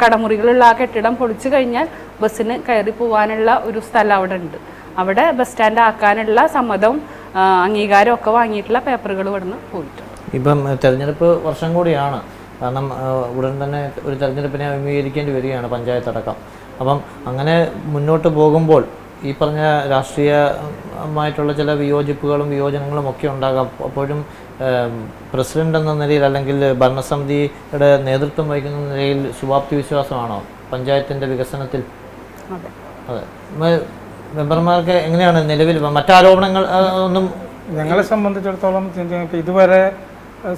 കടമുറികളുള്ള ആ കെട്ടിടം പൊളിച്ചു കഴിഞ്ഞാൽ ബസ്സിന് കയറി പോകാനുള്ള ഒരു സ്ഥലം അവിടെ ഉണ്ട്. അവിടെ ബസ് സ്റ്റാൻഡ് ആക്കാനുള്ള സമ്മതവും അംഗീകാരവും ഒക്കെ വാങ്ങിയിട്ടുള്ള പേപ്പറുകൾ ഇവിടുന്ന് പോയിട്ടുണ്ട്. ഇപ്പം തെരഞ്ഞെടുപ്പ് വർഷം കൂടിയാണ്, കാരണം ഉടൻ തന്നെ ഒരു തെരഞ്ഞെടുപ്പിനെ അഭിമുഖീകരിക്കേണ്ടി വരികയാണ് പഞ്ചായത്തടക്കം. അപ്പം അങ്ങനെ മുന്നോട്ട് പോകുമ്പോൾ ഈ പറഞ്ഞ രാഷ്ട്രീയമായിട്ടുള്ള ചില വിയോജിപ്പുകളും വിയോജനങ്ങളും ഒക്കെ ഉണ്ടാകാം. അപ്പോഴും പ്രസിഡന്റ് എന്ന നിലയിൽ അല്ലെങ്കിൽ ഭരണസമിതിയുടെ നേതൃത്വം വഹിക്കുന്ന നിലയിൽ ശുഭാപ്തി വിശ്വാസമാണോ പഞ്ചായത്തിൻ്റെ വികസനത്തിൽ? അതെ. മെമ്പർമാർക്ക് എങ്ങനെയാണ് നിലവിൽ മറ്റാരോപണങ്ങൾ ഒന്നും? ഞങ്ങളെ സംബന്ധിച്ചിടത്തോളം ഇതുവരെ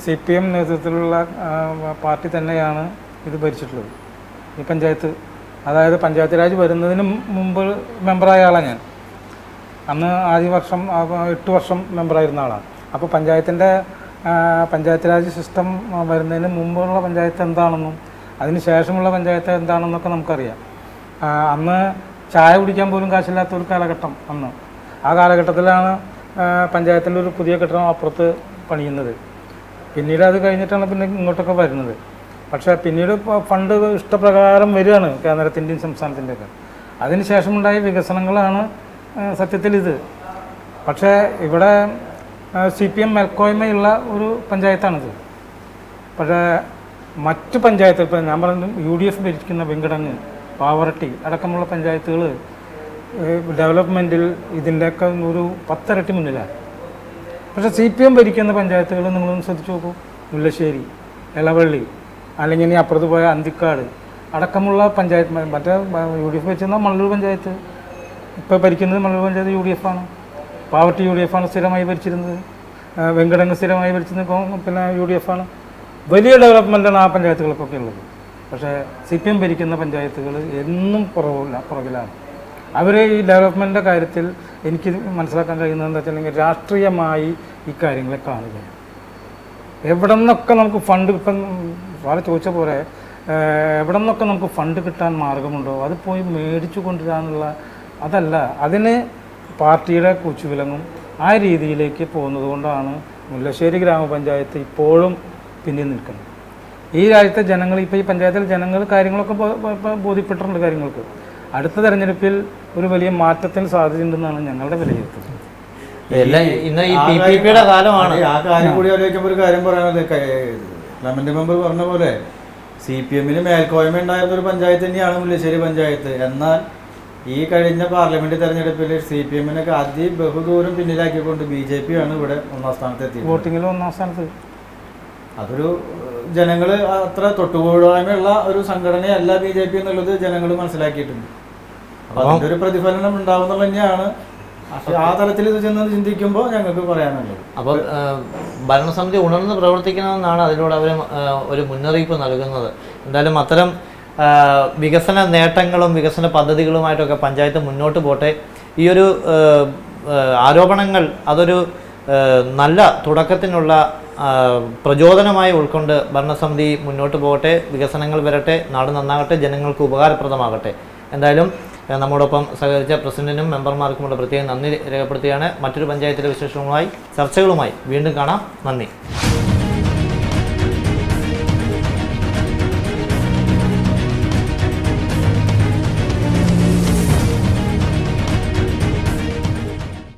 CPM നേതൃത്വത്തിലുള്ള പാർട്ടി തന്നെയാണ് ഇത് ഭരിച്ചിട്ടുള്ളത് ഈ പഞ്ചായത്ത്. അതായത് പഞ്ചായത്ത് രാജ് വരുന്നതിന് മുമ്പ് മെമ്പറായ ആളാണ് ഞാൻ. അന്ന് ആദ്യ വർഷം 8 വർഷം മെമ്പറായിരുന്ന ആളാണ്. അപ്പോൾ പഞ്ചായത്ത് രാജ് സിസ്റ്റം വരുന്നതിന് മുമ്പുള്ള പഞ്ചായത്ത് എന്താണെന്നും അതിന് ശേഷമുള്ള പഞ്ചായത്ത് എന്താണെന്നൊക്കെ നമുക്കറിയാം. അന്ന് ചായ കുടിക്കാൻ പോലും കാശില്ലാത്ത ഒരു കാലഘട്ടം അന്ന്. ആ കാലഘട്ടത്തിലാണ് പഞ്ചായത്തിൻ്റെ ഒരു പുതിയ കെട്ടിടം അപ്പുറത്ത് പണിയുന്നത്. പിന്നീട് അത് കഴിഞ്ഞിട്ടാണ് പിന്നെ ഇങ്ങോട്ടൊക്കെ വരുന്നത്. പക്ഷേ പിന്നീട് ഫണ്ട് ഇഷ്ടപ്രകാരം വരികയാണ് കേന്ദ്രത്തിൻ്റെയും സംസ്ഥാനത്തിൻ്റെയൊക്കെ. അതിന് ശേഷമുണ്ടായ വികസനങ്ങളാണ് സത്യത്തിൽ ഇത്. പക്ഷേ ഇവിടെ CPM മേൽക്കോയ്മയുള്ള ഒരു പഞ്ചായത്താണിത്. പക്ഷേ മറ്റ് പഞ്ചായത്തുകൾ, ഇപ്പോൾ ഞാൻ പറഞ്ഞു UDF ഭരിക്കുന്ന വെങ്കടങ്ങ്, പാവറട്ടി അടക്കമുള്ള പഞ്ചായത്തുകൾ ഡെവലപ്മെൻറ്റിൽ ഇതിൻ്റെയൊക്കെ ഒരു 10 ഇരട്ടി മുന്നിലാണ്. പക്ഷേ CPM ഭരിക്കുന്ന പഞ്ചായത്തുകൾ നിങ്ങളൊന്ന് ശ്രദ്ധിച്ച് നോക്കൂ. മുല്ലശ്ശേരി, എളവള്ളി, അല്ലെങ്കിൽ ഇനി അപ്പുറത്ത് പോയ അന്തിക്കാട് അടക്കമുള്ള പഞ്ചായത്ത്, മറ്റേ UDF ഭരിച്ചിരുന്ന മള്ളൂർ പഞ്ചായത്ത്, ഇപ്പോൾ ഭരിക്കുന്നത് മള്ളൂർ പഞ്ചായത്ത് UDF ആണ്. പാവറട്ടി UDF ആണ് സ്ഥിരമായി ഭരിച്ചിരുന്നത്. വെങ്കടങ്ങ് സ്ഥിരമായി ഭരിച്ചിരുന്നത് പിന്നെ UDF ആണ്. വലിയ ഡെവലപ്മെൻറ്റാണ് ആ പഞ്ചായത്തുകൾക്കൊക്കെ ഉള്ളത്. പക്ഷേ CPM ഭരിക്കുന്ന പഞ്ചായത്തുകൾ എന്നും പുറകിലാണ്. അവർ ഈ ഡെവലപ്മെൻറ്റിൻ്റെ കാര്യത്തിൽ എനിക്ക് മനസ്സിലാക്കാൻ കഴിയുന്നത് എന്താ വെച്ചിട്ടുണ്ടെങ്കിൽ രാഷ്ട്രീയമായി ഈ കാര്യങ്ങളെ കാണുകയാണ്. എവിടെ നിന്നൊക്കെ നമുക്ക് ഫണ്ട്, ഇപ്പം വളരെ ചോദിച്ച പോലെ എവിടെ നിന്നൊക്കെ നമുക്ക് ഫണ്ട് കിട്ടാൻ മാർഗമുണ്ടോ അത് പോയി മേടിച്ചു കൊണ്ടുവരാനുള്ള അതല്ല, അതിന് പാർട്ടിയുടെ കുച്ചുവിലങ്ങും ആ രീതിയിലേക്ക് പോകുന്നത് കൊണ്ടാണ് മുല്ലശ്ശേരി ഗ്രാമപഞ്ചായത്ത് ഇപ്പോഴും പിന്നിൽ നിൽക്കുന്നത്. ഈ രാജ്യത്തെ ജനങ്ങൾ, ഇപ്പോൾ ഈ പഞ്ചായത്തിലെ ജനങ്ങൾ കാര്യങ്ങളൊക്കെ ബോധ്യപ്പെട്ടിട്ടുണ്ട്. കാര്യങ്ങൾക്ക് അടുത്ത തെരഞ്ഞെടുപ്പിൽ ഒരു വലിയ മാറ്റത്തിന് സാധ്യതയുണ്ടെന്നാണ് ഞങ്ങളുടെ വിലയിരുത്തൽ. ഇന്ന് ഈ PPP-യുടെ കാലമാണ്. ആ കാര്യം കൂടി ആലോചിക്കുമ്പോൾ ഒരു കാര്യം പറയാനുള്ളത്, ക്ലമന്റ് മെമ്പർ പറഞ്ഞ പോലെ CPM-ന് മേൽക്കോയ്മ ഉണ്ടായിരുന്ന ഒരു പഞ്ചായത്ത് തന്നെയാണ് മുല്ലശ്ശേരി പഞ്ചായത്ത്. എന്നാൽ ഈ കഴിഞ്ഞ പാർലമെന്റ് തെരഞ്ഞെടുപ്പിൽ CPM-നൊക്കെ ബഹുദൂരം പിന്നിലാക്കിക്കൊണ്ട് BJP ആണ് ഇവിടെ ഒന്നാം സ്ഥാനത്ത് എത്തിയത്. വോട്ടിങ്ങിൽ ഒന്നാം സ്ഥാനത്ത്. അതൊരു ജനങ്ങൾ അത്ര തൊട്ടുകൂടായ്മയുള്ള ഒരു സംഘടനയല്ല BJP എന്നുള്ളത് ജനങ്ങൾ മനസ്സിലാക്കിയിട്ടുണ്ട്. അപ്പോൾ അതിൻ്റെ ഒരു പ്രതിഫലനം ഉണ്ടാവുന്നത് തന്നെയാണ് ആ തലത്തിൽ ഇത് ചെന്ന് ചിന്തിക്കുമ്പോൾ ഞങ്ങൾക്ക് പറയാനുള്ളത്. അപ്പോൾ ഭരണസമിതി ഉണർന്ന് പ്രവർത്തിക്കണമെന്നാണ് അതിലൂടെ അവർ ഒരു മുന്നറിയിപ്പ് നൽകുന്നത്. എന്തായാലും അത്തരം വികസന നേട്ടങ്ങളും വികസന പദ്ധതികളുമായിട്ടൊക്കെ പഞ്ചായത്ത് മുന്നോട്ട് പോട്ടെ. ഈ ഒരു ആരോപണങ്ങൾ അതൊരു നല്ല തുടക്കത്തിനുള്ള പ്രചോദനമായി ഉൾക്കൊണ്ട് ഭരണസമിതി മുന്നോട്ട് പോകട്ടെ, വികസനങ്ങൾ വരട്ടെ, നാട് നന്നാകട്ടെ, ജനങ്ങൾക്ക് ഉപകാരപ്രദമാകട്ടെ. എന്തായാലും നമ്മോടൊപ്പം സഹകരിച്ച പ്രസിഡന്റിനും മെമ്പർമാർക്കുമുള്ള പ്രത്യേകം നന്ദി രേഖപ്പെടുത്തുകയാണ്. മറ്റൊരു പഞ്ചായത്തിലെ വിശേഷങ്ങളുമായി ചർച്ചകളുമായി വീണ്ടും കാണാം. നന്ദി.